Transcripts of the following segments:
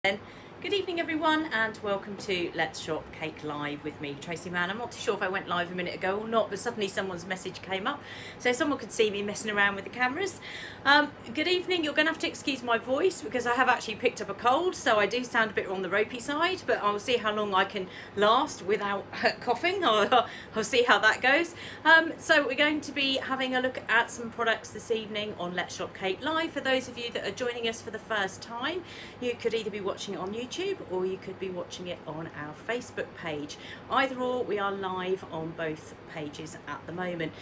Good evening everyone and welcome to Let's Shop Cake Live with me, Tracey Mann. I'm not too sure if I went live a minute ago or not, but suddenly someone's message came up so someone could see me messing around with the cameras. Good evening. You're going to have to excuse my voice because I have actually picked up a cold, so I do sound a bit on the ropey side, but I'll see how long I can last without coughing. I'll see how that goes. So we're going to be having a look at some products this evening on Let's Shop Cake Live. For those of you that are joining us for the first time, you could either be watching it on YouTube or you could be watching it on our Facebook page. Either or, we are live on both pages at the moment.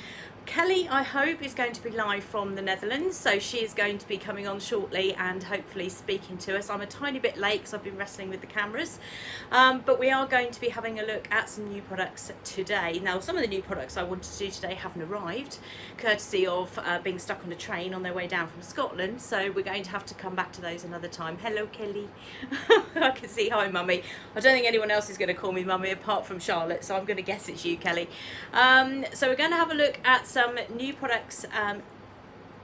Kelly, I hope, is going to be live from the Netherlands, so she is going to be coming on shortly and hopefully speaking to us. I'm a tiny bit late because I've been wrestling with the cameras, but we are going to be having a look at some new products today. Now, some of the new products I wanted to do today haven't arrived, courtesy of being stuck on a train on their way down from Scotland, so we're going to have to come back to those another time. Hello, Kelly. I can see hi, Mummy. I don't think anyone else is going to call me Mummy apart from Charlotte, so I'm going to guess it's you, Kelly. So we're going to have a look at some new products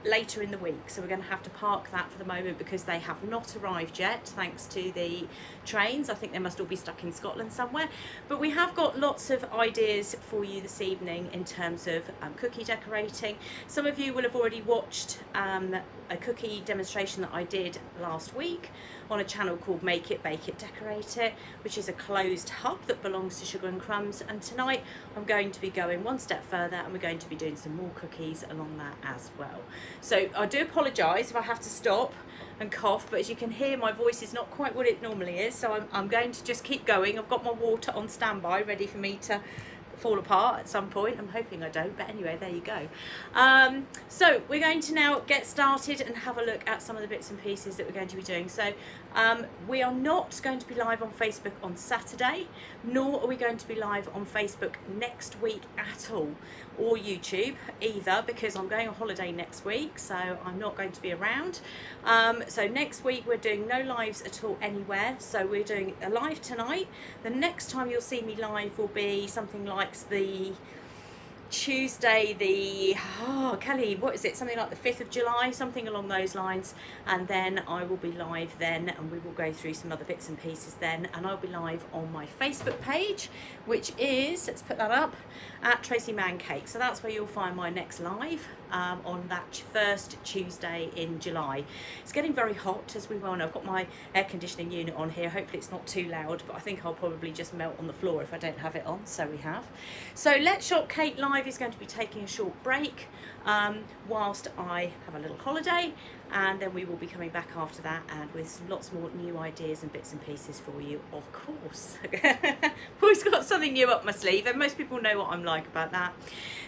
later in the week, so we're going to have to park that for the moment because they have not arrived yet thanks to the trains. I think they must all be stuck in Scotland somewhere, but we have got lots of ideas for you this evening in terms of cookie decorating. Some of you will have already watched a cookie demonstration that I did last week on a channel called Make It, Bake It, Decorate It, which is a closed hub that belongs to Sugar and Crumbs, and tonight I'm going to be going one step further and we're going to be doing some more cookies along that as well. So I do apologise if I have to stop and cough, but as you can hear, my voice is not quite what it normally is, so I'm going to just keep going. I've got my water on standby ready for me to fall apart at some point. I'm hoping I don't, but anyway, there you go. So we're going to now get started and have a look at some of the bits and pieces that we're going to be doing. So we are not going to be live on Facebook on Saturday, nor are we going to be live on Facebook next week at all, or YouTube either, because I'm going on holiday next week, so I'm not going to be around. So next week we're doing no lives at all anywhere, so we're doing a live tonight. The next time you'll see me live will be something like the Tuesday, Kelly, what is it, something like the 5th of July, something along those lines, and then I will be live then and we will go through some other bits and pieces then, and I'll be live on my Facebook page, which is, let's put that up, at Tracey Mann Cake. So that's where you'll find my next live on that first Tuesday in July. It's getting very hot, as we well know. I've got my air conditioning unit on here. Hopefully it's not too loud, but I think I'll probably just melt on the floor if I don't have it on, so we have. So Let's Shop Cake Live is going to be taking a short break whilst I have a little holiday, and then we will be coming back after that and with lots more new ideas and bits and pieces for you, of course. Always got something new up my sleeve, and most people know what I'm like about that.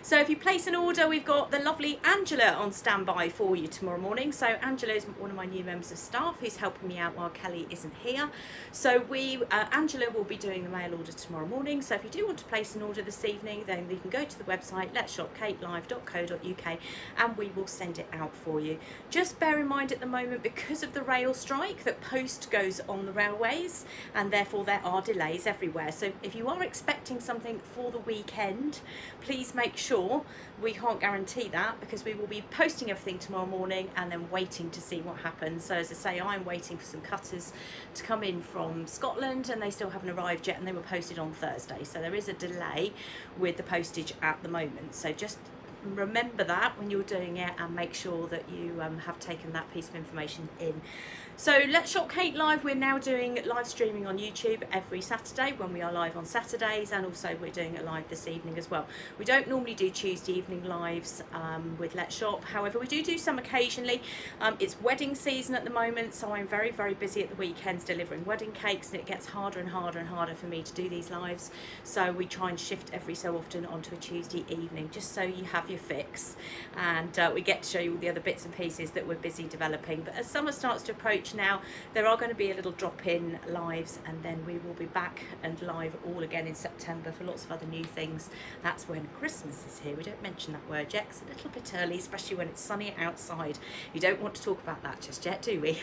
So if you place an order, we've got the lovely Angela on standby for you tomorrow morning. So Angela is one of my new members of staff who's helping me out while Kelly isn't here. So Angela will be doing the mail order tomorrow morning. So if you do want to place an order this evening, then you can go to the website letsshopcakelive.co.uk and we will send it out for you. Just bear in mind at the moment, because of the rail strike, that post goes on the railways and therefore there are delays everywhere. So if you are expecting something for the weekend, please make sure, we can't guarantee that because we will be posting everything tomorrow morning and then waiting to see what happens. So as I say, I'm waiting for some cutters to come in from Scotland and they still haven't arrived yet, and they were posted on Thursday. So there is a delay with the postage at the moment. So just remember that when you're doing it and make sure that you have taken that piece of information in. So Let's Shop Cake Live, we're now doing live streaming on YouTube every Saturday when we are live on Saturdays, and also we're doing it live this evening as well. We don't normally do Tuesday evening lives with Let's Shop, however we do some occasionally. It's wedding season at the moment, so I'm very, very busy at the weekends delivering wedding cakes, and it gets harder and harder and harder for me to do these lives, so we try and shift every so often onto a Tuesday evening just so you have your fix, and we get to show you all the other bits and pieces that we're busy developing. But as summer starts to approach now, there are going to be a little drop in lives, and then we will be back and live all again in September for lots of other new things. That's when Christmas is here. We don't mention that word yet, it's a little bit early, especially when it's sunny outside. You don't want to talk about that just yet, do we?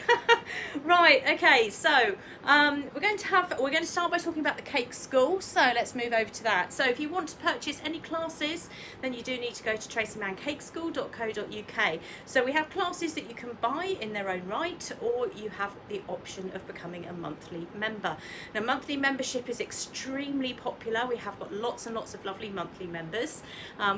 Right, okay, so we're going to start by talking about the cake school, so let's move over to that. So if you want to purchase any classes, then you do need to go go to tracymanncakeschool.co.uk. So we have classes that you can buy in their own right, or you have the option of becoming a monthly member. Now, monthly membership is extremely popular. We have got lots and lots of lovely monthly members.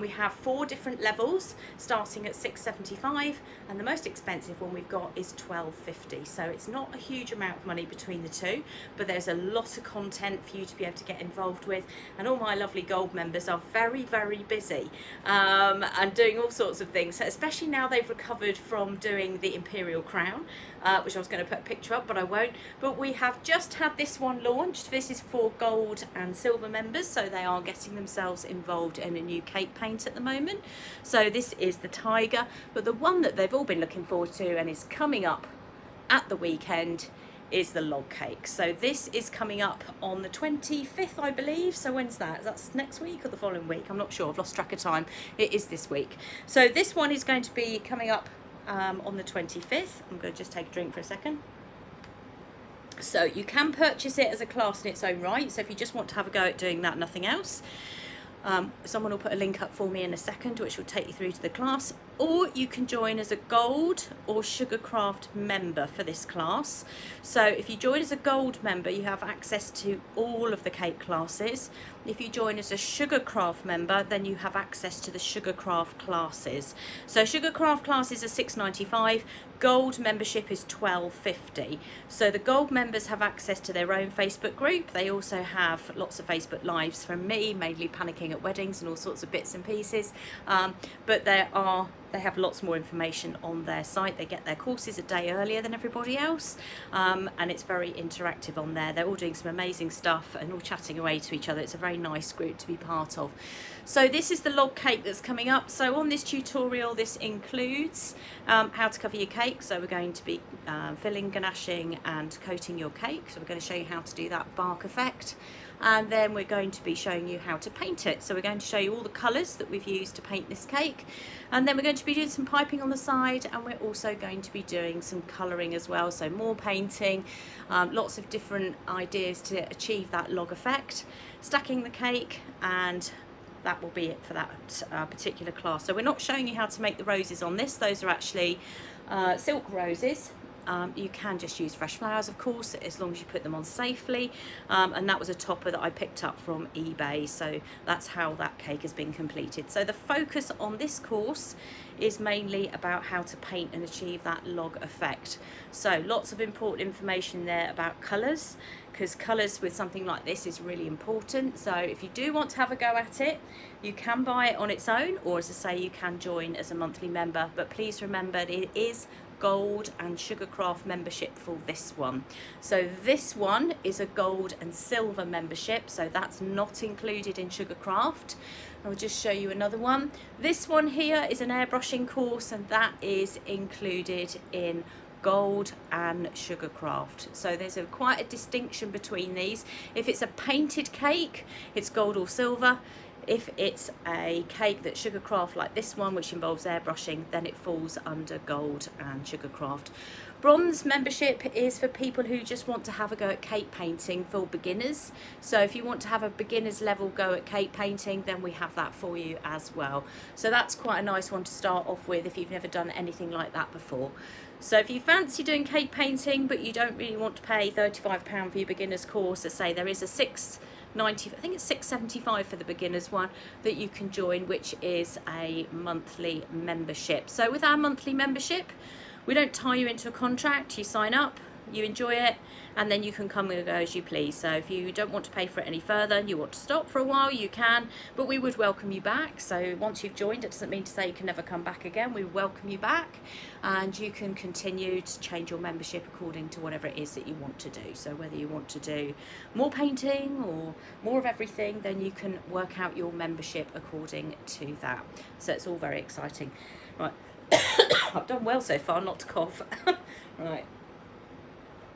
We have 4 different levels starting at $6.75, and the most expensive one we've got is $12.50. So it's not a huge amount of money between the two, but there's a lot of content for you to be able to get involved with, and all my lovely gold members are very, very busy and doing all sorts of things. So especially now they've recovered from doing the Imperial Crown, which I was going to put a picture up, but I won't. But we have just had this one launched. This is for gold and silver members, so they are getting themselves involved in a new cake paint at the moment. So this is the Tiger, but the one that they've all been looking forward to and is coming up at the weekend is the log cake. So this is coming up on the 25th, I believe. So when's that? That's next week or the following week? I'm not sure, I've lost track of time. It is this week. So this one is going to be coming up on the 25th. I'm going to just take a drink for a second. So you can purchase it as a class in its own right. So if you just want to have a go at doing that, nothing else, someone will put a link up for me in a second, which will take you through to the class. Or you can join as a gold or Sugarcraft member for this class. So if you join as a gold member, you have access to all of the cake classes. If you join as a Sugarcraft member, then you have access to the Sugarcraft classes. So Sugarcraft classes are $6.95. Gold membership is $12.50. So the gold members have access to their own Facebook group. They also have lots of Facebook lives from me, mainly panicking at weddings and all sorts of bits and pieces. But they have lots more information on their site. They get their courses a day earlier than everybody else, and it's very interactive on there. They're all doing some amazing stuff and all chatting away to each other. It's a very nice group to be part of. So this is the log cake that's coming up. So on this tutorial, this includes how to cover your cake. So we're going to be filling, ganaching and coating your cake. So we're going to show you how to do that bark effect. And then we're going to be showing you how to paint it. So we're going to show you all the colours that we've used to paint this cake, and then we're going to be doing some piping on the side, and we're also going to be doing some colouring as well, so more painting, lots of different ideas to achieve that log effect, stacking the cake, and that will be it for that particular class. So we're not showing you how to make the roses on this. Those are actually silk roses. You can just use fresh flowers, of course, as long as you put them on safely, and that was a topper that I picked up from eBay, so that's how that cake has been completed. So the focus on this course is mainly about how to paint and achieve that log effect. So lots of important information there about colours, because colours with something like this is really important. So if you do want to have a go at it, you can buy it on its own, or as I say, you can join as a monthly member, but please remember that it is gold and Sugarcraft membership for this one. So this one is a gold and silver membership, so that's not included in Sugarcraft. I'll just show you another one. This one here is an airbrushing course, and that is included in gold and Sugarcraft. So there's quite a distinction between these. If it's a painted cake, it's gold or silver. If it's a cake that's Sugarcraft like this one, which involves airbrushing, then it falls under gold and Sugarcraft. Bronze membership is for people who just want to have a go at cake painting for beginners. So if you want to have a beginner's level go at cake painting, then we have that for you as well. So that's quite a nice one to start off with if you've never done anything like that before. So if you fancy doing cake painting, but you don't really want to pay £35 for your beginner's course, as I say, there is a $6.90, I think it's $6.75 for the beginners one that you can join, which is a monthly membership. So with our monthly membership, we don't tie you into a contract. You sign up, you enjoy it, and then you can come and go as you please. So if you don't want to pay for it any further and you want to stop for a while, you can, but we would welcome you back. So once you've joined, it doesn't mean to say you can never come back again. We welcome you back, and you can continue to change your membership according to whatever it is that you want to do. So whether you want to do more painting or more of everything, then you can work out your membership according to that. So it's all very exciting. Right. I've done well so far not to cough. Right.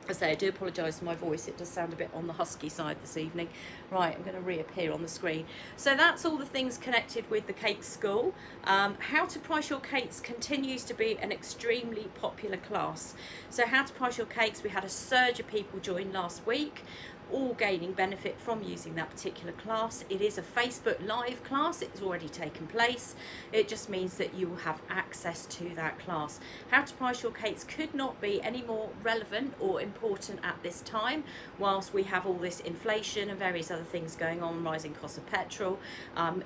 I say I do apologise for my voice, it does sound a bit on the husky side this evening. Right, I'm going to reappear on the screen. So that's all the things connected with the cake school. How to price your cakes continues to be an extremely popular class. So how to price your cakes, we had a surge of people join last week, all gaining benefit from using that particular class. It is a Facebook Live class, it's already taken place. It just means that you will have access to that class. How to price your cakes could not be any more relevant or important at this time, whilst we have all this inflation and various other things going on, rising cost of petrol.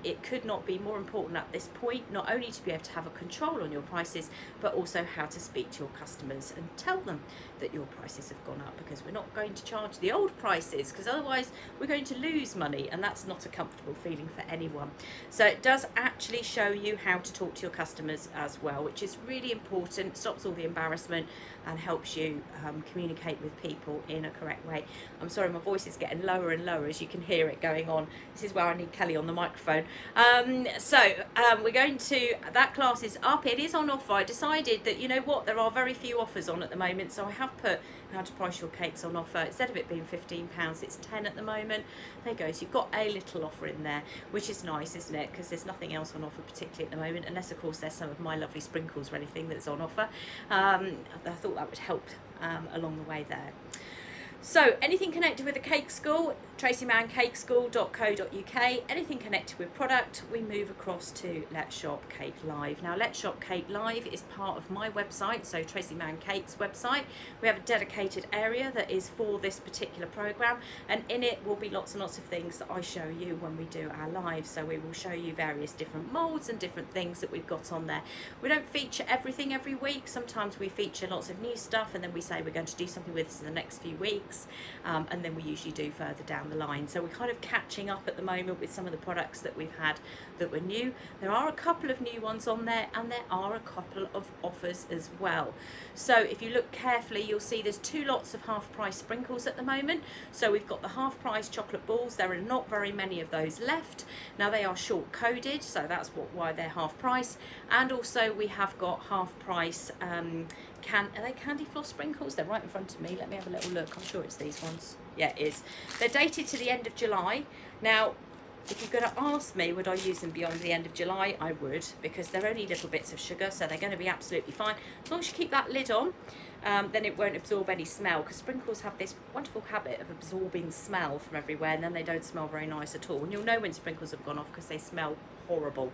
It could not be more important at this point, not only to be able to have a control on your prices, but also how to speak to your customers and tell them that your prices have gone up, because we're not going to charge the old prices, because otherwise we're going to lose money, and that's not a comfortable feeling for anyone. So it does actually show you how to talk to your customers as well, which is really important, stops all the embarrassment and helps you communicate with people in a correct way. I'm sorry, my voice is getting lower and lower as you can hear it going on. This is where I need Kelly on the microphone. We're going to, that class is up, it is on offer. I decided that, you know what, there are very few offers on at the moment, so I have put how to price your cakes on offer. Instead of it being £15, it's 10 at the moment. There you go, so you've got a little offer in there, which is nice, isn't it? Because there's nothing else on offer particularly at the moment, unless of course there's some of my lovely sprinkles or anything that's on offer. I thought that would help along the way there. So anything connected with the cake school, tracymanncakeschool.co.uk, anything connected with product, we move across to Let's Shop Cake Live. Now Let's Shop Cake Live is part of my website, so Tracey Mann Cake's website. We have a dedicated area that is for this particular program, and in it will be lots and lots of things that I show you when we do our live. So we will show you various different molds and different things that we've got on there. We don't feature everything every week. Sometimes we feature lots of new stuff, and then we say we're going to do something with this in the next few weeks. And then we usually do further down the line. So we're kind of catching up at the moment with some of the products that we've had that were new. There are a couple of new ones on there, and there are a couple of offers as well. So if you look carefully, you'll see there's 2 lots of half price sprinkles at the moment. So we've got the half price chocolate balls. There are not very many of those left. Now they are short coded, so that's why they're half price. And also we have got half price are they candy floss sprinkles? They're right in front of me. Let me have a little look. I'm sure it's these ones. Yeah, it is. They're dated to the end of July. Now, if you're going to ask me, would I use them beyond the end of July? I would, because they're only little bits of sugar, so they're going to be absolutely fine. As long as you keep that lid on, then it won't absorb any smell, because sprinkles have this wonderful habit of absorbing smell from everywhere, and then they don't smell very nice at all. And you'll know when sprinkles have gone off because they smell horrible.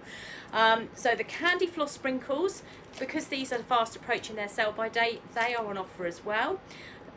So the candy floss sprinkles, because these are fast approaching their sell by date, they are on offer as well.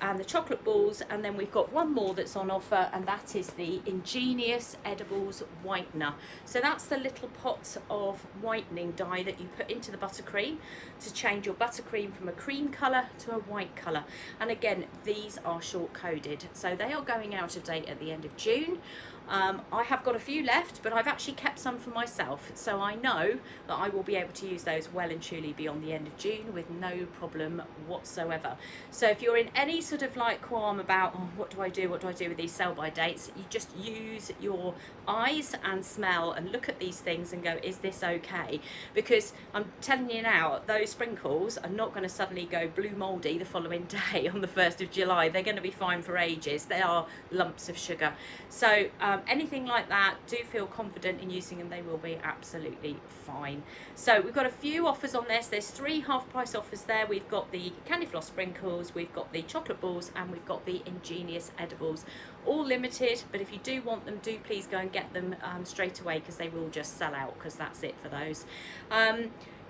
And the chocolate balls, and then we've got one more that's on offer, and that is the Ingenious Edibles Whitener. So that's the little pot of whitening dye that you put into the buttercream to change your buttercream from a cream colour to a white colour. And again, these are short coded, so they are going out of date at the end of June. I have got a few left, but I've actually kept some for myself, so I know that I will be able to use those well and truly beyond the end of June with no problem whatsoever. So if you're in any sort of like qualm about, oh, what do I do with these sell by dates, you just use your eyes and smell and look at these things and go, is this okay? Because I'm telling you now, those sprinkles are not going to suddenly go blue mouldy the following day on the 1st of July. They're going to be fine for ages. They are lumps of sugar. So anything like that, do feel confident in using them. They will be absolutely fine. So we've got a few offers on this. There's 3 half price offers there. We've got the candy floss sprinkles, we've got the chocolate balls, and we've got the Ingenious Edibles. All limited, but if you do want them, do please go and get them straight away, because they will just sell out, because that's it for those.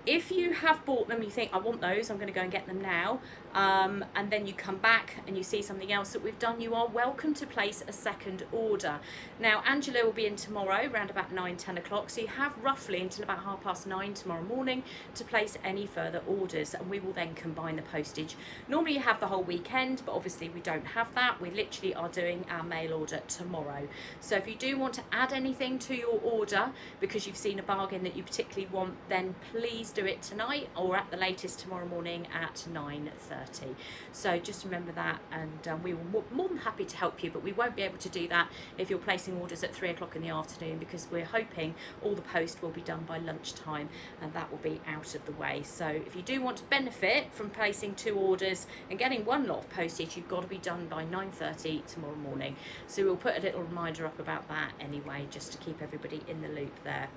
If you have bought them, you think, I want those, I'm going to go and get them now, and then you come back and you see something else that we've done, you are welcome to place a second order. Now, Angela will be in tomorrow around about 9-10 o'clock, so you have roughly until about 9:30 tomorrow morning to place any further orders, and we will then combine the postage. Normally you have the whole weekend, but obviously we don't have that. We literally are doing our mail order tomorrow. So if you do want to add anything to your order because you've seen a bargain that you particularly want, then please do it tonight or at the latest tomorrow morning at 9:30. 9:30. So just remember that, and we will more than happy to help you, but we won't be able to do that if you're placing orders at 3 o'clock in the afternoon, because we're hoping all the post will be done by lunchtime, and that will be out of the way. So if you do want to benefit from placing 2 orders and getting 1 lot of postage, you've got to be done by 9:30 tomorrow morning. So we'll put a little reminder up about that anyway, just to keep everybody in the loop there.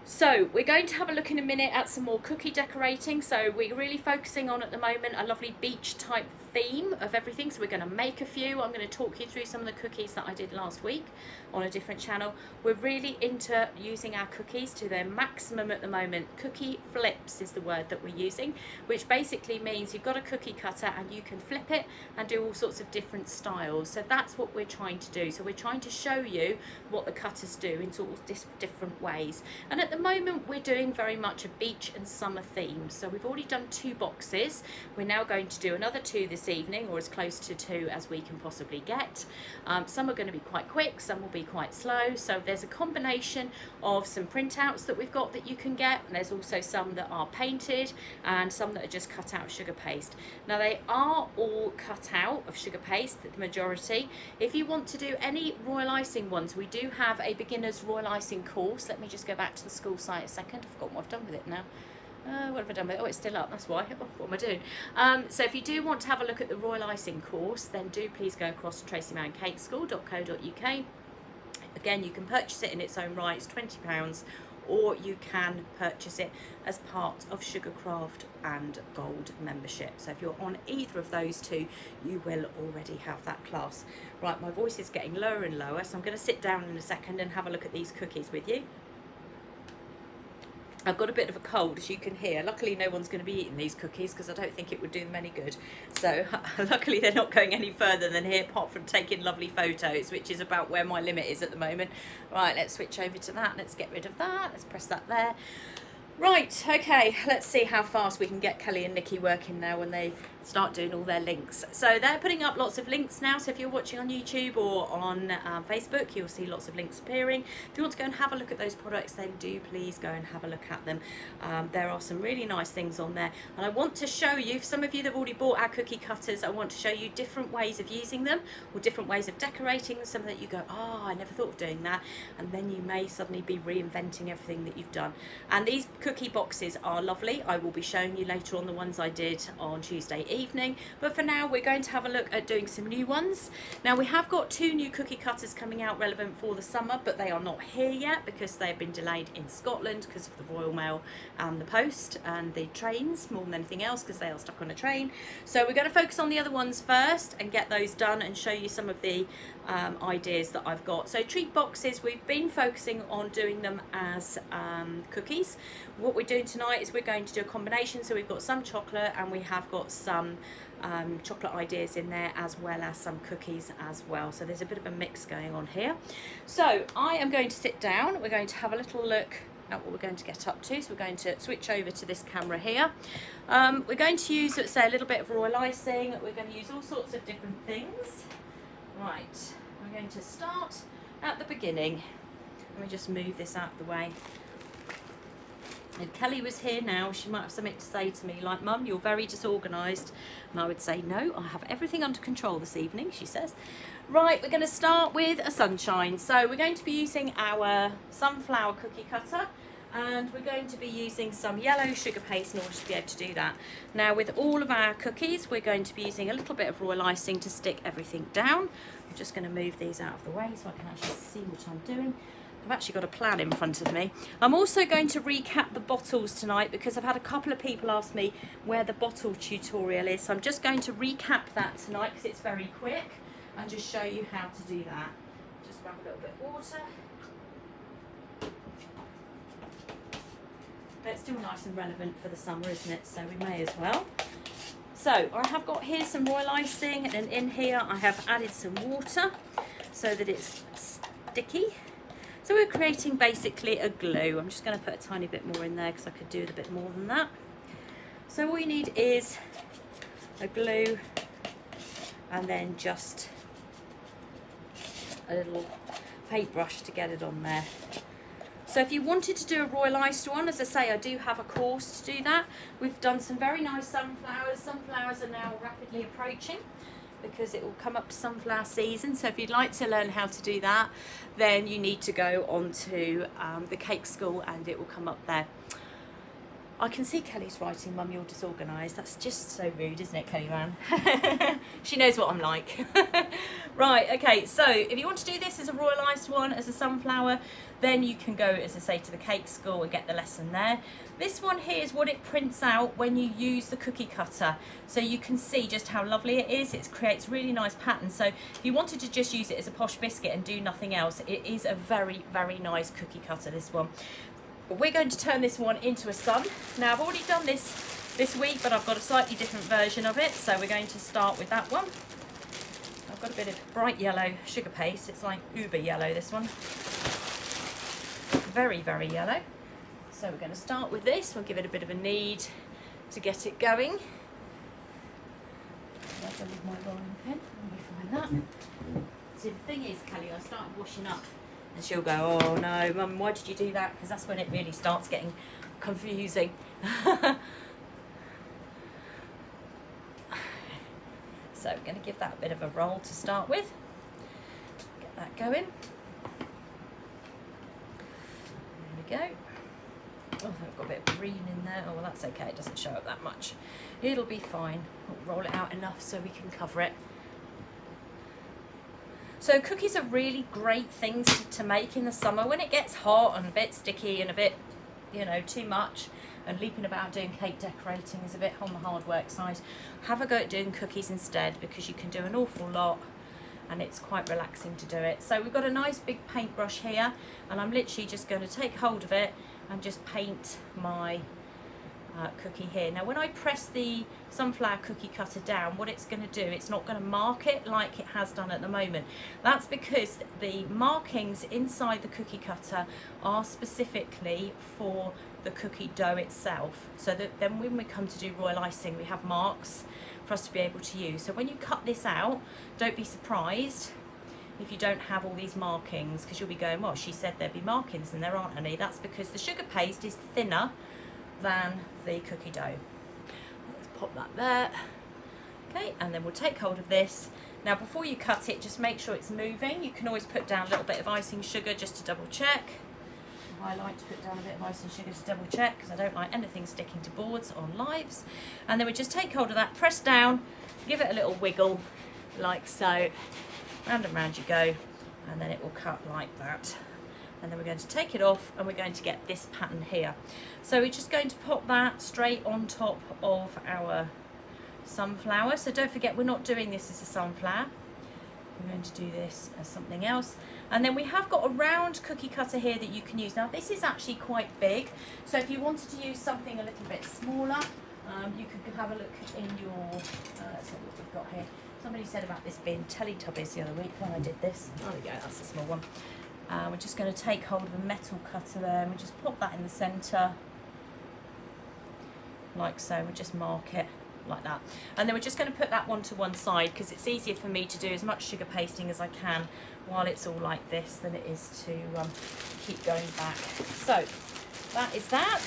So we're going to have a look in a minute at some more cookie decorating. So we're really focusing on at the moment a lovely beach type theme of everything. So we're going to make a few. I'm going to talk you through some of the cookies that I did last week on a different channel. We're really into using our cookies to their maximum at the moment. Cookie flips is the word that we're using, which basically means you've got a cookie cutter and you can flip it and do all sorts of different styles. So that's what we're trying to do. So we're trying to show you what the cutters do in sort of different ways. And at the moment we're doing very much a beach and summer theme. So we've already done 2 boxes. We're now going to do another 2 this evening, or as close to 2 as we can possibly get. Some are going to be quite quick, some will be quite slow. So there's a combination of some printouts that we've got that you can get, and there's also some that are painted and some that are just cut out of sugar paste. Now they are all cut out of sugar paste, the majority. If you want to do any royal icing ones, we do have a beginner's royal icing course. Let me just go back to the school site a second. I've forgotten what I've done with it now. What have I done with it? Oh, it's still up, that's why. Oh, what am I doing? So if you do want to have a look at the royal icing course, then do please go across to tracymannCakeschool.co.uk. Again, you can purchase it in its own right, it's £20, or you can purchase it as part of Sugarcraft and Gold membership. So if you're on either of those 2, you will already have that class. Right, my voice is getting lower and lower, so I'm going to sit down in a second and have a look at these cookies with you. I've got a bit of a cold, as you can hear. Luckily no one's going to be eating these cookies, because I don't think it would do them any good. So luckily they're not going any further than here, apart from taking lovely photos, which is about where my limit is at the moment. Right, let's switch over to that. Let's get rid of that. Let's press that there. Right, okay, let's see how fast we can get Kelly and Nikki working now when they start doing all their links. So they're putting up lots of links now, so if you're watching on YouTube or on Facebook, you'll see lots of links appearing. If you want to go and have a look at those products, then do please go and have a look at them. There are some really nice things on there, and I want to show you, for some of you that have already bought our cookie cutters, I want to show you different ways of using them, or different ways of decorating them, some that you go, oh, I never thought of doing that, and then you may suddenly be reinventing everything that you've done. And these cookie boxes are lovely. I will be showing you later on the ones I did on Tuesday evening, but for now we're going to have a look at doing some new ones. Now we have got 2 new cookie cutters coming out relevant for the summer, but they are not here yet because they've been delayed in Scotland because of the Royal Mail and the post and the trains more than anything else, because they are stuck on a train. So we're going to focus on the other ones first and get those done and show you some of the ideas that I've got. So treat boxes, we've been focusing on doing them as cookies. What we're doing tonight is we're going to do a combination, so we've got some chocolate and we have got some chocolate ideas in there, as well as some cookies as well. So there's a bit of a mix going on here. So I am going to sit down, we're going to have a little look at what we're going to get up to. So we're going to switch over to this camera here. We're going to use, let's say, a little bit of royal icing. We're going to use all sorts of different things. Right, we're going to start at the beginning. Let me just move this out of the way. If Kelly was here now, she might have something to say to me, like, Mum, you're very disorganised. And I would say, no, I have everything under control this evening, she says. Right, we're going to start with a sunshine. So we're going to be using our sunflower cookie cutter, and we're going to be using some yellow sugar paste in order to be able to do that. Now with all of our cookies, we're going to be using a little bit of royal icing to stick everything down. I'm just going to move these out of the way so I can actually see what I'm doing. I've actually got a plan in front of me. I'm also going to recap the bottles tonight, because I've had a couple of people ask me where the bottle tutorial is. So I'm just going to recap that tonight because it's very quick, and just show you how to do that. Just grab a little bit of water. But it's still nice and relevant for the summer, isn't it? So we may as well. So I have got here some royal icing, and in here I have added some water so that it's sticky. So we're creating basically a glue. I'm just going to put a tiny bit more in there because I could do with a bit more than that. So all you need is a glue, and then just a little paintbrush to get it on there. So if you wanted to do a royal iced one, as I say, I do have a course to do that. We've done some very nice sunflowers. Sunflowers are now rapidly approaching because it will come up to sunflower season. So if you'd like to learn how to do that, then you need to go onto the cake school and it will come up there. I can see Kelly's writing, Mum, you're disorganised. That's just so rude, isn't it, Kelly Mann? She knows what I'm like. Right, okay, so if you want to do this as a royal iced one, as a sunflower, then you can go, as I say, to the cake school and get the lesson there. This one here is what it prints out when you use the cookie cutter. So you can see just how lovely it is. It creates really nice patterns. So if you wanted to just use it as a posh biscuit and do nothing else, it is a very, very nice cookie cutter, this one. But we're going to turn this one into a sun. Now I've already done this week, but I've got a slightly different version of it. So we're going to start with that one. I've got a bit of bright yellow sugar paste. It's like uber yellow, this one. Very, very yellow. So we're going to start with this. We'll give it a bit of a knead to get it going. I've done with my rolling pin. Let me find that. See, the thing is, Kelly, I started washing up. And she'll go, oh no, Mum, why did you do that? Because that's when it really starts getting confusing. So we're going to give that a bit of a roll to start with. Get that going. There we go. Oh, I've got a bit of green in there. Oh, well, that's okay. It doesn't show up that much. It'll be fine. We'll roll it out enough so we can cover it. So cookies are really great things to make in the summer when it gets hot and a bit sticky and a bit, you know, too much, and leaping about doing cake decorating is a bit on the hard work side. Have a go at doing cookies instead, because you can do an awful lot and it's quite relaxing to do it. So we've got a nice big paintbrush here, and I'm literally just going to take hold of it and just paint my cookie here. Now when I press the sunflower cookie cutter down, what it's going to do, it's not going to mark it like it has done at the moment. That's because the markings inside the cookie cutter are specifically for the cookie dough itself, so that then when we come to do royal icing, we have marks for us to be able to use. So when you cut this out, don't be surprised if you don't have all these markings, because you'll be going, well, she said there'd be markings and there aren't any. That's because the sugar paste is thinner than the cookie dough. Let's pop that there. Okay, and then we'll take hold of this. Now before you cut it, just make sure it's moving. You can always put down a little bit of icing sugar just to double check. I like to put down a bit of icing sugar to double check, because I don't like anything sticking to boards on lives. And then we just take hold of that, press down, give it a little wiggle like so. Round and round you go, and then it will cut like that. And then we're going to take it off and we're going to get this pattern here. So we're just going to pop that straight on top of our sunflower. So don't forget, we're not doing this as a sunflower. We're going to do this as something else. And then we have got a round cookie cutter here that you can use. Now this is actually quite big. So if you wanted to use something a little bit smaller, you could have a look in your, let's see what we've got here. Somebody said about this being Teletubbies the other week when I did this. Oh, there we go, that's a small one. We're just going to take hold of a metal cutter there, and we just pop that in the centre, like so. We just mark it like that. And then we're just going to put that one to one side, because it's easier for me to do as much sugar pasting as I can while it's all like this than it is to keep going back. So that is that.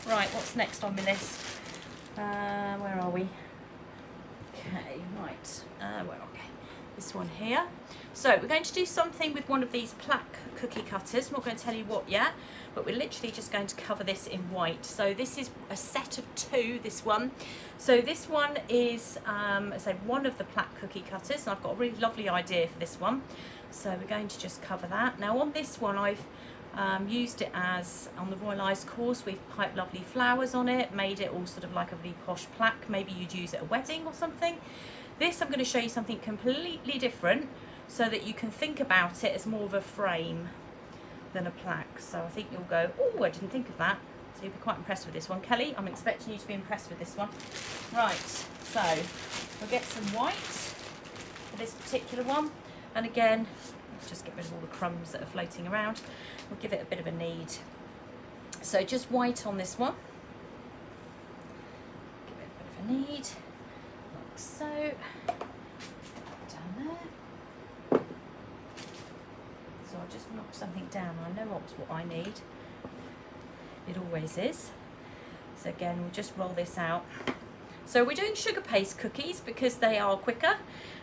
Right, what's next on my list? Where are we? Okay, right, where are we? This one here. So we're going to do something with one of these plaque cookie cutters. I'm not going to tell you what yet, but we're literally just going to cover this in white. So this is a set of two, this one. So this one is, I say, one of the plaque cookie cutters, and I've got a really lovely idea for this one. So we're going to just cover that. Now on this one, I've used it as, on the Royal Ice course, we've piped lovely flowers on it, made it all sort of like a really posh plaque. Maybe you'd use it at a wedding or something. This, I'm going to show you something completely different, so that you can think about it as more of a frame than a plaque. So I think you'll go, oh, I didn't think of that. So you'll be quite impressed with this one. Kelly, I'm expecting you to be impressed with this one. Right, so we'll get some white for this particular one. And again, just get rid of all the crumbs that are floating around. We'll give it a bit of a knead. So just white on this one. Give it a bit of a knead, like so. Down there. So I'll just knock something down. I know what I need. It always is. So again, we'll just roll this out. So we're doing sugar paste cookies because they are quicker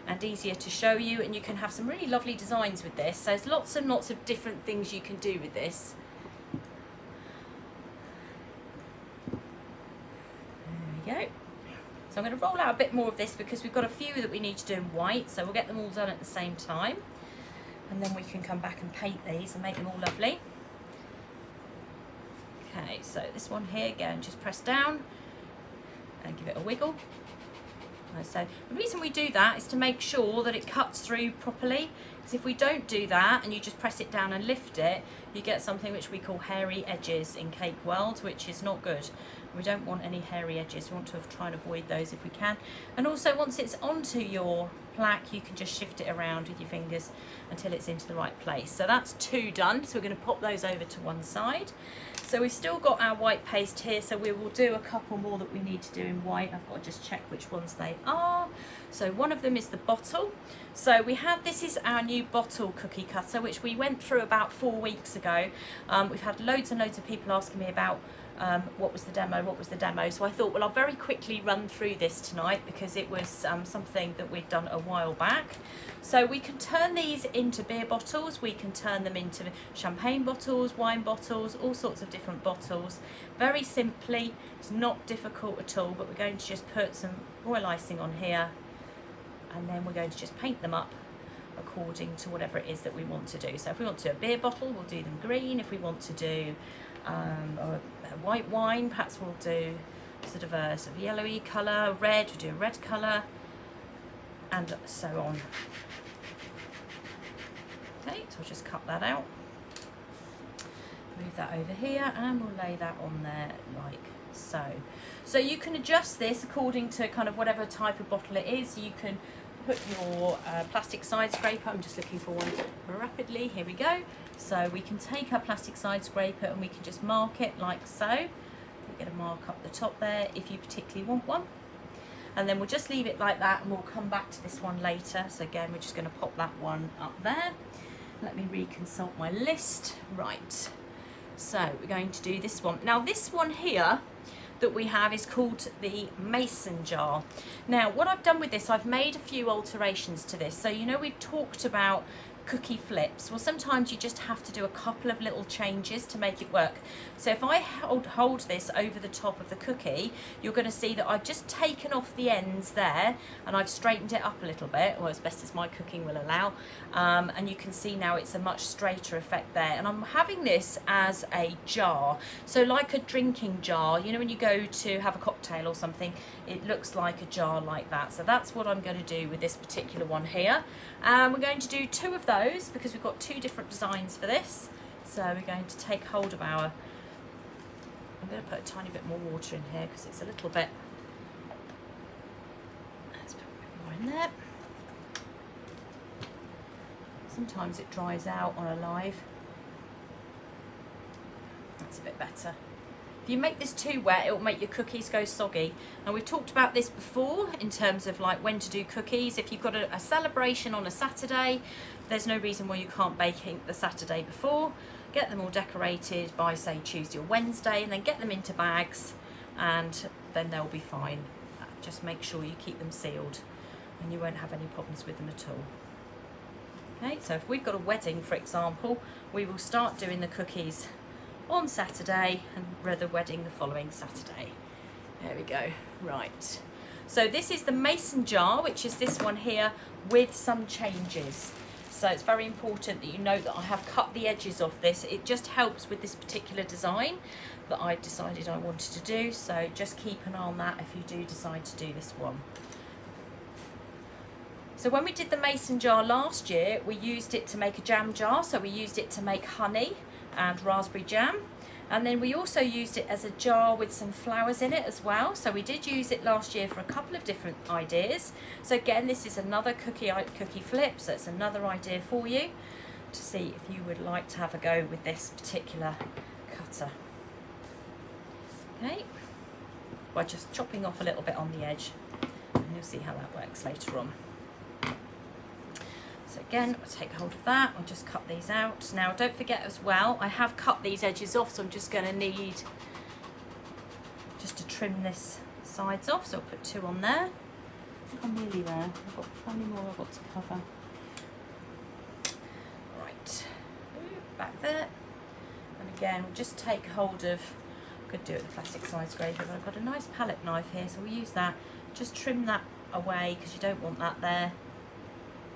and easier to show you, and you can have some really lovely designs with this. So there's lots and lots of different things you can do with this. There we go. So I'm going to roll out a bit more of this because we've got a few that we need to do in white, so we'll get them all done at the same time, and then we can come back and paint these and make them all lovely. Okay, so this one here, again, just press down and give it a wiggle. So the reason we do that is to make sure that it cuts through properly, because if we don't do that and you just press it down and lift it, you get something which we call hairy edges in cake world, which is not good. We don't want any hairy edges. We want to try and avoid those if we can. And also, once it's onto your plaque, you can just shift it around with your fingers until it's into the right place. So that's 2 done. So we're going to pop those over to one side. So we've still got our white paste here, so we will do a couple more that we need to do in white. I've got to just check which ones they are. So one of them is the bottle. So we have, this is our new bottle cookie cutter, which we went through about 4 weeks ago. We've had loads and loads of people asking me about what was the demo. So I thought, well, I'll very quickly run through this tonight because it was something that we'd done a while back. So we can turn these into beer bottles, we can turn them into champagne bottles, wine bottles, all sorts of different bottles. Very simply, it's not difficult at all, but we're going to just put some royal icing on here, and then we're going to just paint them up according to whatever it is that we want to do. So if we want to do a beer bottle, we'll do them green. If we want to do a white wine, perhaps we'll do sort of yellowy colour. Red, we'll do a red colour, and so on. Okay, so we'll just cut that out, move that over here, and we'll lay that on there like so. So you can adjust this according to kind of whatever type of bottle it is. You can put your plastic side scraper, I'm just looking for one rapidly, here we go. So we can take our plastic side scraper and we can just mark it like so. We'll get a mark up the top there if you particularly want one. And then we'll just leave it like that, and we'll come back to this one later. So again, we're just going to pop that one up there. Let me reconsult my list. Right, so we're going to do this one. Now this one here that we have is called the mason jar. Now what I've done with this, I've made a few alterations to this. So you know, we've talked about cookie flips. Well, sometimes you just have to do a couple of little changes to make it work. So if I hold this over the top of the cookie, you're going to see that I've just taken off the ends there and I've straightened it up a little bit, or as best as my cooking will allow, and you can see now it's a much straighter effect there. And I'm having this as a jar, so like a drinking jar. You know, when you go to have a cocktail or something, it looks like a jar like that. So that's what I'm going to do with this particular one here. We're going to do 2 of those because we've got 2 different designs for this. So we're going to take hold of our, I'm going to put a tiny bit more water in here because it's a little bit, let's put a bit more in there. Sometimes it dries out on a live. That's a bit better. If you make this too wet, it will make your cookies go soggy. And we've talked about this before in terms of like when to do cookies. If you've got a celebration on a Saturday, there's no reason why you can't bake it the Saturday before. Get them all decorated by, say, Tuesday or Wednesday, and then get them into bags, and then they'll be fine. Just make sure you keep them sealed and you won't have any problems with them at all. Okay, so if we've got a wedding, for example, we will start doing the cookies on Saturday and the wedding the following Saturday. There we go. Right. So this is the mason jar, which is this one here with some changes. So it's very important that you note that I have cut the edges off this. It just helps with this particular design that I decided I wanted to do. So just keep an eye on that if you do decide to do this one. So when we did the mason jar last year, we used it to make a jam jar. So we used it to make honey and raspberry jam, and then we also used it as a jar with some flowers in it as well. So we did use it last year for a couple of different ideas. So again, this is another cookie flip, so it's another idea for you to see if you would like to have a go with this particular cutter. Okay, by just chopping off a little bit on the edge, and you'll see how that works later on. So again, I'll take hold of that, I'll just cut these out. Now don't forget as well, I have cut these edges off, so I'm just going to need just to trim this sides off, so I'll put 2 on there. I'm nearly there, I've got plenty more I've got to cover. Right, back there. And again, we'll just take hold of, I could do it with a plastic side scraper, but I've got a nice palette knife here, so we'll use that. Just trim that away because you don't want that there.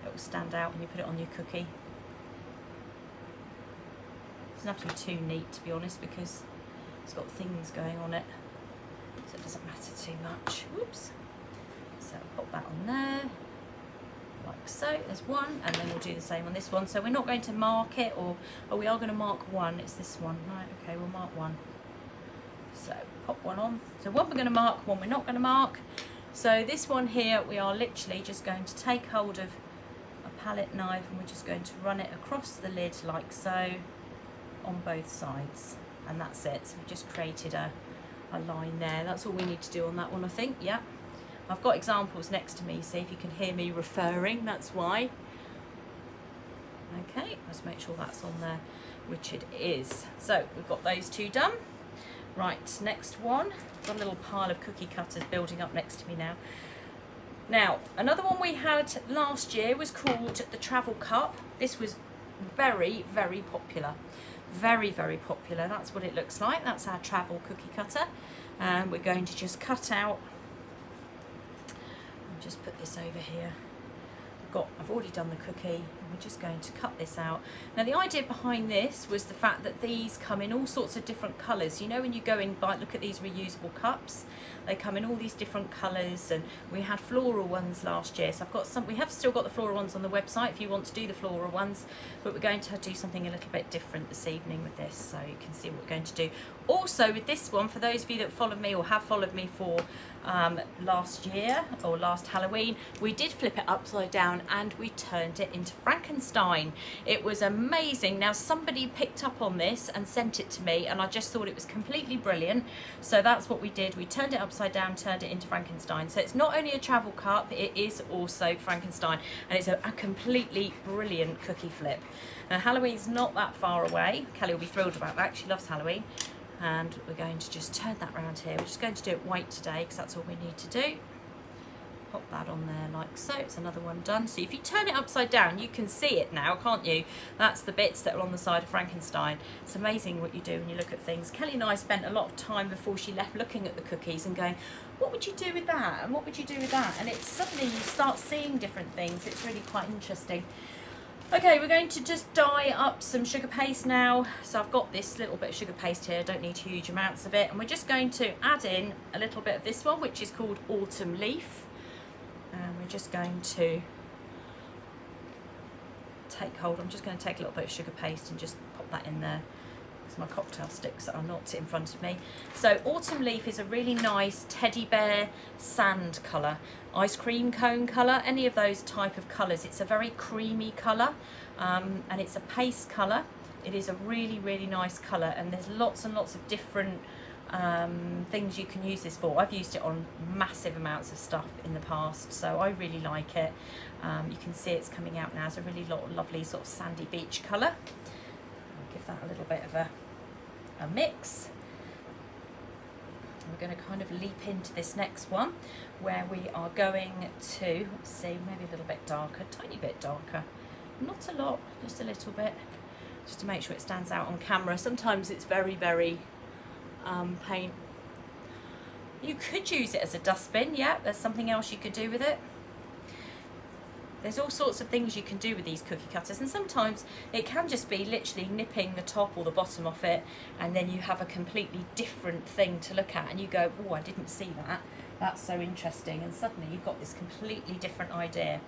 It will stand out when you put it on your cookie. It doesn't have to be too neat, to be honest, because it's got things going on it, so it doesn't matter too much. Whoops. So I'll pop that on there, like so. There's one, and then we'll do the same on this one. So we're not going to mark it, or we are going to mark one. It's this one, right? Okay, we'll mark one. So pop one on. So one we're going to mark, one we're not going to mark. So this one here, we are literally just going to take hold of a palette knife, and we're just going to run it across the lid like so on both sides, and that's it. So we've just created a line there. That's all we need to do on that one, I think. Yeah, I've got examples next to me, see if you can hear me referring, that's why. Okay, let's make sure that's on there, which it is. So we've got those 2 done. Right, next one. I've got a little pile of cookie cutters building up next to me now. Now, another one we had last year was called the Travel Cup. This was very, very popular. Very, very popular. That's what it looks like. That's our travel cookie cutter. And we're going to just cut out. I'll just put this over here. I've already done the cookie, and we're just going to cut this out. Now the idea behind this was the fact that these come in all sorts of different colours. You know, when you go and look at these reusable cups, they come in all these different colours, and we had floral ones last year. So I've got some, we have still got the floral ones on the website if you want to do the floral ones, but we're going to do something a little bit different this evening with this, so you can see what we're going to do. Also with this one, for those of you that followed me or have followed me for last year or last Halloween, we did flip it upside down and we turned it into Frankenstein. It was amazing. Now somebody picked up on this and sent it to me, and I just thought it was completely brilliant. So that's what we did. We turned it upside down, turned it into Frankenstein. So it's not only a travel cup, it is also Frankenstein, and it's a completely brilliant cookie flip. Now Halloween's not that far away. Kelly will be thrilled about that. She loves Halloween. And we're going to just turn that around here. We're just going to do it white today because that's all we need to do. Pop that on there like so. It's another one done. So if you turn it upside down, you can see it now, can't you? That's the bits that are on the side of Frankenstein. It's amazing what you do when you look at things. Kelly and I spent a lot of time before she left looking at the cookies and going, what would you do with that? And what would you do with that? And it's suddenly you start seeing different things. It's really quite interesting. Okay, we're going to just dye up some sugar paste now. So I've got this little bit of sugar paste here, don't need huge amounts of it. And we're just going to add in a little bit of this one, which is called Autumn Leaf. And we're just going to take hold. I'm just going to take a little bit of sugar paste and just pop that in there. It's my cocktail sticks that are not in front of me. So Autumn Leaf is a really nice teddy bear sand colour, ice cream cone colour, any of those type of colours. It's a very creamy colour, and it's a paste colour. It is a really, really nice colour, and there's lots and lots of different things you can use this for. I've used it on massive amounts of stuff in the past, so I really like it. You can see it's coming out now. It's a really lovely sort of sandy beach colour. Give that a little bit of a mix. We're going to kind of leap into this next one where we are going to, let's see, maybe a little bit darker, tiny bit darker, not a lot, just a little bit, just to make sure it stands out on camera. Sometimes it's very, very paint. You could use it as a dustbin, yeah, there's something else you could do with it. There's all sorts of things you can do with these cookie cutters, and sometimes it can just be literally nipping the top or the bottom off it, and then you have a completely different thing to look at and you go, oh, I didn't see that, that's so interesting, and suddenly you've got this completely different idea.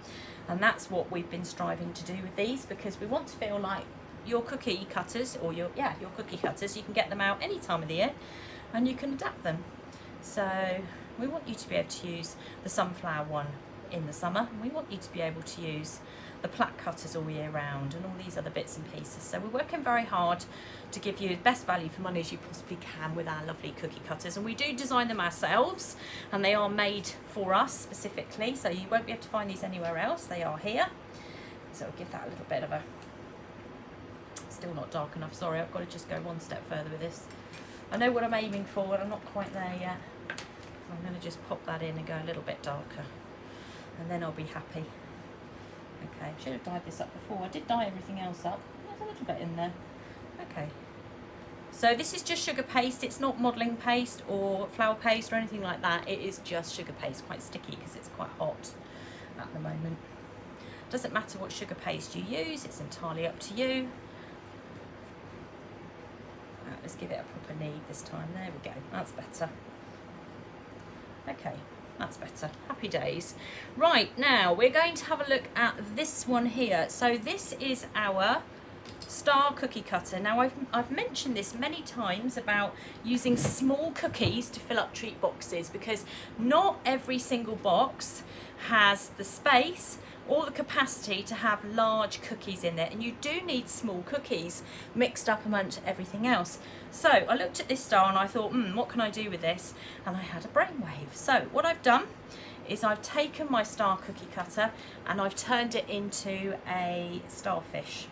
And that's what we've been striving to do with these, because we want to feel like your cookie cutters, or your cookie cutters, you can get them out any time of the year and you can adapt them. So we want you to be able to use the sunflower one in the summer, and we want you to be able to use the plaque cutters all year round, and all these other bits and pieces. So we're working very hard to give you the best value for money as you possibly can with our lovely cookie cutters, and we do design them ourselves, and they are made for us specifically, so you won't be able to find these anywhere else. They are here. So I'll give that a little bit of a, still not dark enough, sorry, I've got to just go one step further with this. I know what I'm aiming for and I'm not quite there yet. I'm going to just pop that in and go a little bit darker, and then I'll be happy. Okay, should have dyed this up before. I did dye everything else up. There's a little bit in there. Okay. So this is just sugar paste. It's not modelling paste or flour paste or anything like that. It is just sugar paste, quite sticky because it's quite hot at the moment. Doesn't matter what sugar paste you use, it's entirely up to you. Right, let's give it a proper knead this time. There we go, that's better. Okay, that's better. Happy days. Right, now we're going to have a look at this one here. So this is our star cookie cutter. Now I've mentioned this many times about using small cookies to fill up treat boxes, because not every single box has the space or the capacity to have large cookies in there, and you do need small cookies mixed up amongst everything else. So I looked at this star and I thought, what can I do with this? And I had a brainwave. So what I've done is I've taken my star cookie cutter and I've turned it into a starfish.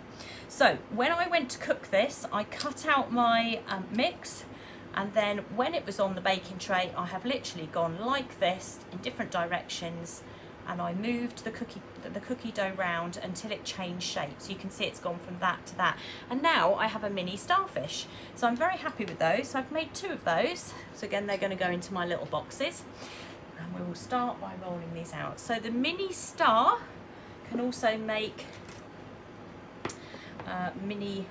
So when I went to cook this, I cut out my mix, and then when it was on the baking tray, I have literally gone like this in different directions, and I moved the cookie dough round until it changed shape. So you can see it's gone from that to that. And now I have a mini starfish. So I'm very happy with those. So I've made 2 of those. So again, they're going to go into my little boxes. And we will start by rolling these out. So the mini star can also make mini,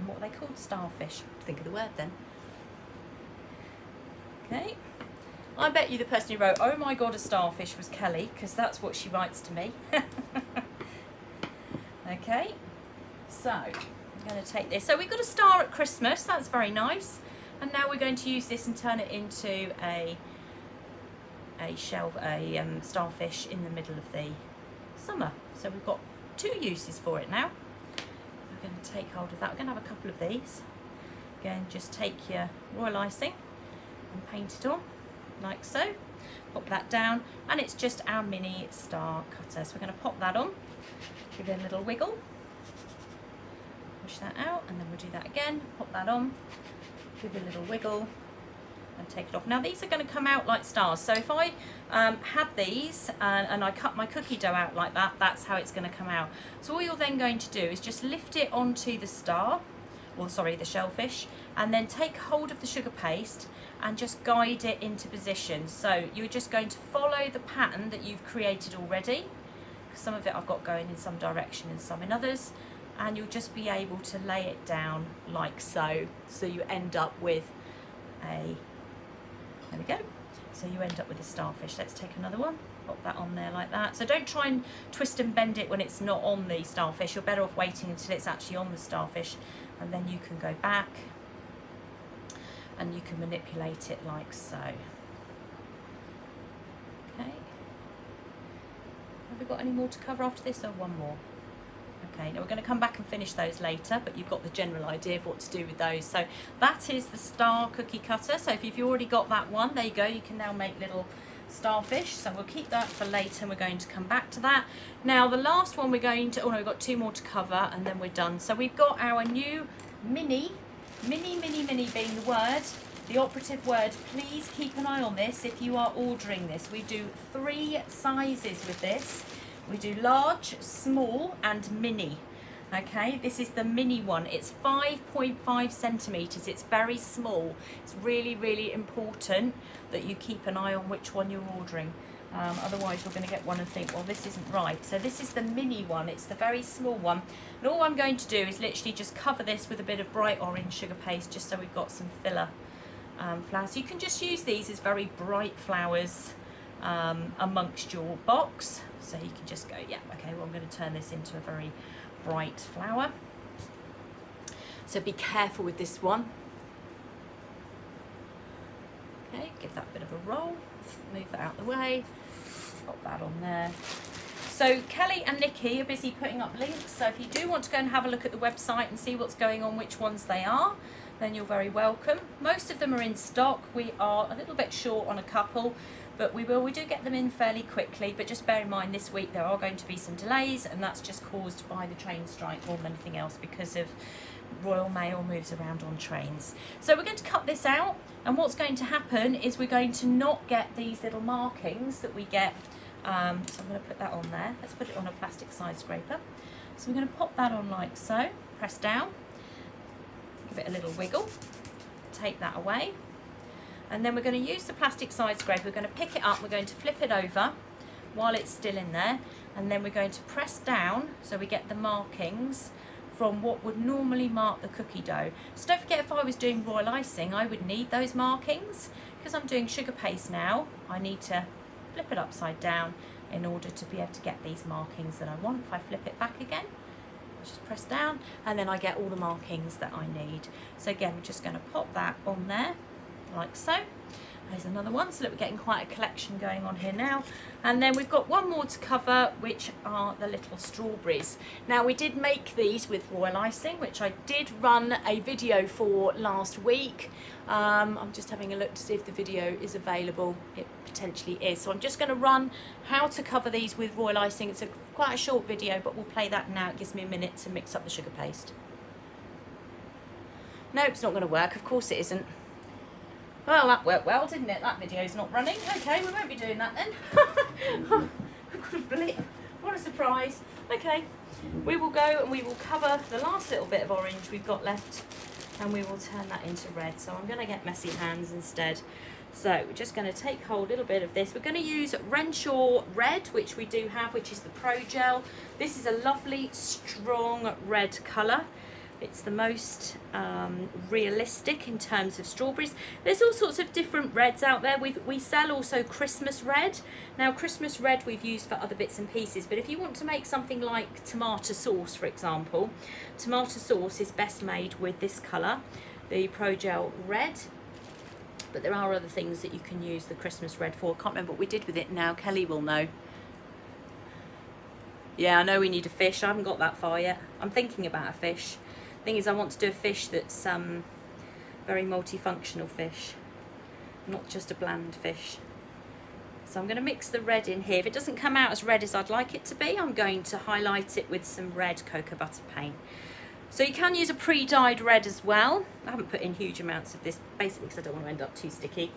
what are they called? Starfish. Think of the word then. Okay. I bet you the person who wrote, "Oh my God, a starfish," was Kelly, because that's what she writes to me. Okay, so I'm going to take this. So we've got a star at Christmas, that's very nice. And now we're going to use this and turn it into a starfish in the middle of the summer. So we've got 2 uses for it now. I'm going to take hold of that. We're going to have a couple of these. Again, just take your royal icing and paint it on, like so. Pop that down, and it's just our mini star cutter. So we're going to pop that on, give it a little wiggle, push that out, and then we'll do that again. Pop that on, give it a little wiggle, and take it off. Now these are going to come out like stars. So if I had these and I cut my cookie dough out like that, that's how it's going to come out. So all you're then going to do is just lift it onto the star, or sorry, the shellfish, and then take hold of the sugar paste and just guide it into position. So you're just going to follow the pattern that you've created already. Some of it I've got going in some direction and some in others, and you'll just be able to lay it down like so. So you end up with there we go. So you end up with a starfish. Let's take another one, pop that on there like that. So don't try and twist and bend it when it's not on the starfish. You're better off waiting until it's actually on the starfish, and then you can go back and you can manipulate it like so. Okay. Have we got any more to cover after this, or one more? Okay, now we're going to come back and finish those later, but you've got the general idea of what to do with those. So that is the star cookie cutter. So if you've already got that one, there you go. You can now make little starfish. So we'll keep that for later, and we're going to come back to that. Now the last one we're going to, oh no, we've got 2 more to cover, and then we're done. So we've got our new mini being the word, the operative word. Please keep an eye on this if you are ordering this. We do 3 sizes with this. We do large, small, and mini. Okay, this is the mini one. It's 5.5 centimetres. It's very small. It's really, really important that you keep an eye on which one you're ordering. Otherwise you're going to get one and think, well, this isn't right. So this is the mini one. It's the very small one. And all I'm going to do is literally just cover this with a bit of bright orange sugar paste, just so we've got some filler flowers. You can just use these as very bright flowers amongst your box. So you can just go, yeah, okay, well, I'm going to turn this into a very bright flower. So be careful with this one. Okay, give that a bit of a roll. Move that out of the way. Pop that on there. So Kelly and Nikki are busy putting up links. So if you do want to go and have a look at the website and see what's going on, which ones they are, then you're very welcome. Most of them are in stock. We are a little bit short on a couple. but we do get them in fairly quickly, but just bear in mind this week there are going to be some delays, and that's just caused by the train strike more than anything else, because of Royal Mail moves around on trains. So we're going to cut this out, and what's going to happen is we're going to not get these little markings that we get. So I'm going to put that on there. Let's put it on a plastic side scraper. So we're going to pop that on like so, press down, give it a little wiggle, take that away, and then we're going to use the plastic side scraper. We're going to pick it up, we're going to flip it over while it's still in there, and then we're going to press down so we get the markings from what would normally mark the cookie dough. So don't forget, if I was doing royal icing, I would need those markings. Because I'm doing sugar paste now, I need to flip it upside down in order to be able to get these markings that I want. If I flip it back again, I just press down, and then I get all the markings that I need. So again, we're just going to pop that on there like so. There's another one, so that we're getting quite a collection going on here now. And then we've got one more to cover, which are the little strawberries. Now, we did make these with royal icing, which I did run a video for last week. I'm just having a look to see if the video is available. It potentially is. So I'm just going to run how to cover these with royal icing. It's quite a short video, but we'll play that now. It gives me a minute to mix up the sugar paste. Nope, it's not going to work. Of course it isn't. Well, that worked well, didn't it? That video's not running. Okay, we won't be doing that then. I couldn't believe. What a surprise. Okay, we will go and we will cover the last little bit of orange we've got left, and we will turn that into red. So I'm going to get messy hands instead. So we're just going to take hold a little bit of this. We're going to use Renshaw Red, which we do have, which is the Pro Gel. This is a lovely, strong red colour. It's the most realistic in terms of strawberries. There's all sorts of different reds out there. We sell also Christmas red. Now, Christmas red we've used for other bits and pieces, but if you want to make something like tomato sauce, for example, tomato sauce is best made with this colour, the Pro Gel Red. But there are other things that you can use the Christmas red for. I can't remember what we did with it now. Kelly will know. Yeah, I know we need a fish. I haven't got that far yet. I'm thinking about a fish. Thing is, I want to do a fish that's very multifunctional fish, not just a bland fish. So I'm going to mix the red in here. If it doesn't come out as red as I'd like it to be, I'm going to highlight it with some red cocoa butter paint. So you can use a pre-dyed red as well. I haven't put in huge amounts of this, basically because I don't want to end up too sticky.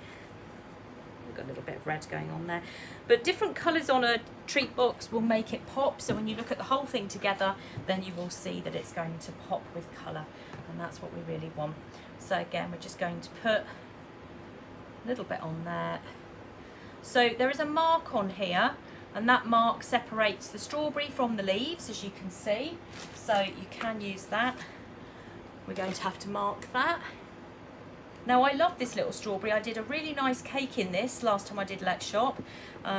We've got a little bit of red going on there. But different colours on a treat box will make it pop. So when you look at the whole thing together, then you will see that it's going to pop with colour. And that's what we really want. So again, we're just going to put a little bit on there. So there is a mark on here, and that mark separates the strawberry from the leaves, as you can see. So you can use that. We're going to have to mark that. Now, I love this little strawberry. I did a really nice cake in this last time I did Let's Shop.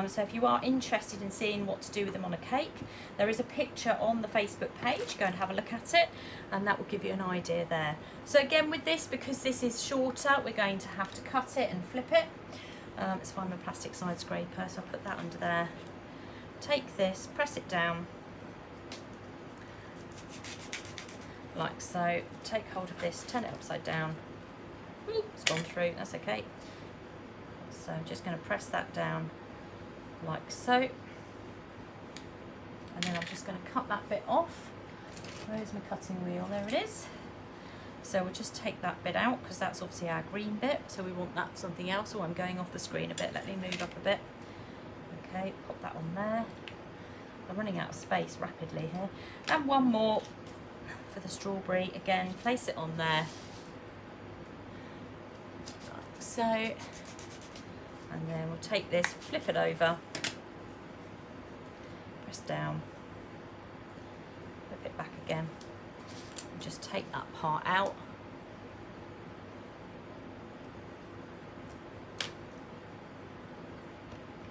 So if you are interested in seeing what to do with them on a cake, there is a picture on the Facebook page. Go and have a look at it, and that will give you an idea there. So again, with this, because this is shorter, we're going to have to cut it and flip it. Let's find my plastic side scraper, so I'll put that under there. Take this, press it down, like so. Take hold of this, turn it upside down. Ooh, it's gone through, that's okay. So I'm just going to press that down like so. And then I'm just going to cut that bit off. Where's my cutting wheel? There it is. So we'll just take that bit out, because that's obviously our green bit. So we want that something else. Oh, I'm going off the screen a bit. Let me move up a bit. Okay, pop that on there. I'm running out of space rapidly here. And one more for the strawberry. Again, place it on there. So, and then we'll take this, flip it over, press down, flip it back again, and just take that part out.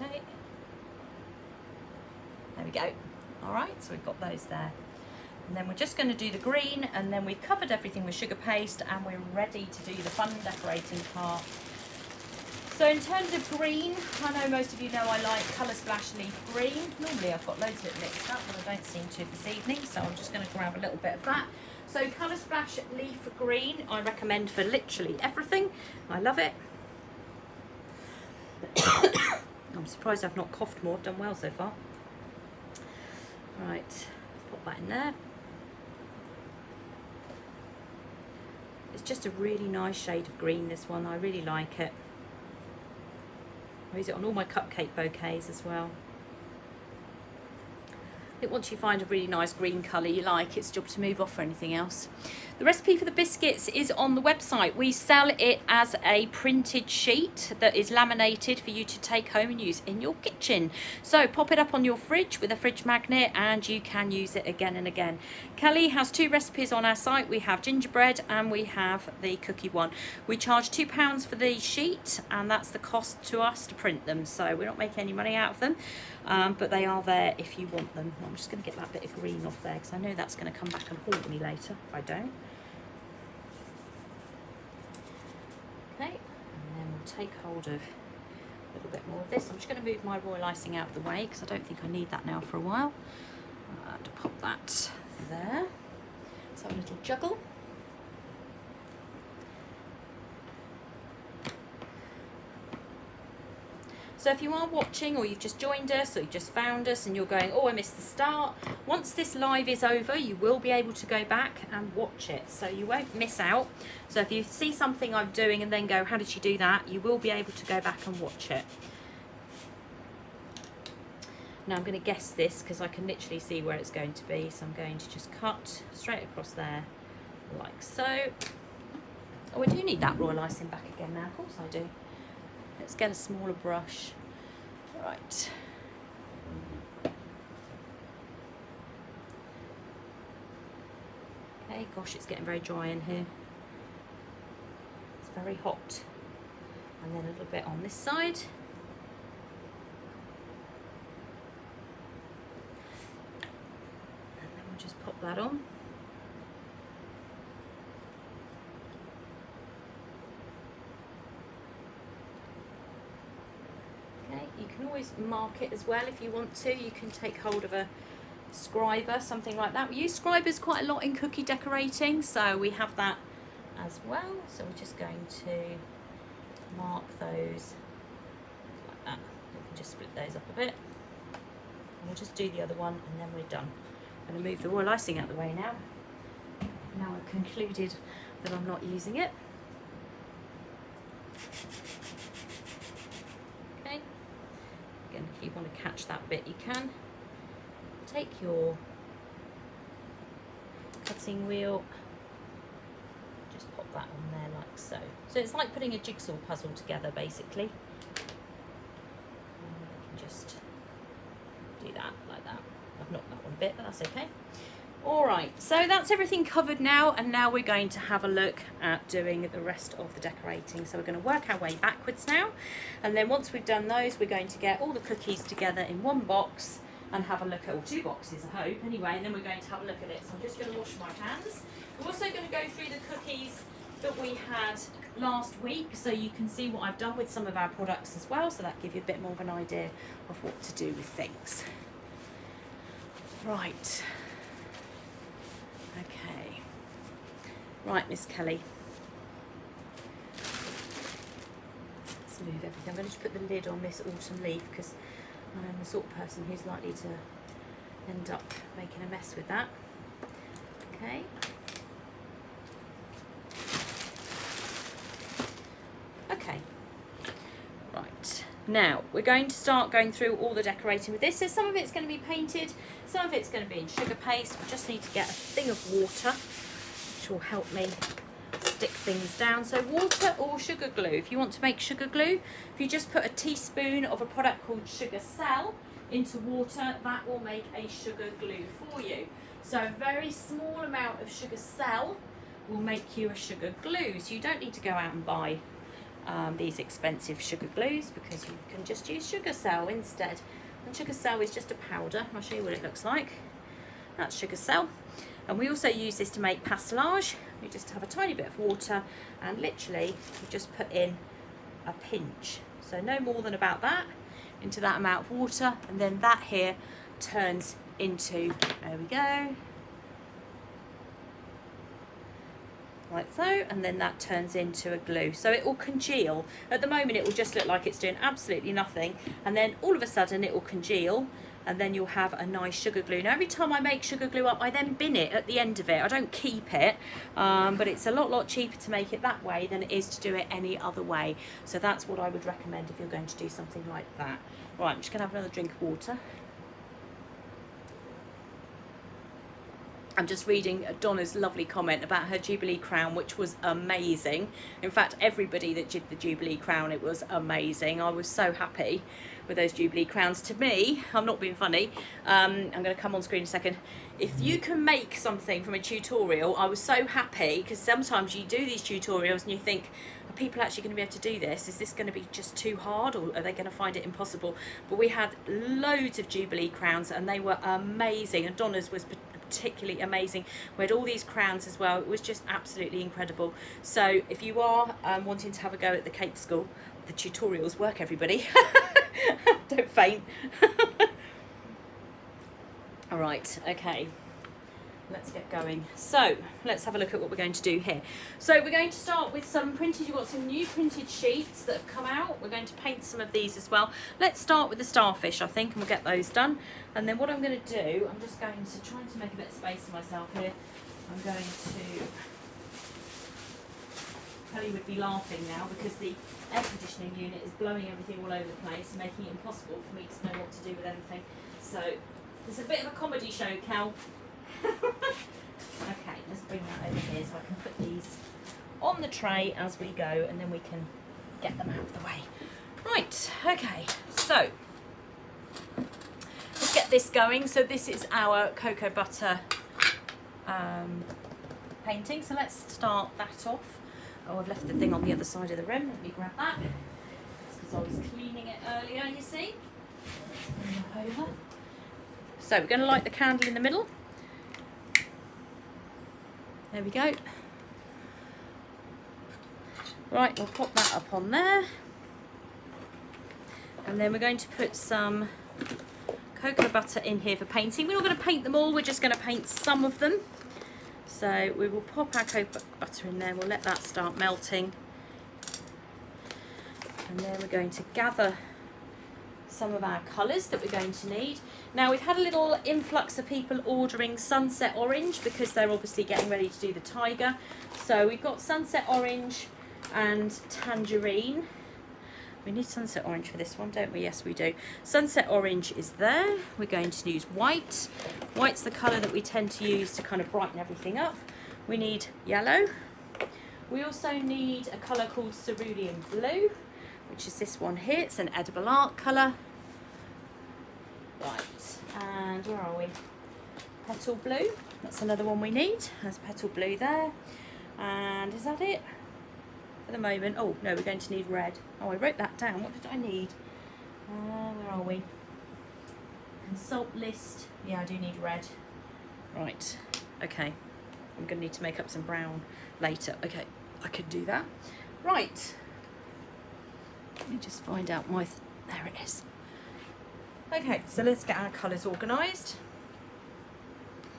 Okay, there we go. All right, so we've got those there. And then we're just going to do the green, and then we've covered everything with sugar paste, and we're ready to do the fun decorating part. So in terms of green, I know most of you know I like Colour Splash Leaf Green. Normally I've got loads of it mixed up, but I don't seem to this evening, so I'm just going to grab a little bit of that. So Colour Splash Leaf Green, I recommend for literally everything. I love it. I'm surprised I've not coughed more. I've done well so far. Right, let's pop that in there. It's just a really nice shade of green, this one. I really like it. I use it on all my cupcake bouquets as well. I think once you find a really nice green colour you like, it's job to move off for anything else. The recipe for the biscuits is on the website. We sell it as a printed sheet that is laminated for you to take home and use in your kitchen. So pop it up on your fridge with a fridge magnet and you can use it again and again. Kelly has 2 recipes on our site. We have gingerbread and we have the cookie one. We charge £2 for the sheet and that's the cost to us to print them. So we're not making any money out of them, but they are there if you want them. I'm just going to get that bit of green off there because I know that's going to come back and haunt me later if I don't. Okay, and then we'll take hold of a little bit more of this. I'm just going to move my royal icing out of the way because I don't think I need that now for a while. To pop that there. Let's have a little juggle. So if you are watching or you've just joined us or you've just found us and you're going, oh, I missed the start, once this live is over, you will be able to go back and watch it. So you won't miss out. So if you see something I'm doing and then go, how did she do that? You will be able to go back and watch it. Now I'm going to guess this because I can literally see where it's going to be. So I'm going to just cut straight across there like so. Oh, I do need that royal icing back again now. Of course I do. Let's get a smaller brush. Right. Okay, gosh, it's getting very dry in here. It's very hot. And then a little bit on this side. And then we'll just pop that on. You can always mark it as well if you want to. You can take hold of a scriber, something like that. We use scribers quite a lot in cookie decorating, so we have that as well. So we're just going to mark those like that. We can just split those up a bit. And we'll just do the other one and then we're done. I'm going to move the royal icing out of the way now. Now I've concluded that I'm not using it. If you want to catch that bit, you can. Take your cutting wheel, just pop that on there like so. So it's like putting a jigsaw puzzle together basically. And you can just do that like that. I've knocked that one a bit, but that's okay. Alright, so that's everything covered now, and now we're going to have a look at doing the rest of the decorating. So we're going to work our way backwards now, and then once we've done those, we're going to get all the cookies together in one box and have a look at, or 2 boxes I hope anyway, and then we're going to have a look at it. So I'm just going to wash my hands. We're also going to go through the cookies that we had last week, so you can see what I've done with some of our products as well, so that gives you a bit more of an idea of what to do with things. Right. Okay. Right, Miss Kelly. Let's move everything. I'm going to just put the lid on this autumn leaf because I'm the sort of person who's likely to end up making a mess with that. Okay. Okay. Right. Now, we're going to start going through all the decorating with this. So some of it's going to be painted, some of it's going to be in sugar paste. I just need to get a thing of water, which will help me stick things down. So water or sugar glue. If you want to make sugar glue, if you just put a teaspoon of a product called Sugar Cell into water, that will make a sugar glue for you. So a very small amount of Sugar Cell will make you a sugar glue. So you don't need to go out and buy these expensive sugar glues, because you can just use Sugar Cell instead. And Sugar Cell is just a powder. I'll show you what it looks like. That's Sugar Cell. And we also use this to make pastelage. We just have a tiny bit of water and literally you just put in a pinch. So no more than about that into that amount of water, and then that here turns into, there we go, like so, and then that turns into a glue. So it will congeal. At the moment it will just look like it's doing absolutely nothing, and then all of a sudden it will congeal, and then you'll have a nice sugar glue. Now every time I make sugar glue up, I then bin it at the end of it. I don't keep it, but it's a lot cheaper to make it that way than it is to do it any other way. So that's what I would recommend if you're going to do something like that. Right, I'm just gonna have another drink of water. I'm just reading Donna's lovely comment about her Jubilee crown, which was amazing. In fact, everybody that did the Jubilee crown, it was amazing. I was so happy with those Jubilee crowns. To me, I'm not being funny, I'm going to come on screen in a second. If you can make something from a tutorial, I was so happy, because sometimes you do these tutorials and you think, are people actually going to be able to do this? Is this going to be just too hard, or are they going to find it impossible? But we had loads of Jubilee crowns and they were amazing, and Donna's was particularly amazing. We had all these crowns as well. It was just absolutely incredible. So if you are wanting to have a go at the cake school, the tutorials work, everybody. Don't faint. All right, okay, let's get going. So let's have a look at what we're going to do here. So we're going to start with some printed, you've got some new printed sheets that have come out. We're going to paint some of these as well. Let's start with the starfish, I think, and we'll get those done. And then what I'm going to do, I'm just going to try to make a bit of space for myself here. I'm going to, Kelly would be laughing now because the air conditioning unit is blowing everything all over the place and making it impossible for me to know what to do with anything. So it's a bit of a comedy show, Cal. Okay, let's bring that over here so I can put these on the tray as we go, and then we can get them out of the way. Right, okay, so let's get this going. So this is our cocoa butter painting, so let's start that off. Oh, I've left the thing on the other side of the rim. Let me grab that. That's because I was cleaning it earlier, you see. Let's bring that over. So we're going to light the candle in the middle. There we go. Right, we'll pop that up on there. And then we're going to put some cocoa butter in here for painting. We're not going to paint them all, we're just going to paint some of them. So we will pop our cocoa butter in there, we'll let that start melting. And then we're going to gather some of our colours that we're going to need. Now we've had a little influx of people ordering sunset orange because they're obviously getting ready to do the tiger. So we've got sunset orange and tangerine. We need sunset orange for this one, don't we? Yes, we do. Sunset orange is there. We're going to use white. White's the colour that we tend to use to kind of brighten everything up. We need yellow. We also need a colour called cerulean blue, which is this one here. It's an edible art colour. Right, and where are we? Petal blue. That's another one we need. There's petal blue there. And is that it? For the moment. Oh, no, we're going to need red. Oh, I wrote that down. What did I need? Where are we? Consult list. Yeah, I do need red. Right, okay. I'm going to need to make up some brown later. Okay, I could do that. Right. Let me just find out my... there it is. Okay, so let's get our colours organised.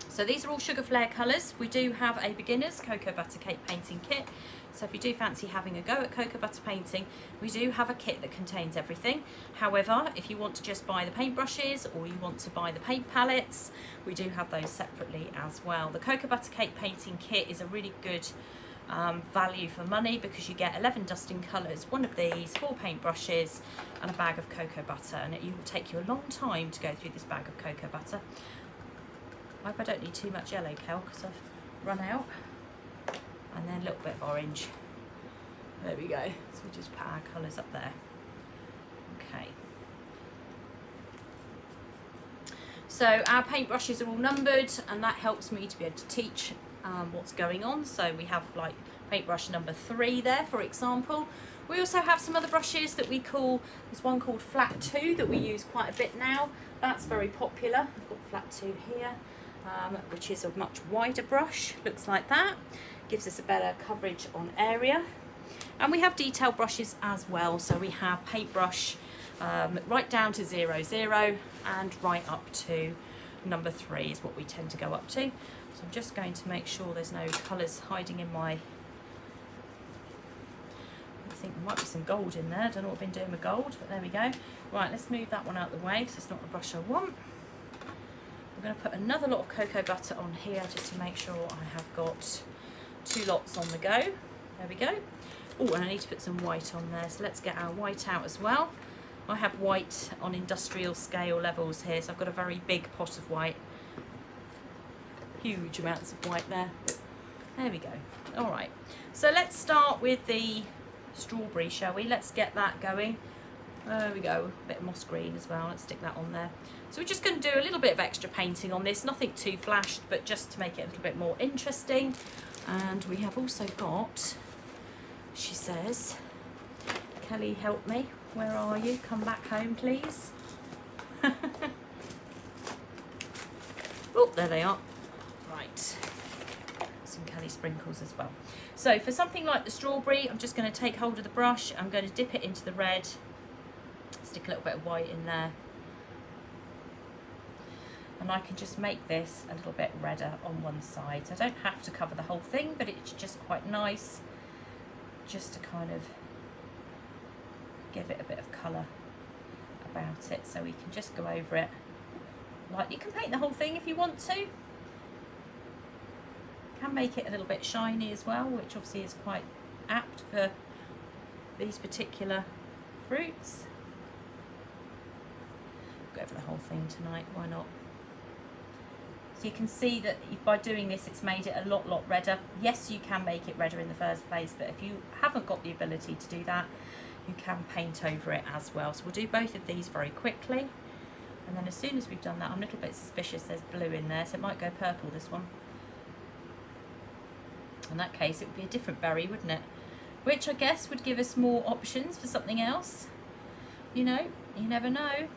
So these are all Sugar Flare colours. We do have a beginner's cocoa butter cake painting kit. So if you do fancy having a go at cocoa butter painting, we do have a kit that contains everything. However, if you want to just buy the paintbrushes or you want to buy the paint palettes, we do have those separately as well. The cocoa butter cake painting kit is a really good value for money because you get 11 dusting colours, one of these, 4 paintbrushes and a bag of cocoa butter, and it will take you a long time to go through this bag of cocoa butter. I hope I don't need too much yellow, Kel, because I've run out. And then a little bit of orange. There we go. So we'll just put our colours up there. Okay. So our paintbrushes are all numbered, and that helps me to be able to teach what's going on. So we have like paintbrush number 3 there, for example. We also have some other brushes that we call, there's one called Flat 2 that we use quite a bit now. That's very popular. I've got Flat 2 here, which is a much wider brush, looks like that. Gives us a better coverage on area. And we have detail brushes as well. So we have paintbrush right down to 00 and right up to number 3 is what we tend to go up to. So I'm just going to make sure there's no colours hiding in my There might be some gold in there. I don't know what I've been doing with gold, but there we go. Right, let's move that one out of the way because it's not the brush I want. I'm going to put another lot of cocoa butter on here just to make sure I have got 2 lots on the go. There we go. Oh, and I need to put some white on there, so let's get our white out as well. I have white on industrial scale levels here, so I've got a very big pot of white. Huge amounts of white there. There we go. All right, so let's start with the strawberry, shall we? Let's get that going. There we go, a bit of moss green as well. Let's stick that on there. So we're just going to do a little bit of extra painting on this, nothing too flashed, but just to make it a little bit more interesting. And we have also got, she says, Kelly, help me. Where are you? Come back home, please. Oh, there they are. Right. Some Kelly sprinkles as well. So for something like the strawberry, I'm just going to take hold of the brush. I'm going to dip it into the red. Stick a little bit of white in there. And I can just make this a little bit redder on one side. So I don't have to cover the whole thing, but it's just quite nice just to kind of give it a bit of colour about it. So we can just go over it. Like, you can paint the whole thing if you want to. You can make it a little bit shiny as well, which obviously is quite apt for these particular fruits. Go over the whole thing tonight, why not? So you can see that by doing this, it's made it a lot redder. Yes, you can make it redder in the first place, but if you haven't got the ability to do that, you can paint over it as well. So we'll do both of these very quickly. And then as soon as we've done that, I'm a little bit suspicious there's blue in there, so it might go purple, this one. In that case, it would be a different berry, wouldn't it? Which I guess would give us more options for something else. You know, you never know.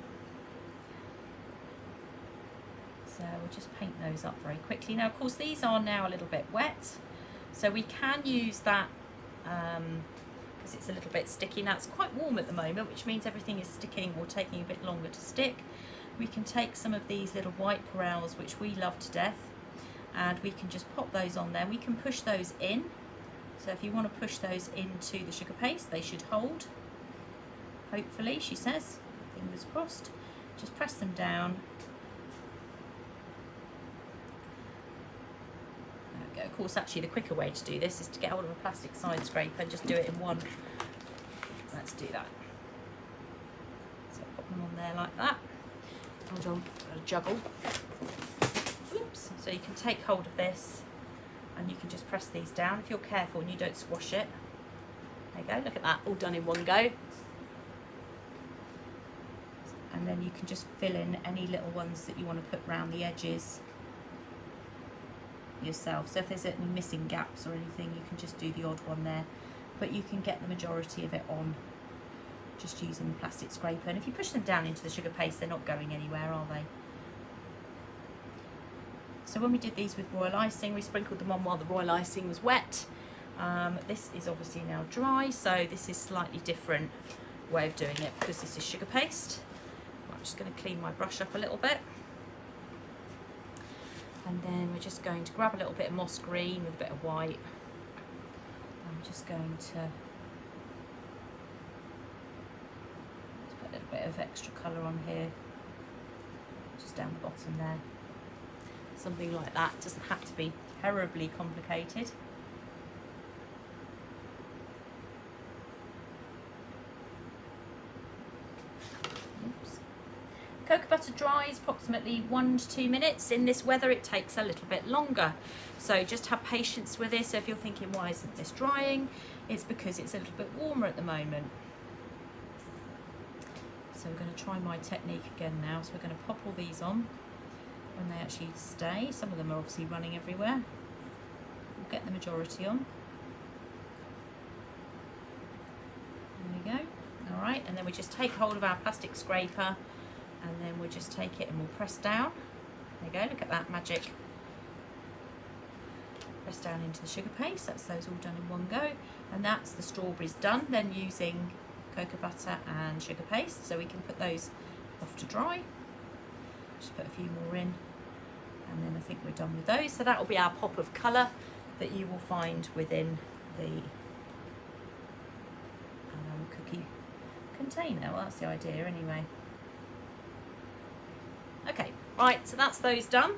So we'll just paint those up very quickly. Now, of course, these are now a little bit wet, so we can use that because it's a little bit sticky. Now, it's quite warm at the moment, which means everything is sticking or taking a bit longer to stick. We can take some of these little white corals, which we love to death, and we can just pop those on there. We can push those in. So if you want to push those into the sugar paste, they should hold. Hopefully, she says. Fingers crossed. Just press them down. Of course, actually the quicker way to do this is to get hold of a plastic side scraper and just do it in one. Let's do that. So put them on there like that. Hold on, I've got to juggle. Oops. So you can take hold of this and you can just press these down if you're careful and you don't squash it. There you go, look at that, all done in one go. And then you can just fill in any little ones that you want to put around the edges yourself. So if there's any missing gaps or anything, you can just do the odd one there, but you can get the majority of it on just using the plastic scraper. And if you push them down into the sugar paste, they're not going anywhere, are they? So when we did these with royal icing, we sprinkled them on while the royal icing was wet. This is obviously now dry, so this is slightly different way of doing it because this is sugar paste. I'm just going to clean my brush up a little bit. And then we're just going to grab a little bit of moss green with a bit of white. I'm just going to put a little bit of extra colour on here, just down the bottom there. Something like that. It doesn't have to be terribly complicated. Cocoa butter dries approximately 1 to 2 minutes. In this weather it takes a little bit longer, so just have patience with this. So if you're thinking, why isn't this drying, it's because it's a little bit warmer at the moment. So we're going to try my technique again now. So we're going to pop all these on when they actually stay. Some of them are obviously running everywhere. We'll get the majority on. There we go. All right, and then we just take hold of our plastic scraper, and then we'll just take it and we'll press down. There you go, look at that magic. Press down into the sugar paste. That's those all done in one go. And that's the strawberries done. Then using cocoa butter and sugar paste. So we can put those off to dry. Just put a few more in. And then I think we're done with those. So that will be our pop of colour that you will find within the container. Well, that's the idea anyway. Okay, right, so that's those done.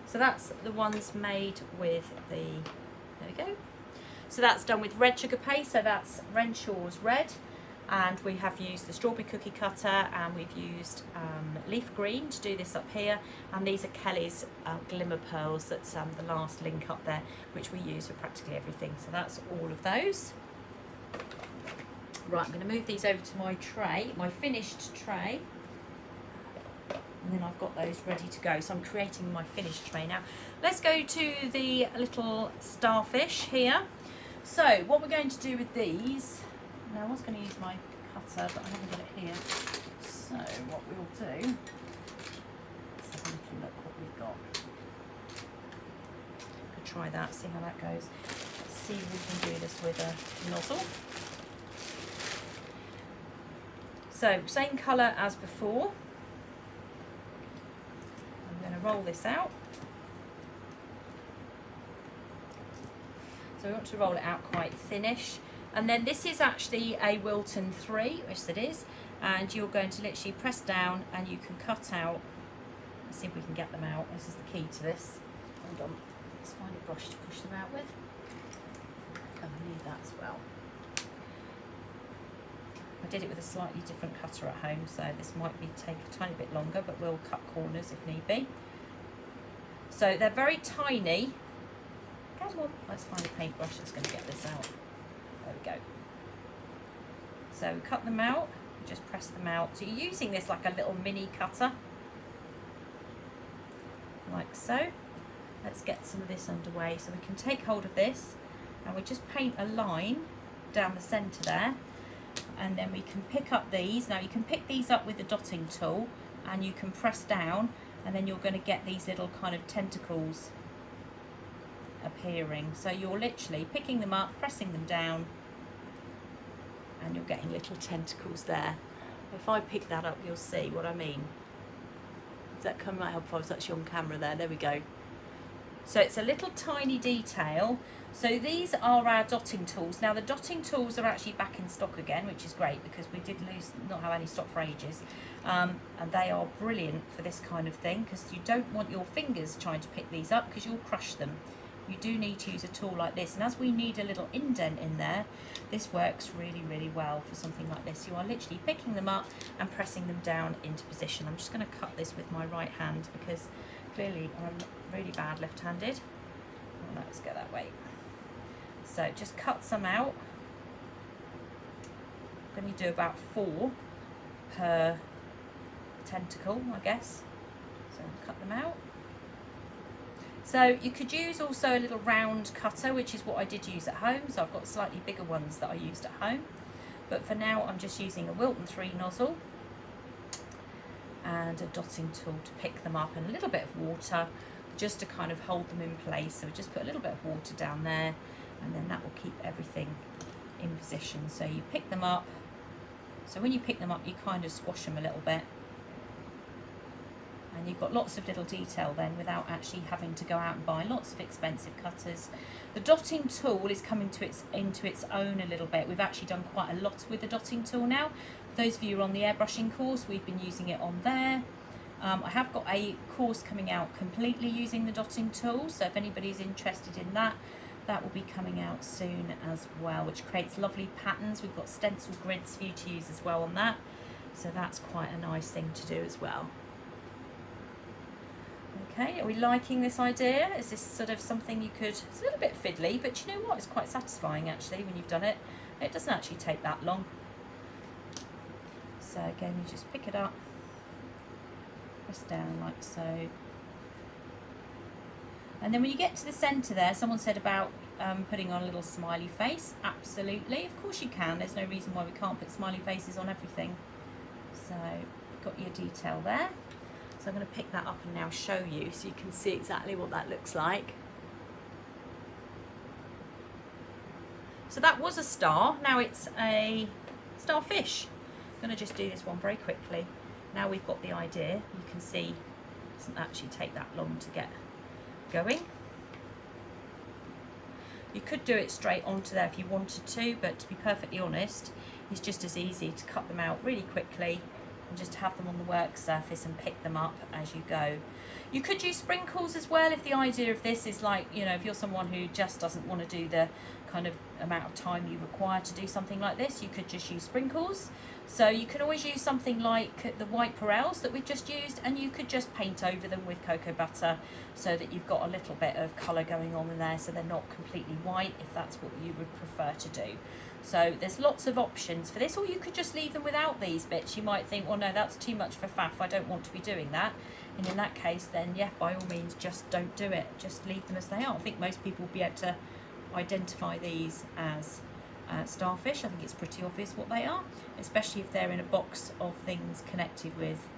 So that's the ones made with the, there we go. So that's done with red sugar paste, so that's Renshaw's red. And we have used the strawberry cookie cutter, and we've used leaf green to do this up here. And these are Kelly's glimmer pearls, that's the last link up there, which we use for practically everything. So that's all of those. Right, I'm going to move these over to my tray, my finished tray. And then I've got those ready to go. So I'm creating my finished tray now. Let's go to the little starfish here. So what we're going to do with these, now I was going to use my cutter, but I haven't got it here. So what we'll do, let's have a little look what we've got. Could try that, see how that goes. Let's see if we can do this with a nozzle. So same colour as before. I'm going to roll this out. So we want to roll it out quite thinnish. And then this is actually a Wilton 3, which it is, and you're going to literally press down and you can cut out. Let's see if we can get them out. This is the key to this. Hold on, let's find a brush to push them out with. I need that as well. I did it with a slightly different cutter at home, so this might take a tiny bit longer, but we'll cut corners if need be. So they're very tiny. Come on, let's find a paintbrush that's going to get this out. There we go. So cut them out, just press them out. So you're using this like a little mini cutter, like so. Let's get some of this underway. So we can take hold of this and we just paint a line down the centre there, and then we can pick up these. Now you can pick these up with the dotting tool and you can press down, and then you're going to get these little kind of tentacles appearing. So you're literally picking them up, pressing them down, and you're getting little tentacles there. If I pick that up, you'll see what I mean. If that might help if I was actually on camera there. There we go. So it's a little tiny detail. So these are our dotting tools. Now the dotting tools are actually back in stock again, which is great because we did not have any stock for ages. And they are brilliant for this kind of thing, because you don't want your fingers trying to pick these up because you'll crush them. You do need to use a tool like this, and as we need a little indent in there, this works really, really well for something like this. You are literally picking them up and pressing them down into position. I'm just going to cut this with my right hand because clearly I'm really bad left-handed. Oh, let's go that way. So just cut some out. I'm going to do about 4 per tentacle, I guess. So cut them out. So you could use also a little round cutter, which is what I did use at home. So I've got slightly bigger ones that I used at home. But for now, I'm just using a Wilton 3 nozzle and a dotting tool to pick them up, and a little bit of water just to kind of hold them in place. So just put a little bit of water down there, and then that will keep everything in position. So you pick them up. So when you pick them up, you kind of squash them a little bit. And you've got lots of little detail then without actually having to go out and buy lots of expensive cutters. The dotting tool is coming into its own a little bit. We've actually done quite a lot with the dotting tool now. For those of you who are on the airbrushing course, we've been using it on there. I have got a course coming out completely using the dotting tool, so if anybody's interested in that, that will be coming out soon as well, which creates lovely patterns. We've got stencil grids for you to use as well on that, so that's quite a nice thing to do as well. Okay, are we liking this idea? Is this sort of something you could, it's a little bit fiddly, but you know what, it's quite satisfying actually when you've done it. It doesn't actually take that long. So again, you just pick it up, press down like so. And then when you get to the centre there, someone said about putting on a little smiley face. Absolutely, of course you can. There's no reason why we can't put smiley faces on everything. So you've got your detail there. So I'm going to pick that up and now show you so you can see exactly what that looks like. So that was a star, now it's a starfish. I'm going to just do this one very quickly. Now we've got the idea, you can see it doesn't actually take that long to get going. You could do it straight onto there if you wanted to, but to be perfectly honest, it's just as easy to cut them out really quickly and just have them on the work surface and pick them up as you go. You could use sprinkles as well if the idea of this is like, you know, if you're someone who just doesn't want to do the kind of amount of time you require to do something like this, you could just use sprinkles. So you can always use something like the white Perels that we've just used, and you could just paint over them with cocoa butter so that you've got a little bit of colour going on in there, so they're not completely white, if that's what you would prefer to do. So there's lots of options for this, or you could just leave them without these bits. You might think, well, no, that's too much for faff, I don't want to be doing that. And in that case, then yeah, by all means, just don't do it. Just leave them as they are. I think most people will be able to identify these as starfish. I think it's pretty obvious what they are, especially if they're in a box of things connected with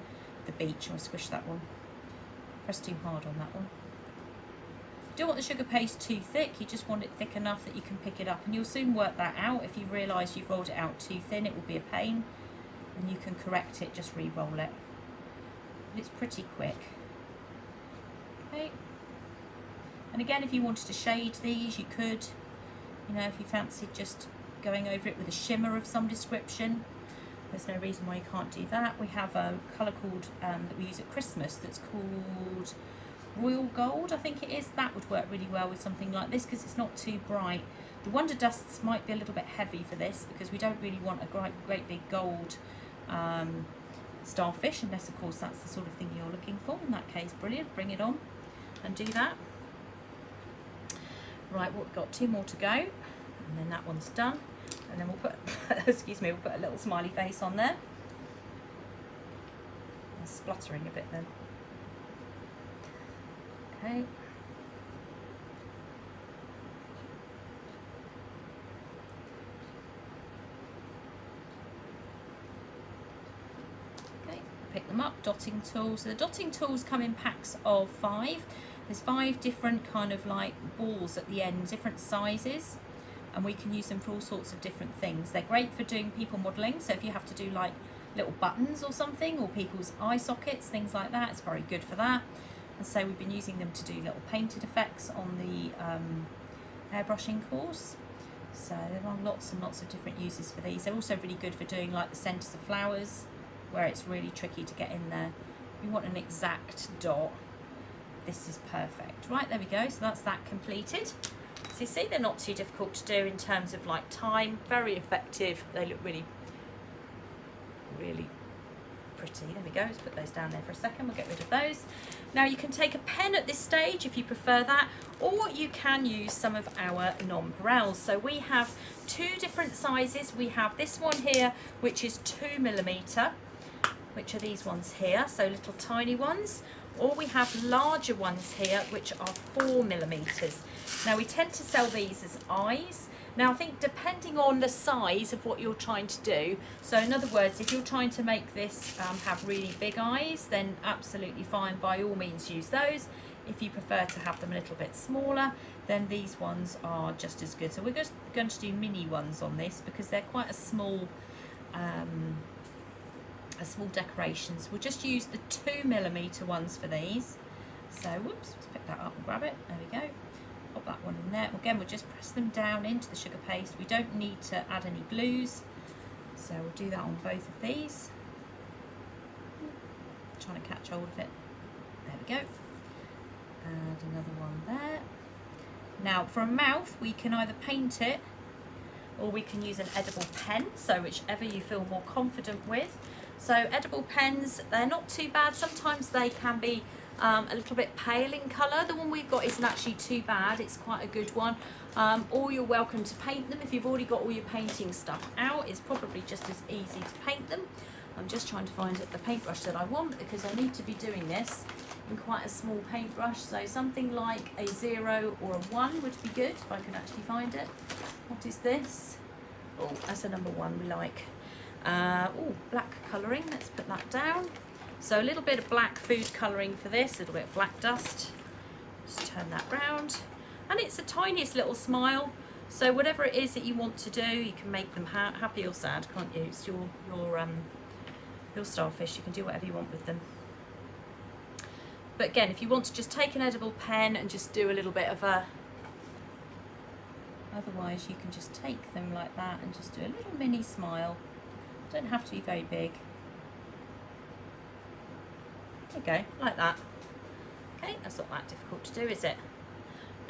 the beach. I'll squish that one. Press too hard on that one. You don't want the sugar paste too thick, you just want it thick enough that you can pick it up, and you'll soon work that out. If you realise you've rolled it out too thin, it will be a pain, and you can correct it, just re-roll it. It's pretty quick. Okay. And again, if you wanted to shade these, you could, you know, if you fancied just going over it with a shimmer of some description, there's no reason why you can't do that. We have a colour called that we use at Christmas that's called Royal Gold, I think it is. That would work really well with something like this because it's not too bright. The Wonder Dusts might be a little bit heavy for this because we don't really want a great big gold starfish, unless of course that's the sort of thing you're looking for. In that case, brilliant, bring it on and do that. Right, we've got 2 more to go, and then that one's done, and then we'll put excuse me, we'll put a little smiley face on there. I'm spluttering a bit then. Okay. Okay, pick them up, dotting tools. So the dotting tools come in packs of 5. There's 5 different kind of like balls at the end, different sizes, and we can use them for all sorts of different things. They're great for doing people modelling, so if you have to do like little buttons or something, or people's eye sockets, things like that, it's very good for that. And so we've been using them to do little painted effects on the airbrushing course. So there are lots and lots of different uses for these. They're also really good for doing like the centres of flowers, where it's really tricky to get in there. You want an exact dot. This is perfect. Right, there we go. So that's that completed. So you see, they're not too difficult to do in terms of like time. Very effective. They look really, really pretty. There we go. Let's put those down there for a second. We'll get rid of those. Now you can take a pen at this stage if you prefer that, or you can use some of our non-Perels. So we have 2 different sizes. We have this one here, which is 2mm, which are these ones here, so little tiny ones, or we have larger ones here, which are 4mm. Now we tend to sell these as eyes. Now I think depending on the size of what you're trying to do, so in other words, if you're trying to make this have really big eyes, then absolutely fine, by all means use those. If you prefer to have them a little bit smaller, then these ones are just as good. So we're just going to do mini ones on this because they're quite a small decorations. We'll just use the 2mm ones for these. So whoops, let's pick that up and grab it. There we go. Pop that one in there. Again, we'll just press them down into the sugar paste. We don't need to add any glues, so we'll do that on both of these. Trying to catch hold of it. There we go. And another one there. Now for a mouth, we can either paint it or we can use an edible pen, so whichever you feel more confident with. So edible pens, they're not too bad. Sometimes they can be a little bit pale in colour. The one we've got isn't actually too bad, it's quite a good one. Or you're welcome to paint them. If you've already got all your painting stuff out, it's probably just as easy to paint them. I'm just trying to find the paintbrush that I want because I need to be doing this in quite a small paintbrush. So something like a 0 or a 1 would be good if I can actually find it. What is this? Oh, that's a number 1 we like. Oh, black colouring, let's put that down. So a little bit of black food colouring for this, a little bit of black dust. Just turn that round. And it's the tiniest little smile. So whatever it is that you want to do, you can make them happy or sad, can't you? It's your starfish, you can do whatever you want with them. But again, if you want to just take an edible pen and just do a little bit of a Otherwise you can just take them like that and just do a little mini smile. Don't have to be very big. There you go, like that. Okay, that's not that difficult to do, is it?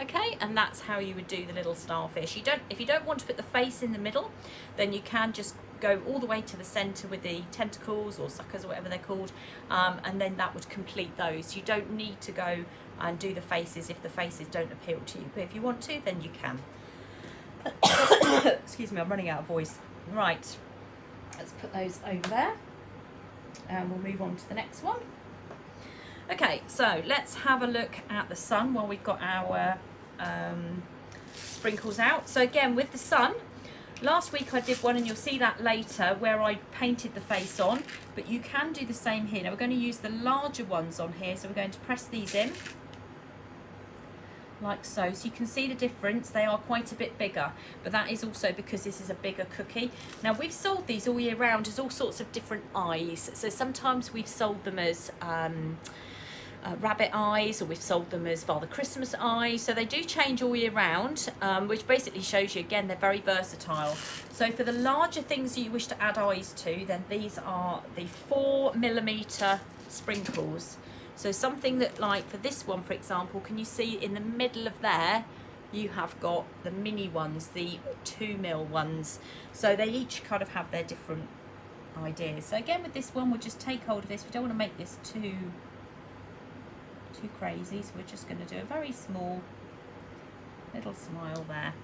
Okay, and that's how you would do the little starfish. If you don't want to put the face in the middle, then you can just go all the way to the centre with the tentacles or suckers or whatever they're called, and then that would complete those. You don't need to go and do the faces if the faces don't appeal to you, but if you want to, then you can. Excuse me, I'm running out of voice. Right, let's put those over there and we'll move on to the next one. Okay, so let's have a look at the sun while we've got our sprinkles out. So again, with the sun, last week I did one, and you'll see that later, where I painted the face on, but you can do the same here. Now we're going to use the larger ones on here, so we're going to press these in like so. So you can see the difference. They are quite a bit bigger, but that is also because this is a bigger cookie. Now we've sold these all year round as all sorts of different eyes. So sometimes we've sold them as rabbit eyes, or we've sold them as Father Christmas eyes, so they do change all year round, which basically shows you again they're very versatile. So for the larger things you wish to add eyes to, then these are the 4mm sprinkles. So something that, like for this one for example, can you see in the middle of there you have got the mini ones, the 2mm ones, so they each kind of have their different ideas. So again with this one, we'll just take hold of this. We don't want to make this too crazy, so we're just going to do a very small little smile there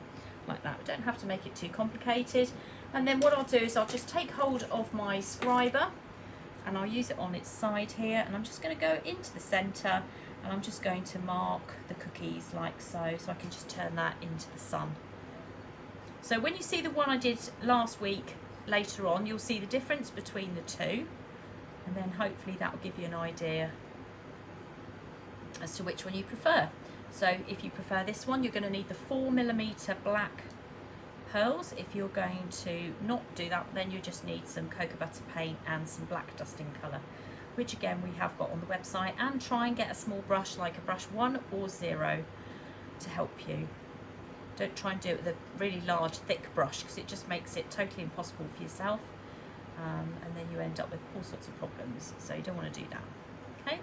like that. We don't have to make it too complicated. And then what I'll do is I'll just take hold of my scriber and I'll use it on its side here, and I'm just going to go into the center and I'm just going to mark the cookies like so, so I can just turn that into the sun. So when you see the one I did last week later on, you'll see the difference between the two, and then hopefully that will give you an idea as to which one you prefer. So if you prefer this one, you're going to need the 4mm black pearls. If you're going to not do that, then you just need some cocoa butter paint and some black dusting colour, which again we have got on the website. And try and get a small brush, like a brush 1 or 0, to help you. Don't try and do it with a really large thick brush, because it just makes it totally impossible for yourself, and then you end up with all sorts of problems, so you don't want to do that. Okay.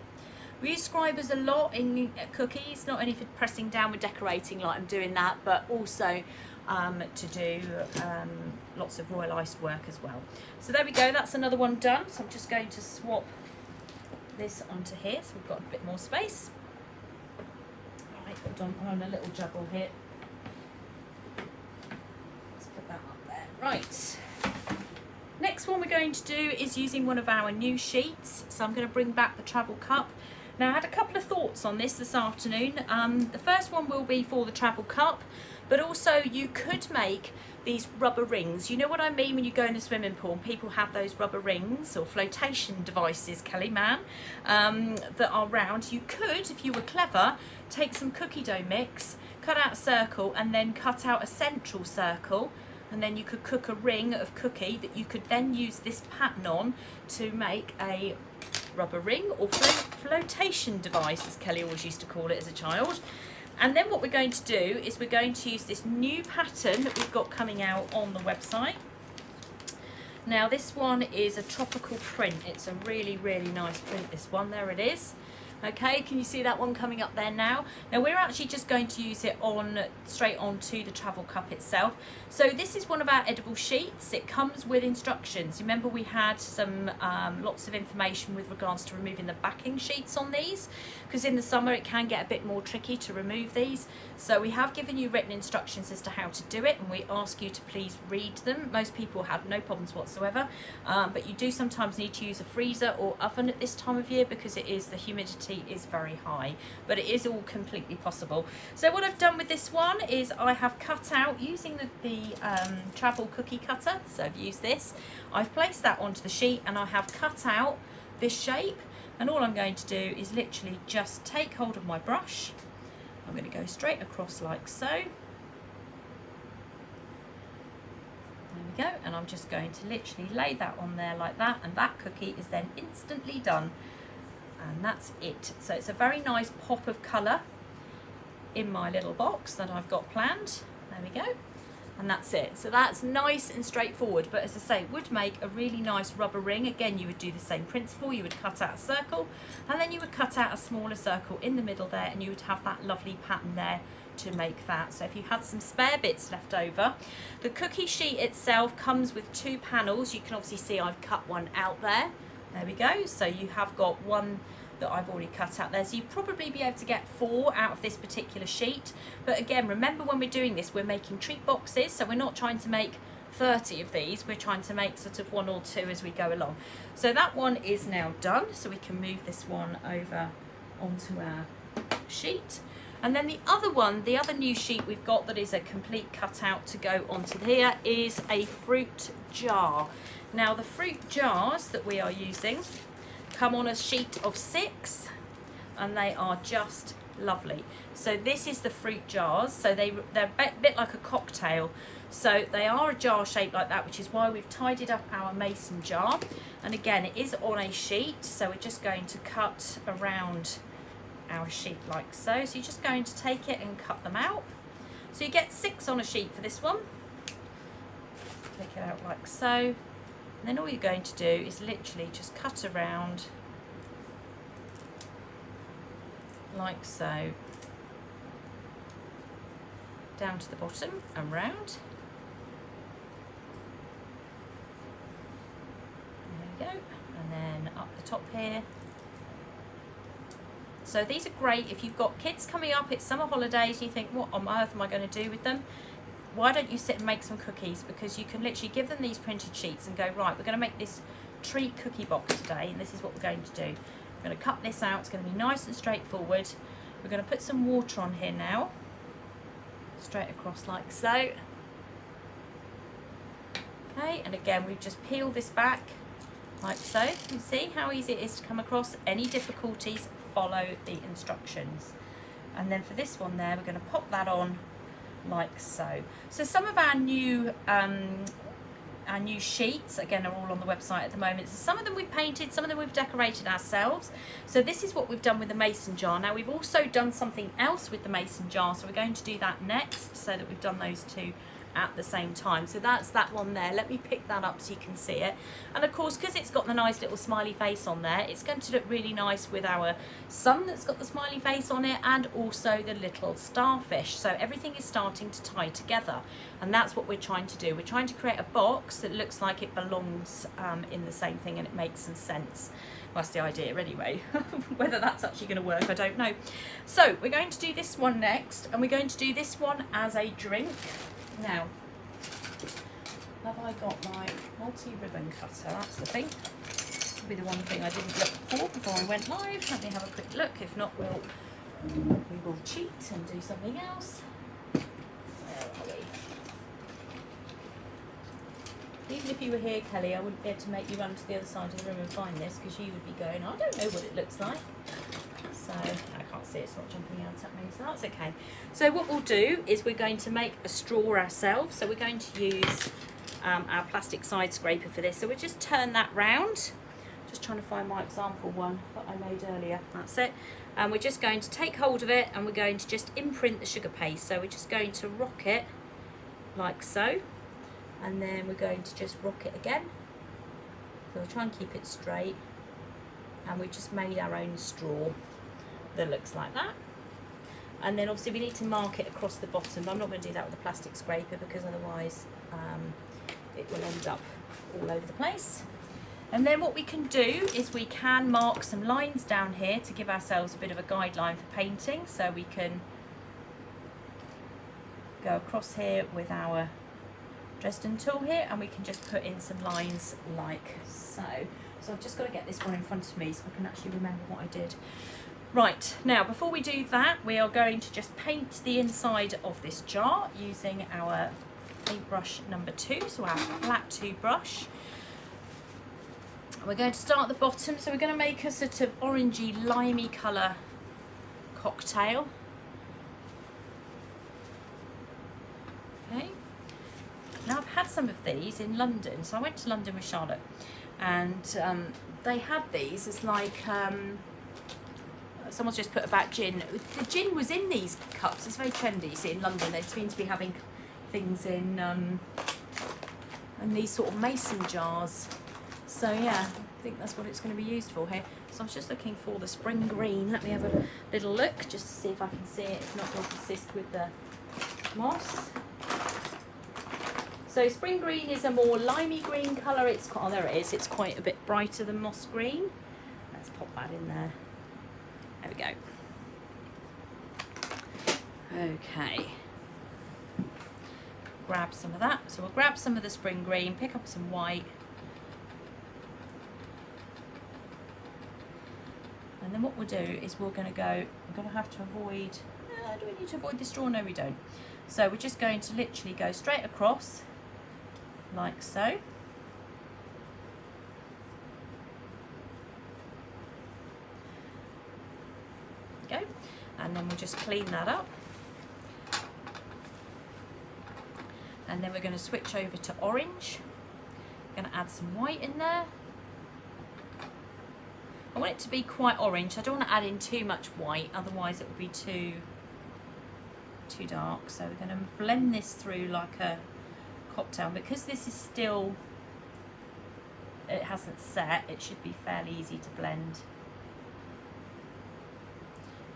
We use scribers a lot in cookies, not only for pressing down with decorating like I'm doing that, but also to do lots of royal iced work as well. So there we go, that's another one done. So I'm just going to swap this onto here so we've got a bit more space. Right, hold on, I'm on a little juggle here. Let's put that up there. Right. Next one we're going to do is using one of our new sheets. So I'm going to bring back the travel cup. Now I had a couple of thoughts on this afternoon. The first one will be for the travel cup, but also you could make these rubber rings. You know what I mean when you go in a swimming pool and people have those rubber rings or flotation devices, Tracey Mann, that are round. You could, if you were clever, take some cookie dough mix, cut out a circle and then cut out a central circle, and then you could cook a ring of cookie that you could then use this pattern on to make a rubber ring, or flotation device, as Kelly always used to call it as a child. And then what we're going to do is we're going to use this new pattern that we've got coming out on the website. Now this one is a tropical print. It's a really, really nice print, this one. There it is. Okay, can you see that one coming up there now? Now we're actually just going to use it on straight onto the travel cup itself. So this is one of our edible sheets. It comes with instructions. Remember we had some lots of information with regards to removing the backing sheets on these, because in the summer it can get a bit more tricky to remove these. So we have given you written instructions as to how to do it, and we ask you to please read them. Most people have no problems whatsoever, but you do sometimes need to use a freezer or oven at this time of year because it is, the humidity is very high, but it is all completely possible. So what I've done with this one is I have cut out using the travel cookie cutter. So I've used this, I've placed that onto the sheet, and I have cut out this shape, and all I'm going to do is literally just take hold of my brush. I'm going to go straight across like so. There we go, and I'm just going to literally lay that on there like that, and that cookie is then instantly done. And that's it. So it's a very nice pop of colour in my little box that I've got planned. There we go. and that's it. So that's nice and straightforward, but as I say, it would make a really nice rubber ring. Again, you would do the same principle. You would cut out a circle, and then you would cut out a smaller circle in the middle there, and you would have that lovely pattern there to make that. So if you had some spare bits left over, the cookie sheet itself comes with 2 panels. You can obviously see I've cut one out there. There we go. So you have got one that I've already cut out there. So you'd probably be able to get 4 out of this particular sheet. But again, remember when we're doing this, we're making treat boxes. So we're not trying to make 30 of these. We're trying to make sort of 1 or 2 as we go along. So that one is now done. So we can move this one over onto our sheet. And then the other one, the other new sheet we've got that is a complete cutout to go onto here is a fruit jar. Now the fruit jars that we are using come on a sheet of 6, and they are just lovely. So this is the fruit jars. So they're a bit like a cocktail. So they are a jar shape like that, which is why we've tidied up our mason jar. And again, it is on a sheet. So we're just going to cut around our sheet like so. So you're just going to take it and cut them out. So you get 6 on a sheet for this one. Take it out like so. And then all you're going to do is literally just cut around like so, down to the bottom and round. There we go. And then up the top here. So these are great if you've got kids coming up, it's summer holidays, and you think, what on earth am I going to do with them? Why don't you sit and make some cookies? Because you can literally give them these printed sheets and go, right, we're going to make this treat cookie box today, and this is what we're going to do. We're going to cut this out. It's going to be nice and straightforward. We're going to put some water on here now, straight across like so. Okay, and again, we've just peeled this back like so. You can see how easy it is to come across. Any difficulties, follow the instructions. And then for this one there, we're going to pop that on like so. So some of our new sheets again are all on the website at the moment. So some of them we've painted, some of them we've decorated ourselves. So this is what we've done with the mason jar. Now we've also done something else with the mason jar, so we're going to do that next, so that we've done those 2 at the same time. So that's that one there. Let me pick that up so you can see it. And of course, because it's got the nice little smiley face on there, it's going to look really nice with our sun that's got the smiley face on it, and also the little starfish. So everything is starting to tie together, and that's what we're trying to do. We're trying to create a box that looks like it belongs in the same thing, and it makes some sense. Well, that's the idea anyway. Whether that's actually going to work, I don't know. So we're going to do this one next, and we're going to do this one as a drink. Now, have I got my multi-ribbon cutter? That's the thing. That'll be the one thing I didn't look for before I went live. Let me have a quick look. If not, we will cheat and do something else. Where are we? Even if you were here, Kelly, I wouldn't be able to make you run to the other side of the room and find this, because you would be going, I don't know what it looks like. So I can't see, it's not jumping out at me, so that's okay. So what we'll do is we're going to make a straw ourselves. So we're going to use our plastic side scraper for this. So we'll just turn that round. Just trying to find my example one that I made earlier. That's it. And we're just going to take hold of it, and we're going to just imprint the sugar paste. So we're just going to rock it like so. And then we're going to just rock it again. So we'll try and keep it straight. And we've just made our own straw that looks like that. And then obviously we need to mark it across the bottom, but I'm not going to do that with a plastic scraper, because otherwise it will end up all over the place. And then what we can do is we can mark some lines down here to give ourselves a bit of a guideline for painting. So we can go across here with our Dresden tool here, and we can just put in some lines like so. So I've just got to get this one in front of me so I can actually remember what I did. Right, now before we do that, we are going to just paint the inside of this jar using our paintbrush number 2, so our flat 2 brush. We're going to start at the bottom, so we're going to make a sort of orangey, limey colour cocktail. Okay. Now I've had some of these in London, so I went to London with Charlotte, and they had these as like, someone's just put about gin. The gin was in these cups. It's very trendy. You see, in London they seem to be having things in these sort of mason jars. So yeah, I think that's what it's going to be used for here. So I was just looking for the spring green. Let me have a little look just to see if I can see it. If not, we'll persist with the moss. So spring green is a more limey green colour. It's oh, there it is. It's quite a bit brighter than moss green. Let's pop that in there. There we go. Okay. Grab some of that. So we'll grab some of the spring green, pick up some white. And then what we'll do is we're going to have to avoid, do we need to avoid the straw? No, we don't. So we're just going to literally go straight across, like so. Go. And then we'll just clean that up. And then we're going to switch over to orange. Going to add some white in there. I want it to be quite orange. I don't want to add in too much white, otherwise it will be too dark. So we're going to blend this through like a cocktail. Because this is still, it hasn't set, it should be fairly easy to blend.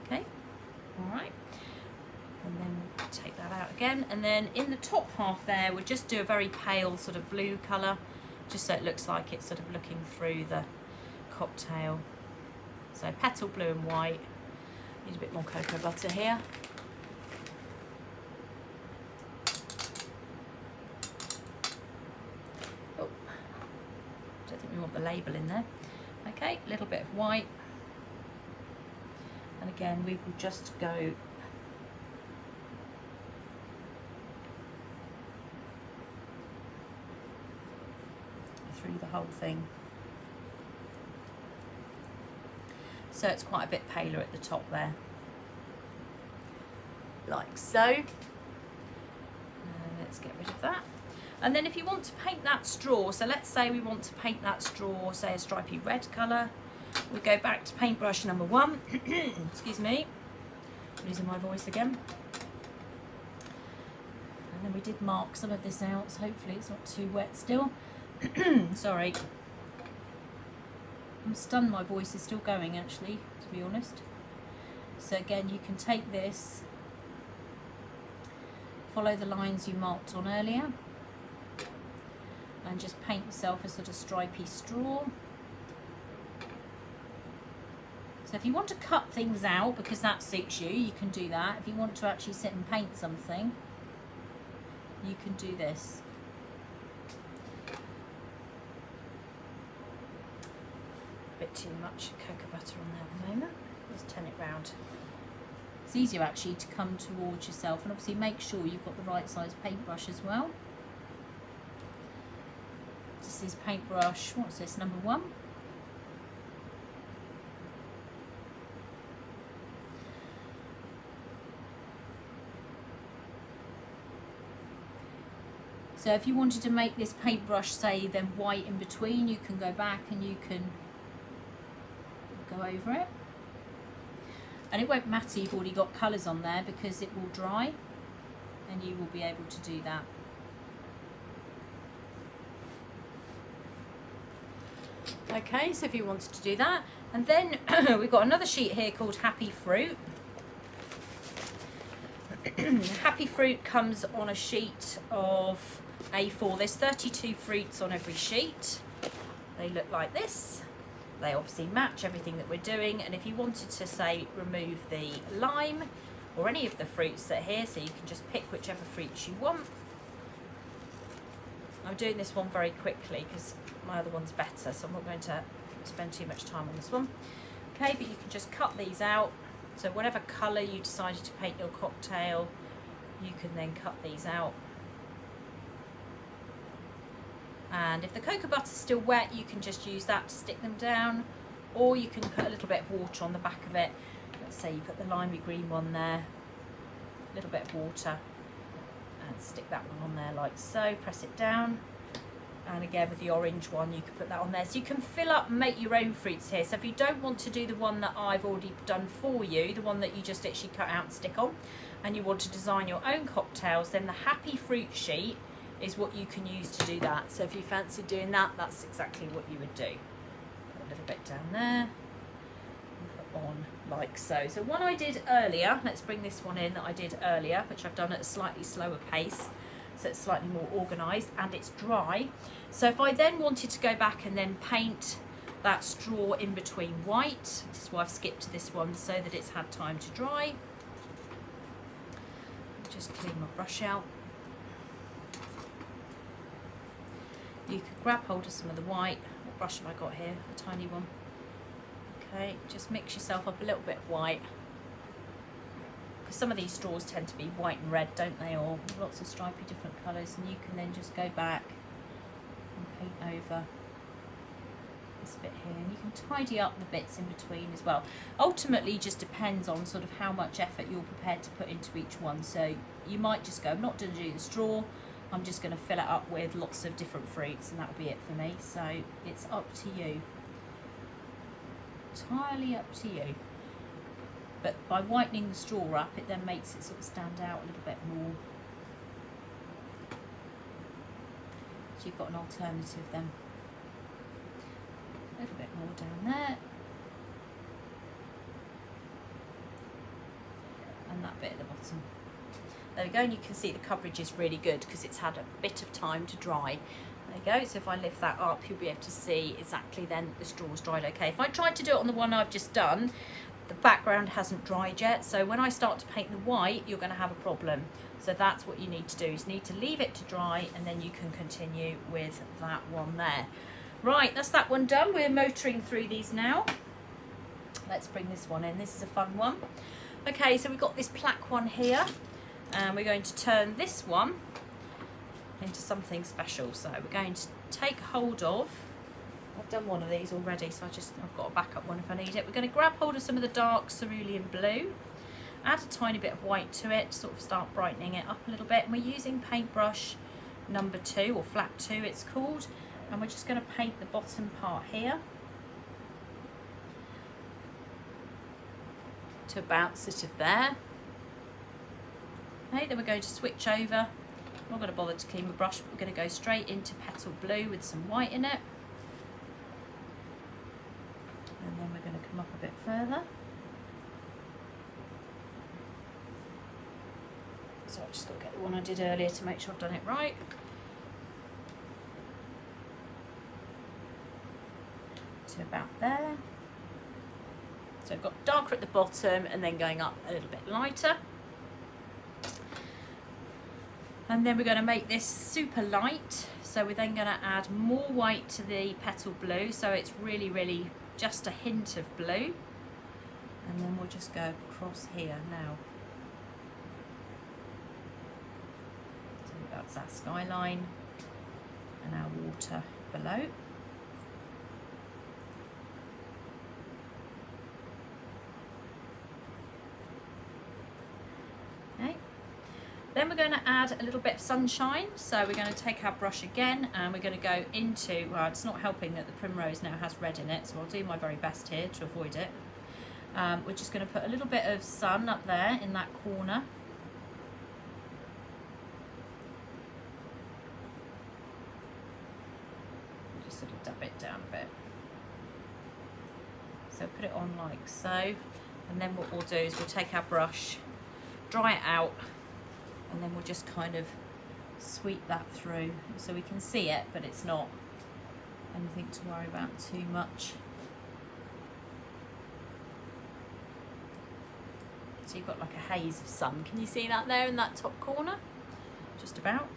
Okay, all right. And then we'll take that out again. And then in the top half there, we'll just do a very pale sort of blue colour, just so it looks like it's sort of looking through the cocktail. So petal blue and white. Need a bit more cocoa butter here. Oh, don't think we want the label in there. Okay, a little bit of white. And again, we will just go through the whole thing. So it's quite a bit paler at the top there, like so. And let's get rid of that. And then if you want to paint that straw, so let's say we want to paint that straw, say a stripy red colour, we go back to paintbrush number 1. Excuse me, losing my voice again. And then we did mark some of this out, so hopefully it's not too wet still. Sorry. I'm stunned my voice is still going, actually, to be honest. So again, you can take this, follow the lines you marked on earlier, and just paint yourself a sort of stripy straw. So if you want to cut things out, because that suits you, you can do that. If you want to actually sit and paint something, you can do this. Bit too much cocoa butter on there at the moment. Let's turn it round. It's easier actually to come towards yourself, and obviously make sure you've got the right size paintbrush as well. This is paintbrush, what's this, number 1? So if you wanted to make this paintbrush, say, then white in between, you can go back and you can go over it, and it won't matter you've already got colours on there, because it will dry and you will be able to do that. Okay, so if you wanted to do that, and then we've got another sheet here called Happy Fruit. Happy Fruit comes on a sheet of A4. There's 32 fruits on every sheet. They look like this. They obviously match everything that we're doing, and if you wanted to, say, remove the lime or any of the fruits that are here, so you can just pick whichever fruits you want. I'm doing this one very quickly because my other one's better, so I'm not going to spend too much time on this one. Okay, but you can just cut these out. So whatever colour you decided to paint your cocktail, you can then cut these out. And if the cocoa butter's still wet, you can just use that to stick them down, or you can put a little bit of water on the back of it. Let's say you put the limey green one there, a little bit of water, and stick that one on there like so. Press it down, And again, with the orange one, you can put that on there. So you can fill up and make your own fruits here. So if you don't want to do the one that I've already done for you, the one that you just literally cut out and stick on, and you want to design your own cocktails, then the happy fruit sheet is what you can use to do that. So if you fancy doing that, that's exactly what you would do. Put a little bit down there, and put on like so. So one I did earlier, let's bring this one in that I did earlier, which I've done at a slightly slower pace. So it's slightly more organised and it's dry. So if I then wanted to go back and then paint that straw in between white, this is why I've skipped to this one so that it's had time to dry. Just clean my brush out. You could grab hold of some of the white. What brush have I got here? A tiny one. Okay, just mix yourself up a little bit of white. Because some of these straws tend to be white and red, don't they, or lots of stripy different colours, and you can then just go back and paint over this bit here, and you can tidy up the bits in between as well. Ultimately just depends on sort of how much effort you're prepared to put into each one. So you might just go, I'm not going to do the straw, I'm just going to fill it up with lots of different fruits, and that'll be it for me. So it's up to you, entirely up to you. But by whitening the straw up, it then makes it sort of stand out a little bit more. So you've got an alternative then. A little bit more down there. And that bit at the bottom. There we go, and you can see the coverage is really good because it's had a bit of time to dry. There you go, so if I lift that up, you'll be able to see exactly then the straw's dried okay. If I tried to do it on the one I've just done, the background hasn't dried yet, so when I start to paint the white, you're going to have a problem. So that's what you need to do, is need to leave it to dry, and then you can continue with that one there. Right, that's that one done. We're motoring through these now. Let's bring this one in. This is a fun one. Okay, so we've got this plaque one here, and we're going to turn this one into something special. So we're going to take hold of, I've done one of these already, so I've got a backup one if I need it. We're going to grab hold of some of the dark cerulean blue, add a tiny bit of white to it, sort of start brightening it up a little bit. And we're using paintbrush number 2, or flat 2 it's called, and we're just going to paint the bottom part here to about sort of there. Okay, then we're going to switch over. I'm not going to bother to clean my brush, but we're going to go straight into petal blue with some white in it. And then we're going to come up a bit further. So I've just got to get the one I did earlier to make sure I've done it right. To about there. So I've got darker at the bottom and then going up a little bit lighter. And then we're going to make this super light. So we're then going to add more white to the petal blue, so it's really, really just a hint of blue. And then we'll just go across here now. So that's our skyline and our water below. Okay. Then we're going to add a little bit of sunshine. So we're going to take our brush again and we're going to go into, well, it's not helping that the primrose now has red in it, so I'll do my very best here to avoid it. We're just going to put a little bit of sun up there in that corner. Just sort of dab it down a bit. So put it on like so. And then what we'll do is we'll take our brush, dry it out, and then we'll just kind of sweep that through so we can see it, but it's not anything to worry about too much. So you've got like a haze of sun. Can you see that there in that top corner? Just about.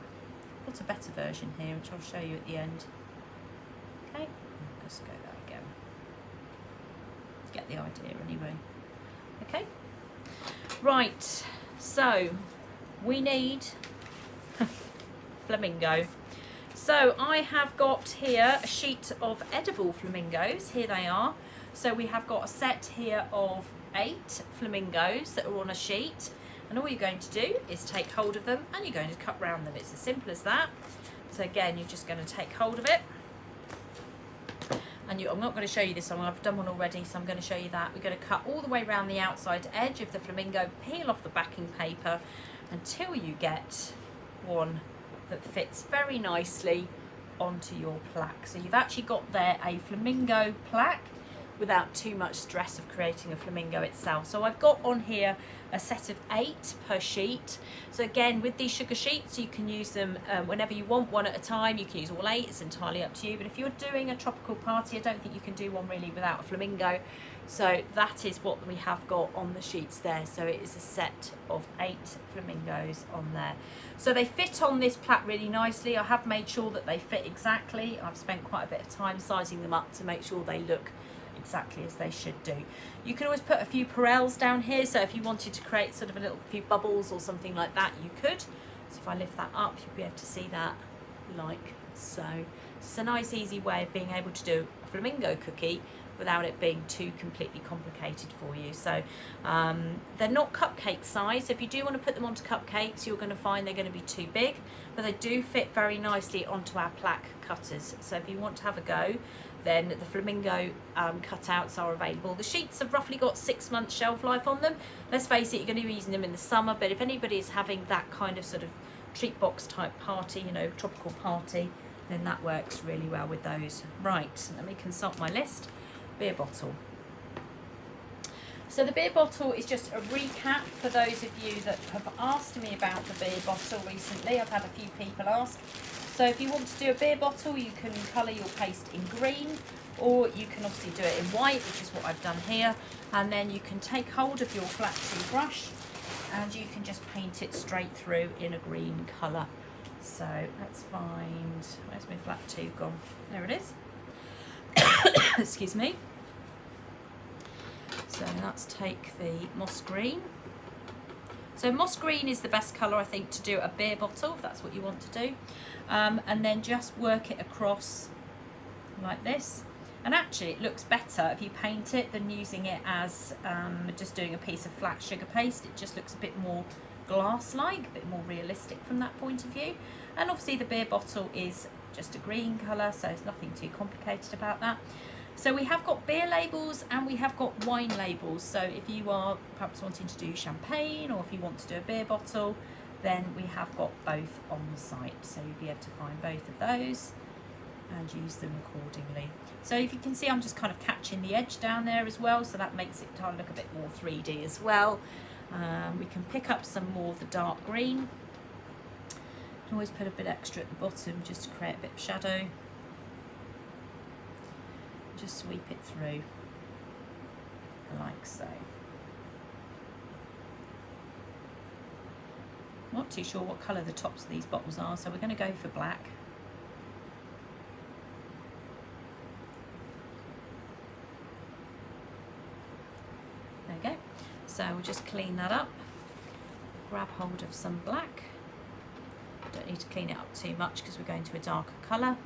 Got a better version here, which I'll show you at the end. Okay, I'll just go there again. Get the idea anyway. Okay. Right, so we need flamingo. So I have got here a sheet of edible flamingos. Here they are. So we have got a set here of 8 flamingos that are on a sheet, and all you're going to do is take hold of them and you're going to cut round them. It's as simple as that. So again, you're just going to take hold of it. And I'm not going to show you this one, I've done one already, so I'm going to show you that. We're going to cut all the way around the outside edge of the flamingo, peel off the backing paper until you get one that fits very nicely onto your plaque. So you've actually got there a flamingo plaque without too much stress of creating a flamingo itself. So I've got on here a set of 8 per sheet. So again, with these sugar sheets, you can use them whenever you want, one at a time. You can use all 8, it's entirely up to you. But if you're doing a tropical party, I don't think you can do one really without a flamingo. So that is what we have got on the sheets there. So it is a set of 8 flamingos on there. So they fit on this plaque really nicely. I have made sure that they fit exactly. I've spent quite a bit of time sizing them up to make sure they look exactly as they should do. You can always put a few perels down here, so if you wanted to create sort of a little few bubbles or something like that, you could. So if I lift that up, you'll be able to see that like so. It's a nice easy way of being able to do a flamingo cookie without it being too completely complicated for you. So they're not cupcake size. If you do want to put them onto cupcakes, you're going to find they're going to be too big, but they do fit very nicely onto our plaque cutters. So if you want to have a go, then the flamingo cutouts are available. The sheets have roughly got 6 months shelf life on them. Let's face it, you're going to be using them in the summer, but if anybody is having that kind of sort of treat box type party, you know, tropical party, then that works really well with those. Right, let me consult my list. Beer bottle. So the beer bottle is just a recap for those of you that have asked me about the beer bottle recently. I've had a few people ask. So if you want to do a beer bottle, you can colour your paste in green, or you can obviously do it in white, which is what I've done here. And then you can take hold of your flat 2 brush and you can just paint it straight through in a green colour. So let's find, where's my flat 2 gone? There it is. Excuse me. So let's take the moss green. So moss green is the best colour, I think, to do a beer bottle, if that's what you want to do. And then just work it across like this. And actually it looks better if you paint it than using it as just doing a piece of flat sugar paste. It just looks a bit more glass-like, a bit more realistic from that point of view. And obviously the beer bottle is just a green colour, so there's nothing too complicated about that. So we have got beer labels and we have got wine labels. So if you are perhaps wanting to do champagne, or if you want to do a beer bottle, then we have got both on the site. So you'll be able to find both of those and use them accordingly. So if you can see, I'm just kind of catching the edge down there as well, so that makes it kind of look a bit more 3D as well. We can pick up some more of the dark green. You can always put a bit extra at the bottom just to create a bit of shadow. Just sweep it through like so. Not too sure what colour the tops of these bottles are, so we're going to go for black. There we go. So we'll just clean that up, grab hold of some black. Don't need to clean it up too much because we're going to a darker colour.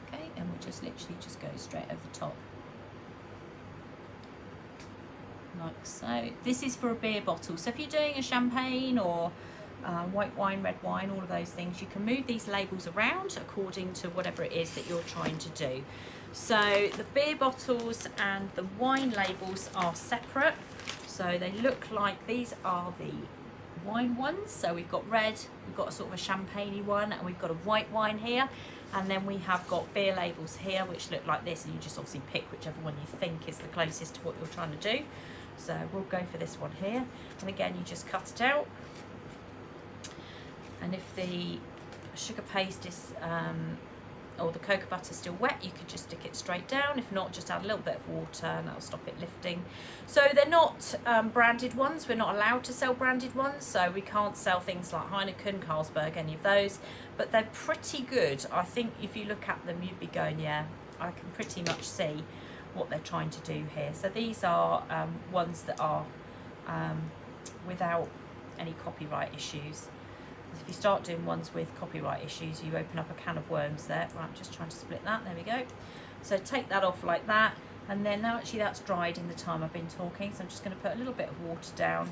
Okay, and we'll just literally just go straight over the top. Like so. This is for a beer bottle. So if you're doing a champagne or white wine, red wine, all of those things, you can move these labels around according to whatever it is that you're trying to do. So the beer bottles and the wine labels are separate. So they look like these are the wine ones. So we've got red, we've got a sort of a champagne-y one, and we've got a white wine here. And then we have got beer labels here, which look like this, and you just obviously pick whichever one you think is the closest to what you're trying to do. So we'll go for this one here. And again, you just cut it out. And if the sugar paste is, or the cocoa butter is still wet, you could just stick it straight down. If not, just add a little bit of water and that'll stop it lifting. So they're not branded ones. We're not allowed to sell branded ones. So we can't sell things like Heineken, Carlsberg, any of those. But they're pretty good. I think if you look at them, you'd be going, yeah, I can pretty much see what they're trying to do here. So these are ones that are without any copyright issues. If you start doing ones with copyright issues, you open up a can of worms there. Right, I'm just trying to split that. There we go. So take that off like that. And then now actually that's dried in the time I've been talking. So I'm just going to put a little bit of water down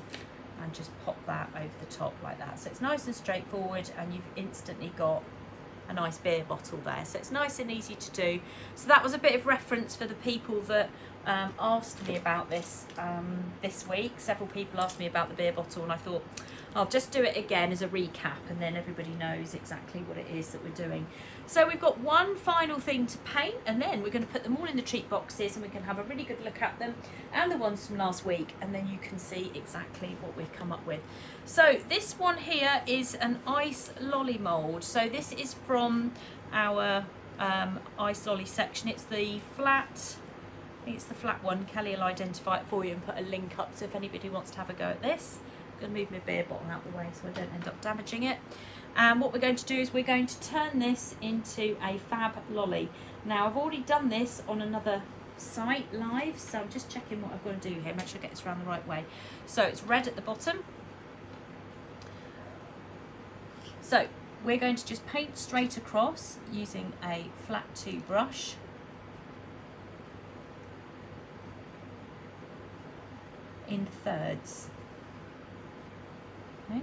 and just pop that over the top like that. So it's nice and straightforward, and you've instantly got a nice beer bottle there. So it's nice and easy to do. So that was a bit of reference for the people that asked me about this this week. Several people asked me about the beer bottle, and I thought I'll just do it again as a recap, and then everybody knows exactly what it is that we're doing. So we've got one final thing to paint, and then we're going to put them all in the treat boxes, and we can have a really good look at them and the ones from last week, and then you can see exactly what we've come up with. So this one here is an ice lolly mould. So this is from our ice lolly section. It's the flat, I think it's the flat one. Kelly will identify it for you and put a link up, so if anybody wants to have a go at this. I'm going to move my beer bottle out the way so I don't end up damaging it. And what we're going to do is we're going to turn this into a fab lolly. Now I've already done this on another site live, so I'm just checking what I've got to do here, make sure I get this around the right way. So it's red at the bottom. So we're going to just paint straight across using a flat 2 brush. In thirds. Okay.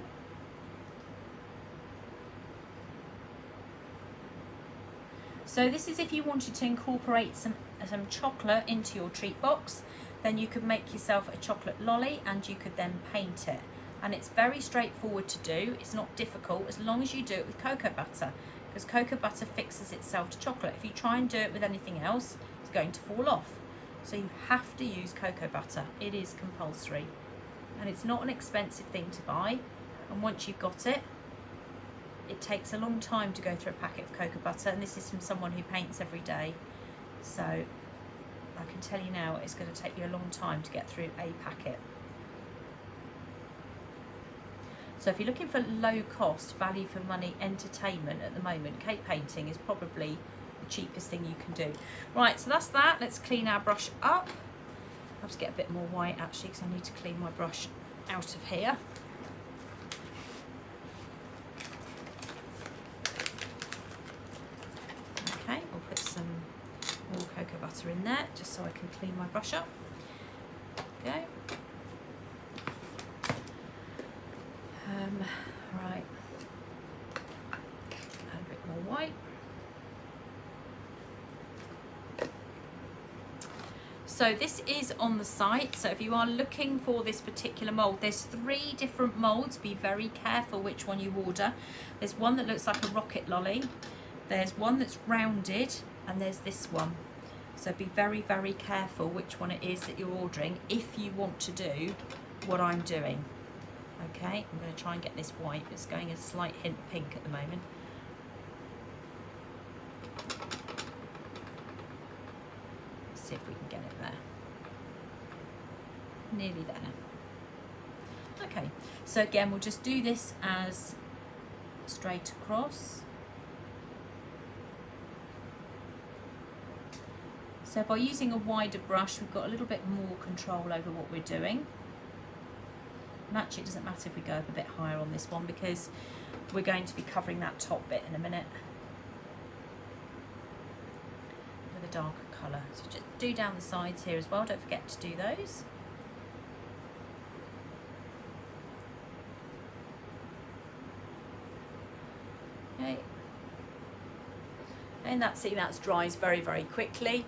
So this is if you wanted to incorporate some chocolate into your treat box, then you could make yourself a chocolate lolly and you could then paint it. And it's very straightforward to do. It's not difficult as long as you do it with cocoa butter, because cocoa butter fixes itself to chocolate. If you try and do it with anything else, it's going to fall off. So you have to use cocoa butter. It is compulsory. And it's not an expensive thing to buy. And once you've got it, it takes a long time to go through a packet of cocoa butter. And this is from someone who paints every day. So I can tell you now, it's going to take you a long time to get through a packet. So if you're looking for low cost, value for money entertainment at the moment, cake painting is probably the cheapest thing you can do. Right, so that's that. Let's clean our brush up. I have to get a bit more white actually, because I need to clean my brush out of here. Okay, I'll put some more cocoa butter in there just so I can clean my brush up. Okay. Right, add a bit more white. So this is on the site, so if you are looking for this particular mould, there's 3 different moulds. Be very careful which one you order. There's one that looks like a rocket lolly, there's one that's rounded, and there's this one. So be very, very careful which one it is that you're ordering if you want to do what I'm doing. Okay, I'm going to try and get this white. It's going a slight hint pink at the moment. Let's see if we can get it there. Nearly there. Okay, so again, we'll just do this as straight across. So by using a wider brush, we've got a little bit more control over what we're doing. And actually it doesn't matter if we go up a bit higher on this one, because we're going to be covering that top bit in a minute with a darker colour. So just do down the sides here as well, don't forget to do those. Okay. And that's dries very, very quickly.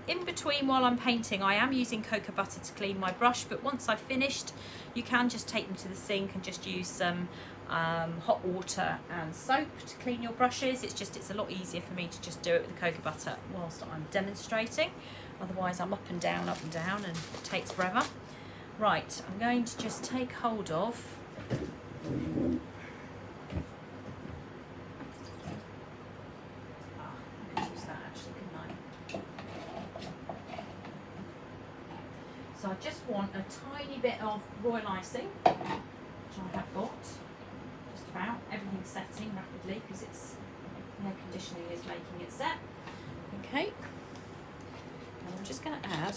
In between, while I'm painting, I am using cocoa butter to clean my brush, but once I've finished, you can just take them to the sink and just use some hot water and soap to clean your brushes. It's a lot easier for me to just do it with the cocoa butter whilst I'm demonstrating. Otherwise, I'm up and down, and it takes forever. Right, I'm going to just take hold of So I just want a tiny bit of royal icing, which I have got. Just about everything's setting rapidly because it's the air conditioning is making it set. Okay, and I'm just going to add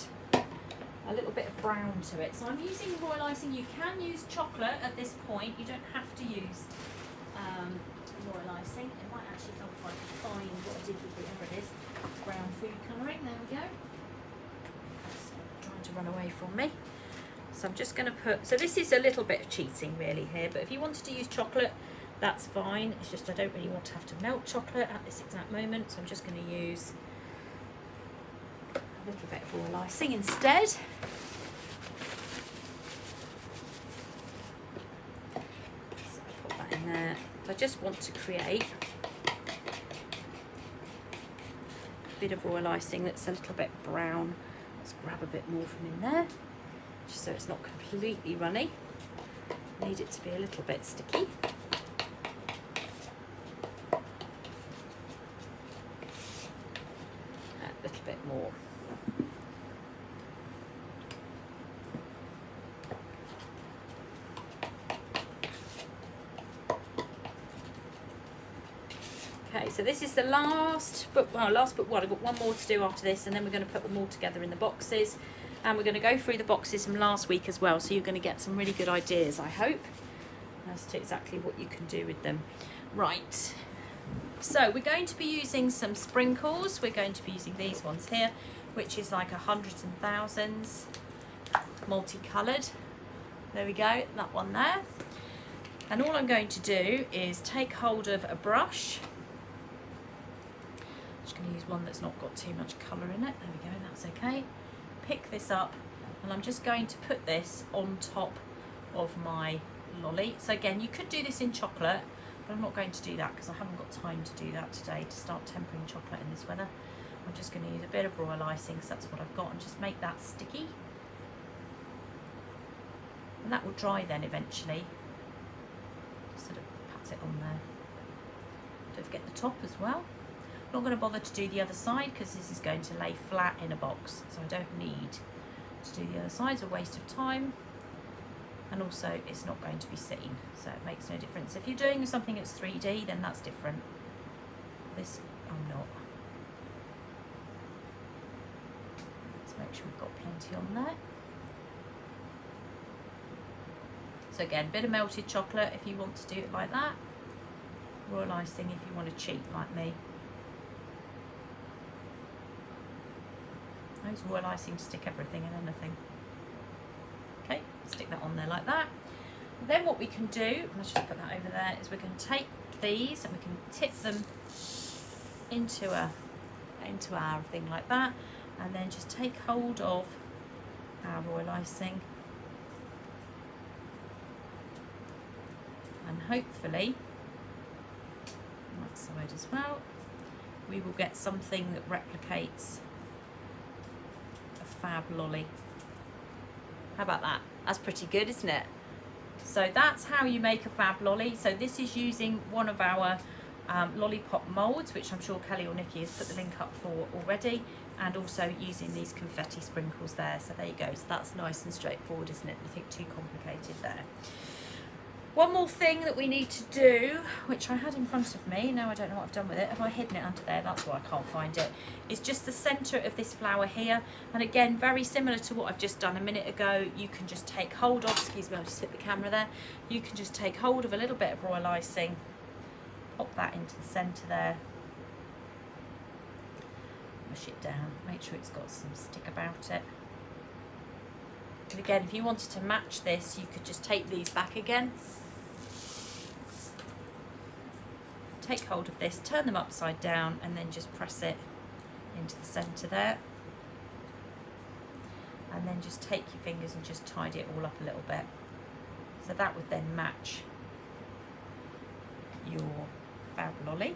a little bit of brown to it. So I'm using royal icing. You can use chocolate at this point. You don't have to use royal icing. It might actually help if I can find what I did with it. There it is, brown food colouring. There we go. Trying to run away from me. So I'm just going to put, so this is a little bit of cheating really here, but if you wanted to use chocolate, that's fine. It's just I don't really want to have to melt chocolate at this exact moment, so I'm just going to use a little bit of royal icing instead. So I'll put that in there. I just want to create a bit of royal icing that's a little bit brown. Let's grab a bit more from in there, just so it's not completely runny. Need it to be a little bit sticky. A little bit more. Okay, so this is the last but one. I've got one more to do after this, and then we're going to put them all together in the boxes, and we're going to go through the boxes from last week as well, so you're going to get some really good ideas, I hope, as to exactly what you can do with them. Right, so we're going to be using some sprinkles. We're going to be using these ones here, which is like hundreds and thousands, multicoloured. There we go, that one there. And all I'm going to do is take hold of a brush. Just going to use one that's not got too much colour in it. There we go, that's okay. Pick this up, and I'm just going to put this on top of my lolly. So again, you could do this in chocolate, but I'm not going to do that because I haven't got time to do that today, to start tempering chocolate in this weather. I'm just going to use a bit of royal icing, so that's what I've got, and just make that sticky. And that will dry then eventually. Just sort of pat it on there. Don't forget the top as well. I'm not going to bother to do the other side because this is going to lay flat in a box, so I don't need to do the other side. It's a waste of time, and also it's not going to be seen, so it makes no difference. If you're doing something that's 3D, then that's different. This I'm not. Let's make sure we've got plenty on there. So again, a bit of melted chocolate if you want to do it like that. Royal icing if you want to cheat like me. I use royal icing to stick everything and anything. Okay, stick that on there like that. Then what we can do, let's just put that over there, is we can take these and we can tip them into our thing like that, and then just take hold of our royal icing, and hopefully on that side as well we will get something that replicates a fab lolly. How about that? That's pretty good, isn't it? So that's how you make a fab lolly. So this is using one of our lollipop moulds, which I'm sure Kelly or Nikki has put the link up for already, and also using these confetti sprinkles there. So there you go. So that's nice and straightforward, isn't it? Nothing too complicated there. One more thing that we need to do, which I had in front of me, now I don't know what I've done with it. Have I hidden it under there? That's why I can't find it. It's just the centre of this flower here. And again, very similar to what I've just done a minute ago, you can just take hold of, excuse me, I'll just hit the camera there. You can just take hold of a little bit of royal icing, pop that into the centre there, push it down, make sure it's got some stick about it. And again, if you wanted to match this, you could just take these back again. Take hold of this, turn them upside down, and then just press it into the centre there. And then just take your fingers and just tidy it all up a little bit. So that would then match your fab lolly.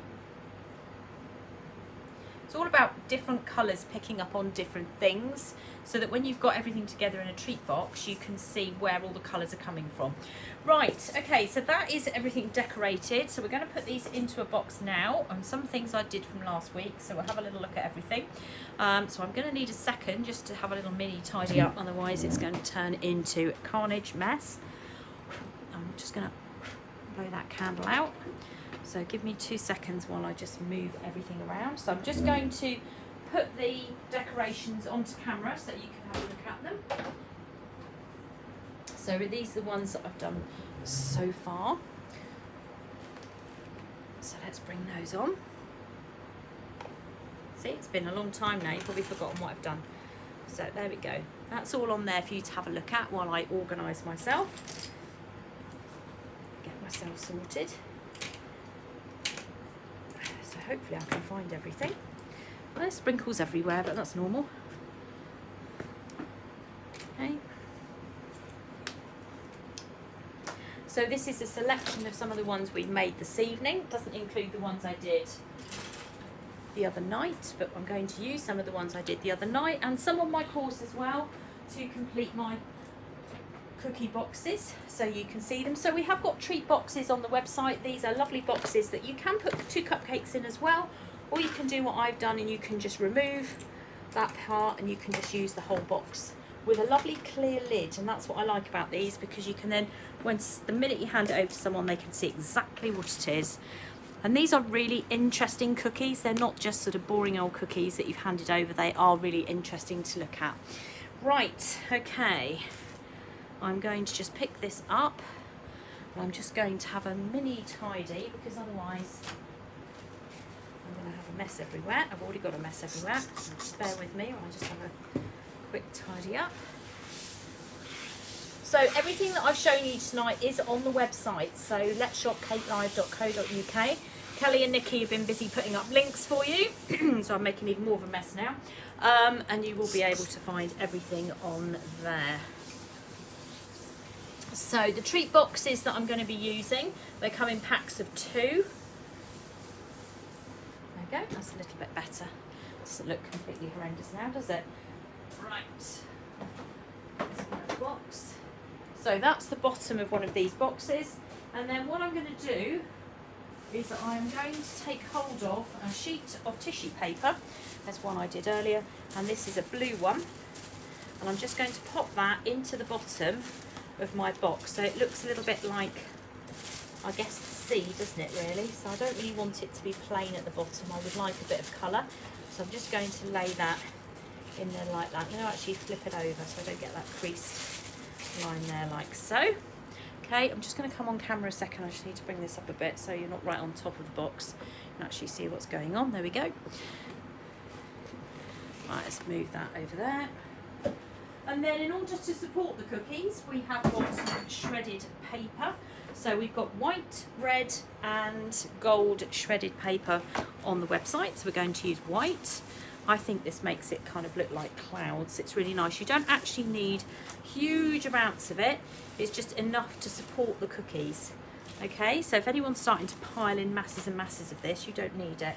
It's all about different colours picking up on different things, so that when you've got everything together in a treat box, you can see where all the colours are coming from. Right, okay, so that is everything decorated. So we're going to put these into a box now, and some things I did from last week, so we'll have a little look at everything. So I'm going to need a second just to have a little mini tidy up, otherwise it's going to turn into a carnage mess. I'm just going to blow that candle out. So give me 2 seconds while I just move everything around. So I'm just going to put the decorations onto camera so that you can have a look at them. So these are the ones that I've done so far. So let's bring those on. See, it's been a long time now. You've probably forgotten what I've done. So So there we go. That's all on there for you to have a look at while I organise myself. Get myself sorted. So hopefully I can find everything. Well, there's sprinkles everywhere, but that's normal. Okay. So this is a selection of some of the ones we made this evening. It doesn't include the ones I did the other night, but I'm going to use some of the ones I did the other night and some on my course as well to complete my cookie boxes so you can see them. So we have got treat boxes on the website. These are lovely boxes that you can put 2 cupcakes in as well, or you can do what I've done and you can just remove that part and you can just use the whole box with a lovely clear lid. And that's what I like about these, because you can then, the minute you hand it over to someone, they can see exactly what it is. And these are really interesting cookies. They're not just sort of boring old cookies that you've handed over. They are really interesting to look at. Right, okay. I'm going to just pick this up. And I'm just going to have a mini tidy, because otherwise I'm going to have a mess everywhere. I've already got a mess everywhere. Just bear with me while I just have a quick tidy up. So everything that I've shown you tonight is on the website, so letsshopcakelive.co.uk. Kelly and Nikki have been busy putting up links for you, so I'm making even more of a mess now. And you will be able to find everything on there. So the treat boxes that I'm going to be using, they come in packs of 2. There we go, that's a little bit better. Doesn't look completely horrendous now, does it? Right, let's get a box. So that's the bottom of one of these boxes, and then what I'm going to do is that I'm going to take hold of a sheet of tissue paper. There's one I did earlier, and this is a blue one, and I'm just going to pop that into the bottom of my box so it looks a little bit like, I guess, the sea, doesn't it really? So I don't really want it to be plain at the bottom. I would like a bit of colour, so I'm just going to lay that in there like that. I'm going to actually flip it over so I don't get that creased line there like so. Okay, I'm just going to come on camera a second. I just need to bring this up a bit so you're not right on top of the box and actually see what's going on. There we go. Right, let's move that over there. And then in order to support the cookies, we have got some shredded paper. So we've got white, red and gold shredded paper on the website. So we're going to use white. I think this makes it kind of look like clouds. It's really nice. You don't actually need huge amounts of it. It's just enough to support the cookies. Okay, so if anyone's starting to pile in masses and masses of this, you don't need it.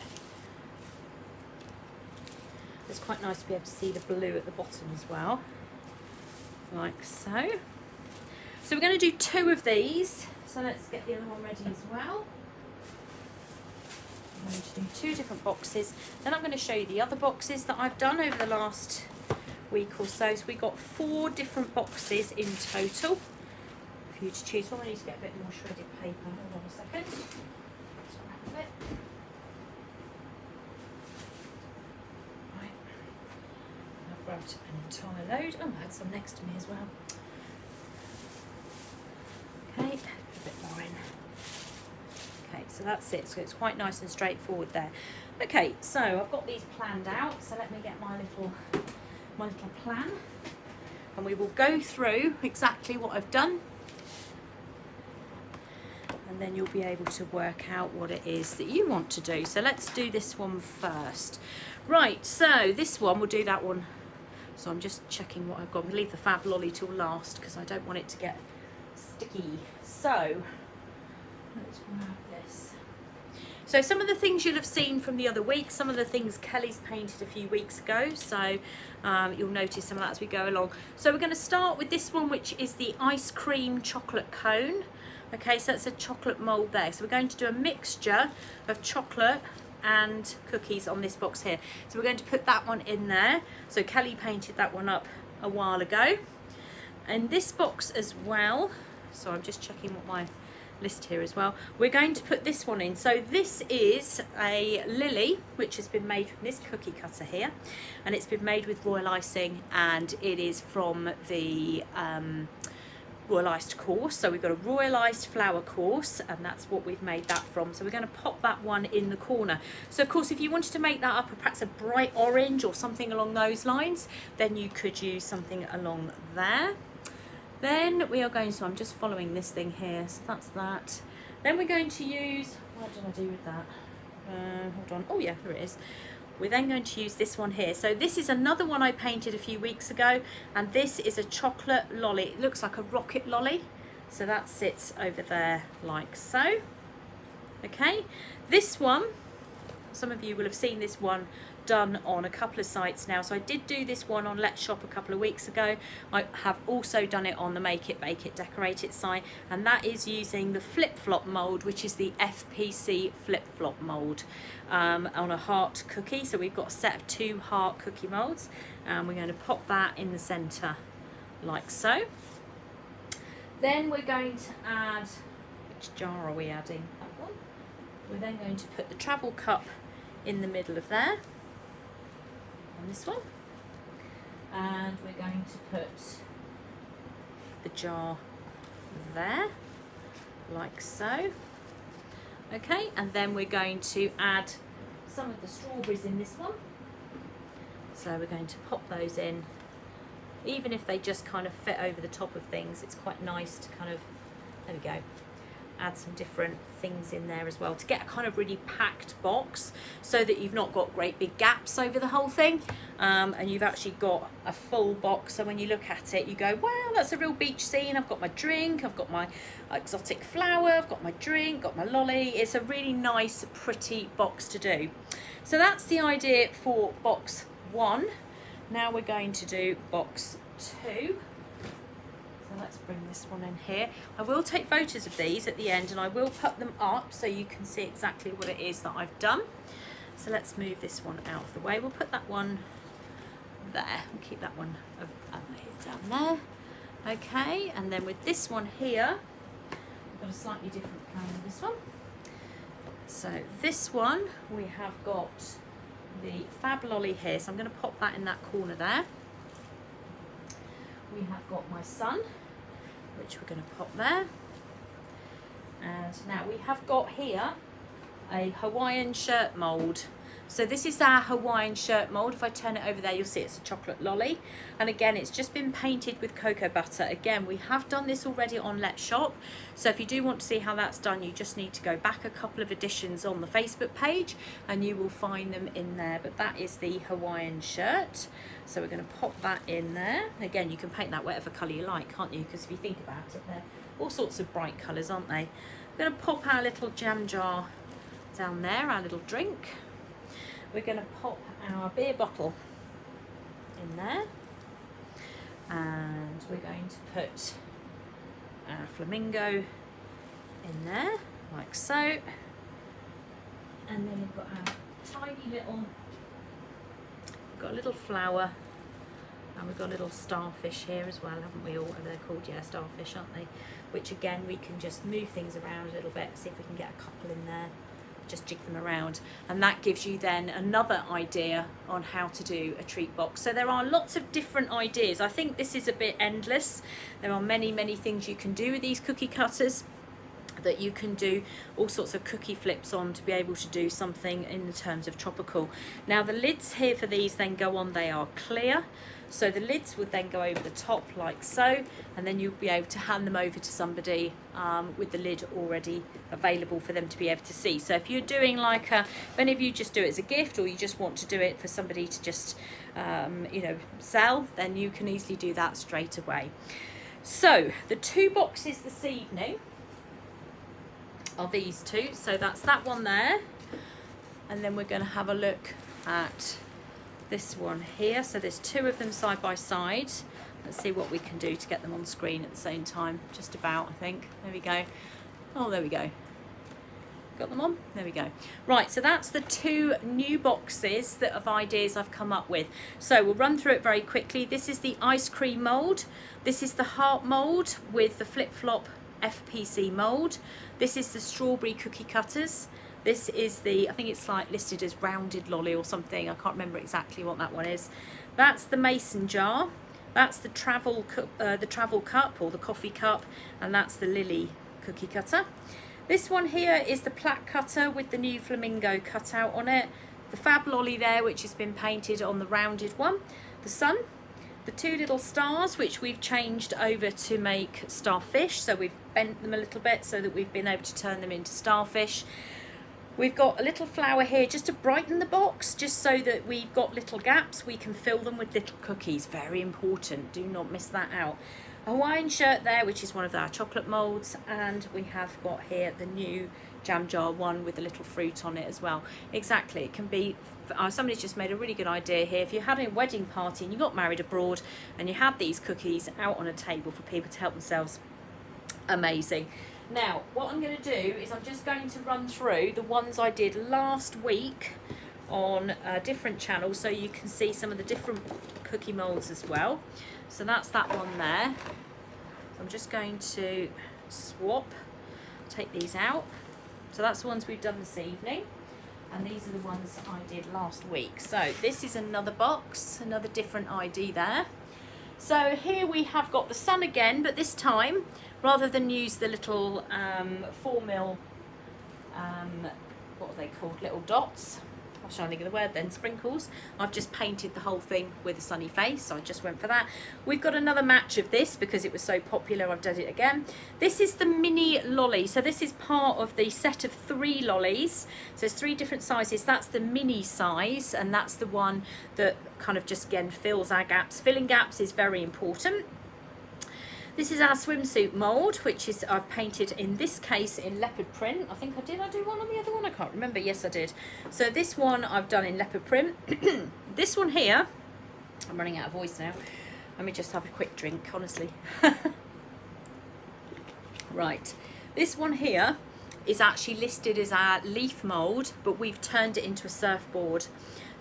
It's quite nice to be able to see the blue at the bottom as well, like so. So we're going to do 2 of these. So let's get the other one ready as well. I'm going to do 2 different boxes. Then I'm going to show you the other boxes that I've done over the last week or so. So we got 4 different boxes in total for you to choose from. I need to get a bit more shredded paper. Hold on a second. Let's grab a bit. Right. I've grabbed an entire load. Oh, I had some next to me as well. Okay, put a bit more in. Okay, so that's it. So it's quite nice and straightforward there. Okay, so I've got these planned out. So let me get my little plan, and we will go through exactly what I've done, and then you'll be able to work out what it is that you want to do. So let's do this one first. Right, so this one, we'll do that one. So I'm just checking what I've got. I'm going to leave the Fab Lolly till last because I don't want it to get sticky. So let's grab this. So some of the things you'll have seen from the other week, some of the things Kelly's painted a few weeks ago, so you'll notice some of that as we go along. So we're going to start with this one, which is the ice cream chocolate cone. Okay, so it's a chocolate mould there. So we're going to do a mixture of chocolate and cookies on this box here. So we're going to put that one in there. So Kelly painted that one up a while ago. And this box as well, so I'm just checking what my list here as well. We're going to put this one in. So this is a lily which has been made from this cookie cutter here, and it's been made with royal icing, and it is from the royal iced course. So we've got a royal iced flour course, and that's what we've made that from. So we're going to pop that one in the corner. So of course, if you wanted to make that up perhaps a bright orange or something along those lines, then you could use something along there. Then we are going to, I'm just following this thing here, so that's that. Then we're going to use, what did I do with that? Hold on, oh yeah, here it is. We're then going to use this one here. So this is another one I painted a few weeks ago, and this is a chocolate lolly. It looks like a rocket lolly. So that sits over there like so. Okay, this one, some of you will have seen this one done on a couple of sites now. So I did do this one on Let's Shop a couple of weeks ago. I have also done it on the Make It, Bake It, Decorate It site, and that is using the flip-flop mould, which is the FPC flip-flop mould on a heart cookie. So we've got a set of 2 heart cookie moulds, and we're going to pop that in the centre like so. Then we're going to add, which jar are we adding? That one. We're then going to put the travel cup in the middle of there, on this one, and we're going to put the jar there like so. Okay, and then we're going to add some of the strawberries in this one. So we're going to pop those in. Even if they just kind of fit over the top of things, it's quite nice to kind of, there we go, add some different things in there as well to get a kind of really packed box, so that you've not got great big gaps over the whole thing, and you've actually got a full box. So when you look at it, you go, wow, that's a real beach scene. I've got my drink, I've got my exotic flower, I've got my drink, got my lolly. It's a really nice, pretty box to do. So that's the idea for box 1. Now we're going to do box 2. So let's bring this one in here. I will take photos of these at the end, and I will put them up so you can see exactly what it is that I've done. So let's move this one out of the way. We'll put that one there and keep that one down there. Okay, and then with this one here, I've got a slightly different plan with this one. So this one, we have got the Fab Lolly here. So I'm going to pop that in that corner there. We have got my sun, which we're going to pop there. And now we have got here a Hawaiian shirt mould. So this is our Hawaiian shirt mould. If I turn it over there, you'll see it's a chocolate lolly. And again, it's just been painted with cocoa butter. Again, we have done this already on Let's Shop. So if you do want to see how that's done, you just need to go back a couple of editions on the Facebook page and you will find them in there. But that is the Hawaiian shirt. So we're going to pop that in there. Again, you can paint that whatever colour you like, can't you? Because if you think about it, they're all sorts of bright colours, aren't they? We're going to pop our little jam jar down there, our little drink. We're going to pop our beer bottle in there, and we're going to put our flamingo in there like so, and then we've got our tiny little, we've got a little flower, and we've got a little starfish here as well, haven't we? Or whatever they're called, yeah, starfish, aren't they? Which again, we can just move things around a little bit, see if we can get a couple in there. Just jig them around, and that gives you then another idea on how to do a treat box. So there are lots of different ideas. I think this is a bit endless. There are many things you can do with these cookie cutters, that you can do all sorts of cookie flips on to be able to do something in terms of tropical. Now the lids here for these then go on, they are clear. So the lids would then go over the top like so, and then you'll be able to hand them over to somebody with the lid already available for them to be able to see. So if you're doing like if any of you just do it as a gift, or you just want to do it for somebody to just you know, sell, then you can easily do that straight away. So the 2 boxes this evening are these 2. So that's that one there, and then we're going to have a look at this one here. So there's 2 of them side by side. Let's see what we can do to get them on screen at the same time. Just about, I think. There we go. Oh, there we go. Got them on? There we go. Right, so that's the 2 new boxes that of ideas I've come up with. So we'll run through it very quickly. This is the ice cream mould. This is the heart mould with the flip-flop FPC mould. This is the strawberry cookie cutters. This is the, I think it's like listed as rounded lolly or something. I can't remember exactly what that one is. That's the mason jar. That's the travel cup or the coffee cup, and that's the Lily cookie cutter. This one here is the plaque cutter with the new flamingo cutout on it. The fab lolly there, which has been painted on the rounded one. The sun. The two little stars, which we've changed over to make starfish. So we've bent them a little bit so that we've been able to turn them into starfish. We've got a little flower here just to brighten the box, just so that we've got little gaps. We can fill them with little cookies. Very important. Do not miss that out. A Hawaiian shirt there, which is one of our chocolate moulds. And we have got here the new jam jar one with a little fruit on it as well. Exactly. It can be... somebody's just made a really good idea here. If you had a wedding party and you got married abroad and you had these cookies out on a table for people to help themselves, amazing. Now, what I'm going to do is I'm just going to run through the ones I did last week on different channels so you can see some of the different cookie moulds as well. So that's that one there. So I'm just going to take these out. So that's the ones we've done this evening. And these are the ones I did last week. So this is another box, another different ID there. So here we have got the sun again, but this time, rather than use the little 4mm, what are they called, little dots? I was trying to think of the word then, sprinkles. I've just painted the whole thing with a sunny face, so I just went for that. We've got another match of this because it was so popular, I've done it again. This is the mini lolly, so this is part of the set of 3 lollies. So there's 3 different sizes. That's the mini size, and that's the one that kind of just again fills our gaps. Filling gaps is very important. This is our swimsuit mould, which is I've painted in this case in leopard print. I think I did one on the other one? I can't remember. Yes, I did. So this one I've done in leopard print. This one here, I'm running out of voice now. Let me just have a quick drink, honestly. Right. This one here is actually listed as our leaf mould, but we've turned it into a surfboard.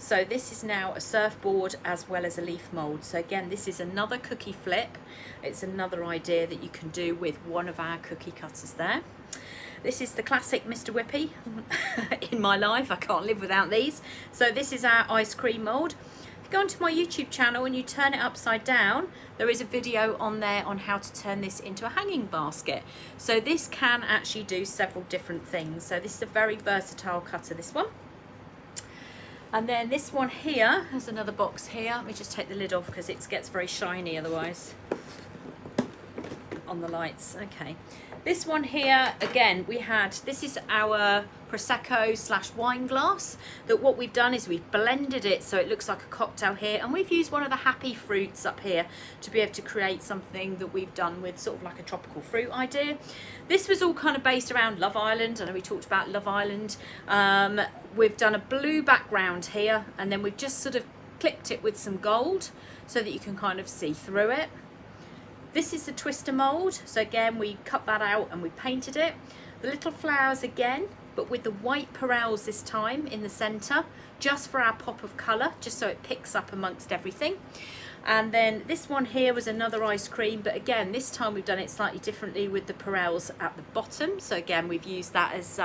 So this is now a surfboard as well as a leaf mould. So again, this is another cookie flip. It's another idea that you can do with one of our cookie cutters there. This is the classic Mr. Whippy in my life. I can't live without these. So this is our ice cream mould. If you go onto my YouTube channel and you turn it upside down, there is a video on there on how to turn this into a hanging basket. So this can actually do several different things. So this is a very versatile cutter, this one. And then this one here, there's another box here. Let me just take the lid off because it gets very shiny otherwise on the lights. Okay. This one here, again, this is our Prosecco / wine glass, that what we've done is we've blended it so it looks like a cocktail here, and we've used one of the happy fruits up here to be able to create something that we've done with sort of like a tropical fruit idea. This was all kind of based around Love Island. I know we talked about Love Island. We've done a blue background here, and then we've just sort of clipped it with some gold so that you can kind of see through it. This is the twister mould, so again we cut that out and we painted it. The little flowers again, but with the white perels this time in the centre, just for our pop of colour, just so it picks up amongst everything. And then this one here was another ice cream, but again this time we've done it slightly differently with the perels at the bottom. So again we've used that as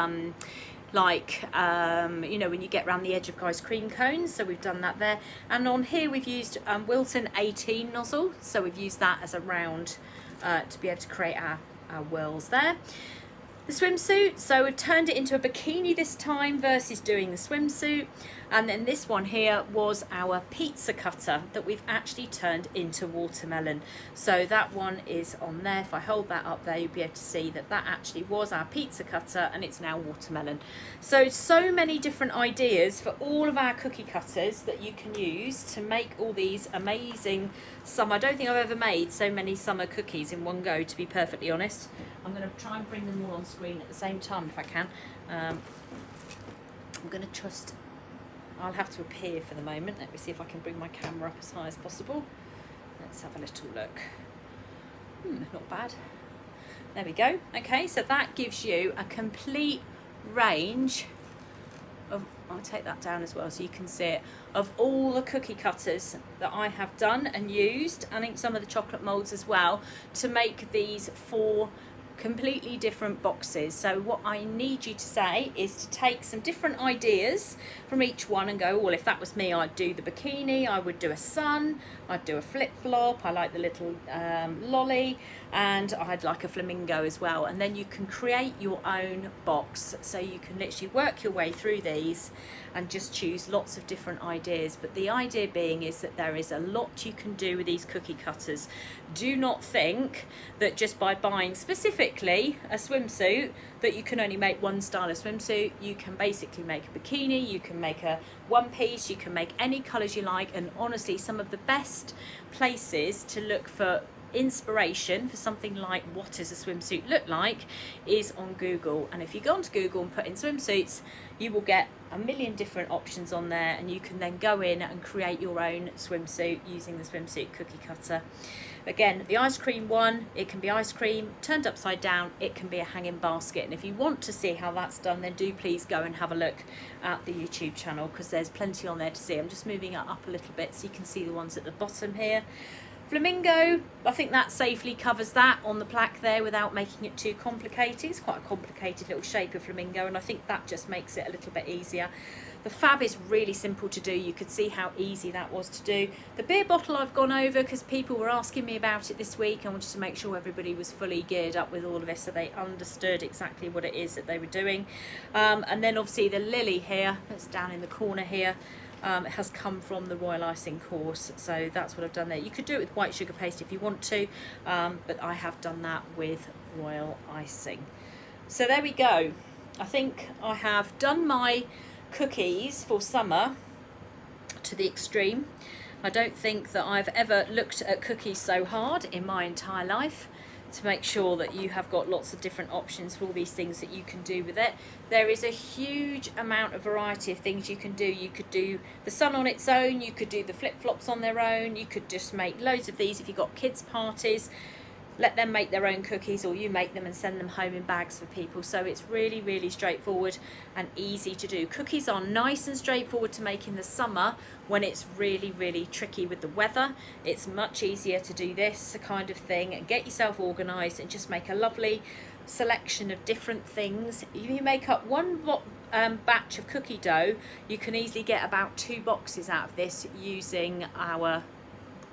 you know, when you get around the edge of ice cream cones, so we've done that there. And on here we've used Wilton 18 nozzle, so we've used that as a round to be able to create our whirls there. The swimsuit, so we've turned it into a bikini this time versus doing the swimsuit. And then this one here was our pizza cutter that we've actually turned into watermelon. So that one is on there. If I hold that up there, you'll be able to see that that actually was our pizza cutter and it's now watermelon. So many different ideas for all of our cookie cutters that you can use to make all these amazing summer. I don't think I've ever made so many summer cookies in one go, to be perfectly honest. I'm going to try and bring them all on screen at the same time if I can. I'm going to trust... I'll have to appear for the moment. Let me see if I can bring my camera up as high as possible. Let's have a little look. Not bad. There we go. Okay, so that gives you a complete range of... I'll take that down as well so you can see it. Of all the cookie cutters that I have done and used, and I think some of the chocolate moulds as well, to make these 4 completely different boxes. So what I need you to say is to take some different ideas from each one and go, well, if that was me, I'd do the bikini, I would do a sun, I'd do a flip-flop, I like the little lolly, and I'd like a flamingo as well. And then you can create your own box, so you can literally work your way through these and just choose lots of different ideas. But the idea being is that there is a lot you can do with these cookie cutters. Do not think that just by buying specifically a swimsuit that you can only make one style of swimsuit. You can basically make a bikini, you can make a one piece, you can make any colours you like. And honestly, some of the best places to look for inspiration for something like what does a swimsuit look like is on Google. And if you go onto Google and put in swimsuits, you will get a million different options on there, and you can then go in and create your own swimsuit using the swimsuit cookie cutter. Again, the ice cream one, it can be ice cream turned upside down, it can be a hanging basket. And if you want to see how that's done, then do please go and have a look at the YouTube channel, because there's plenty on there to see. I'm just moving it up a little bit so you can see the ones at the bottom here. Flamingo, I think that safely covers that on the plaque there without making it too complicated. It's quite a complicated little shape of flamingo, and I think that just makes it a little bit easier. The fab is really simple to do. You could see how easy that was to do. The beer bottle I've gone over because people were asking me about it this week. I wanted to make sure everybody was fully geared up with all of this so they understood exactly what it is that they were doing. And then obviously the lily here, that's down in the corner here. It has come from the royal icing course, so that's what I've done there. You could do it with white sugar paste if you want to, but I have done that with royal icing. So there we go. I think I have done my cookies for summer to the extreme. I don't think that I've ever looked at cookies so hard in my entire life, to make sure that you have got lots of different options for all these things that you can do with it. There is a huge amount of variety of things you can do. You could do the sun on its own, you could do the flip-flops on their own, you could just make loads of these if you've got kids' parties. Let them make their own cookies, or you make them and send them home in bags for people. So it's really, really straightforward and easy to do. Cookies are nice and straightforward to make in the summer when it's really, really tricky with the weather. It's much easier to do this kind of thing and get yourself organised and just make a lovely selection of different things. If you make up one batch of cookie dough, you can easily get about 2 boxes out of this using our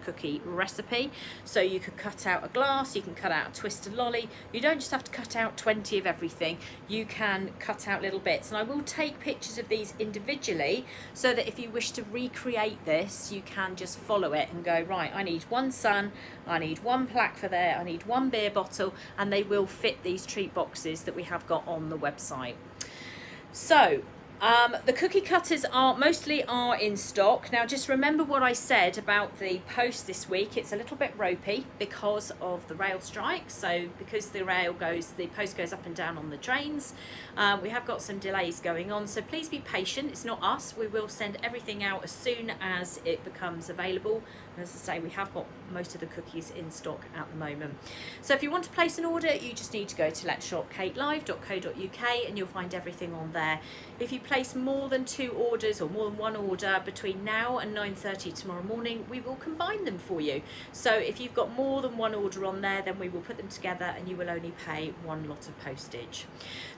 cookie recipe. So you could cut out a glass, you can cut out a twisted lolly. You don't just have to cut out 20 of everything, you can cut out little bits. And I will take pictures of these individually so that if you wish to recreate this, you can just follow it and go, right, I need one sun, I need one plaque for there, I need one beer bottle, and they will fit these treat boxes that we have got on the website. So the cookie cutters are mostly in stock. Now just remember what I said about the post this week. It's a little bit ropey because of the rail strike. So because the post goes up and down on the trains, we have got some delays going on. So please be patient. It's not us. We will send everything out as soon as it becomes available. And as I say, we have got most of the cookies in stock at the moment. So if you want to place an order, you just need to go to letsshopcakelive.co.uk and you'll find everything on there. If you place more than 2 orders or more than 1 order between now and 9:30 tomorrow morning, we will combine them for you. So if you've got more than 1 order on there, then we will put them together and you will only pay 1 lot of postage.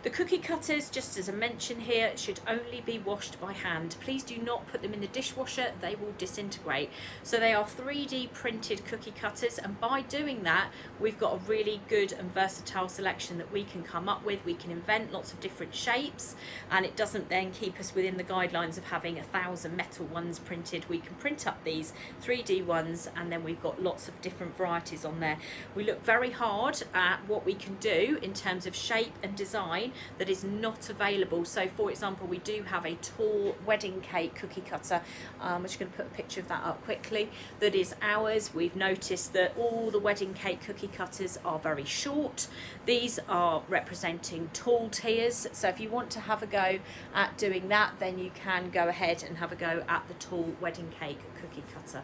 The cookie cutters, just as a mention here, should only be washed by hand. Please do not put them in the dishwasher, they will disintegrate. So they are 3D printed cookie cutters, and by doing that we've got a really good and versatile selection that we can come up with. We can invent lots of different shapes, and it doesn't then keep us within the guidelines of having 1,000 metal ones printed. We can print up these 3D ones, and then we've got lots of different varieties on there. We look very hard at what we can do in terms of shape and design that is not available. So for example, we do have a tall wedding cake cookie cutter. I'm just going to put a picture of that up quickly. That is ours. We've noticed that all the wedding cake cookie cutters are very short. These are representing tall tiers. So if you want to have a go at doing that, then you can go ahead and have a go at the tall wedding cake cookie cutter.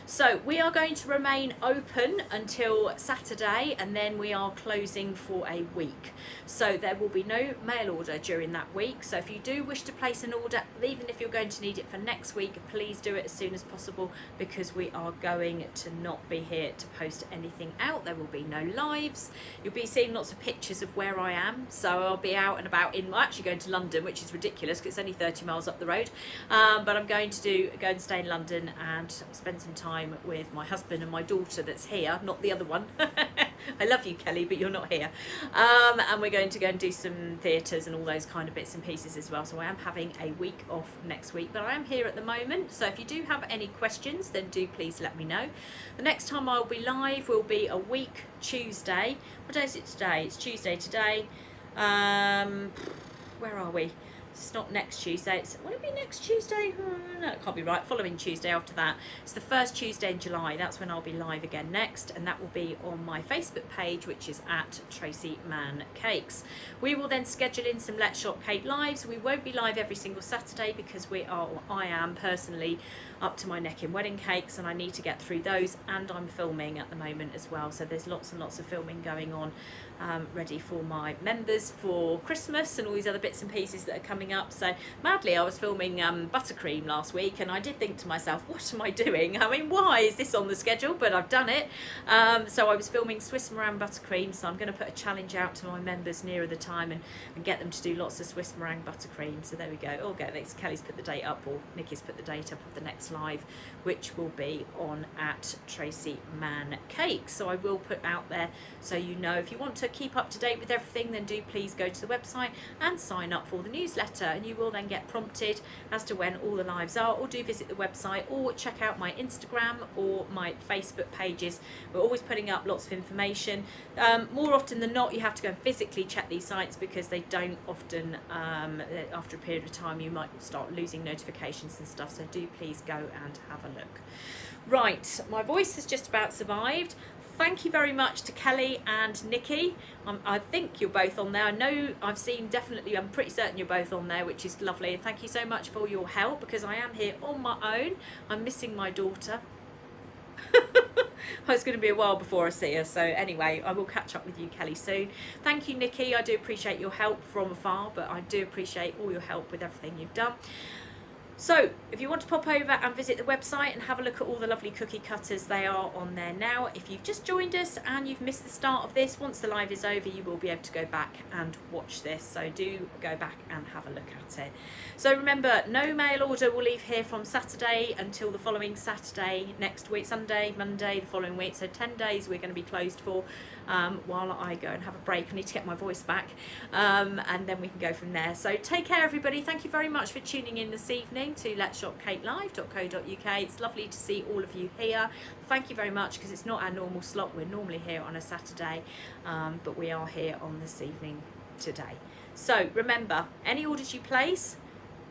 So we are going to remain open until Saturday, and then we are closing for a week. So there will be no mail order during that week. So if you do wish to place an order, even if you're going to need it for next week, please do it as soon as possible, because we are going to not be here to post anything out. There will be no lives. You'll be seeing lots of pictures of where I am. So I'll be out and about I'm actually going to London, which is ridiculous because it's only 30 miles up the road. But I'm going to go and stay in London and spend some time with my husband and my daughter that's here, not the other one. I love you, Kelly, but you're not here. And we're going to go and do some theatres and all those kind of bits and pieces as well. So I am having a week off next week, but I am here at the moment. So if you do have any questions, then do please let me know. The next time I'll be live will be a week Tuesday. What day is it today? It's Tuesday today. Where are we? It's not next Tuesday. Will it be next Tuesday? No, it can't be right. Following Tuesday after that. It's the first Tuesday in July. That's when I'll be live again next. And that will be on my Facebook page, which is at Tracey Mann Cakes. We will then schedule in some Let's Shop Cake lives. We won't be live every single Saturday because I am personally up to my neck in wedding cakes, and I need to get through those. And I'm filming at the moment as well. So there's lots and lots of filming going on, ready for my members for Christmas and all these other bits and pieces that are coming up. So madly, I was filming buttercream last week, and I did think to myself, what am I doing? I mean, why is this on the schedule? But I've done it. So I was filming Swiss meringue buttercream, so I'm going to put a challenge out to my members nearer the time and get them to do lots of Swiss meringue buttercream. So there we go. Oh, okay, Kelly's put the date up, or Nikki's put the date up of the next live, which will be on at Tracey Mann Cakes. So I will put out there so you know. If you want to keep up to date with everything, then do please go to the website and sign up for the newsletter, and you will then get prompted as to when all the lives are. Or do visit the website, or check out my Instagram or my Facebook pages. We're always putting up lots of information. More often than not, you have to go and physically check these sites because they don't often, after a period of time, you might start losing notifications and stuff. So do please go and have a look. Right, my voice has just about survived. Thank you very much to Kelly and Nikki. I think you're both on there. I know I've seen, definitely, I'm pretty certain you're both on there, which is lovely. And thank you so much for your help, because I am here on my own. I'm missing my daughter. It's going to be a while before I see her. So anyway, I will catch up with you, Kelly, soon. Thank you, Nikki. I do appreciate your help from afar, but I do appreciate all your help with everything you've done. So if you want to pop over and visit the website and have a look at all the lovely cookie cutters, they are on there now. If you've just joined us and you've missed the start of this, once the live is over, you will be able to go back and watch this. So do go back and have a look at it. So remember, no mail order will leave here from Saturday until the following Saturday next week, Sunday, Monday, the following week. So 10 days we're going to be closed for, while I go and have a break. I need to get my voice back, and then we can go from there. So take care, everybody. Thank you very much for tuning in this evening to letsshopcakelive.co.uk. It's lovely to see all of you here. Thank you very much, because it's not our normal slot. We're normally here on a Saturday, but we are here on this evening today. So remember, any orders you place,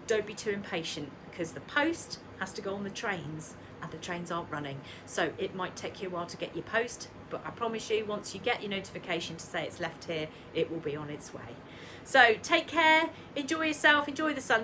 don't be too impatient, because the post has to go on the trains and the trains aren't running. So it might take you a while to get your post, but I promise you, once you get your notification to say it's left here, it will be on its way. So take care, enjoy yourself, enjoy the sun.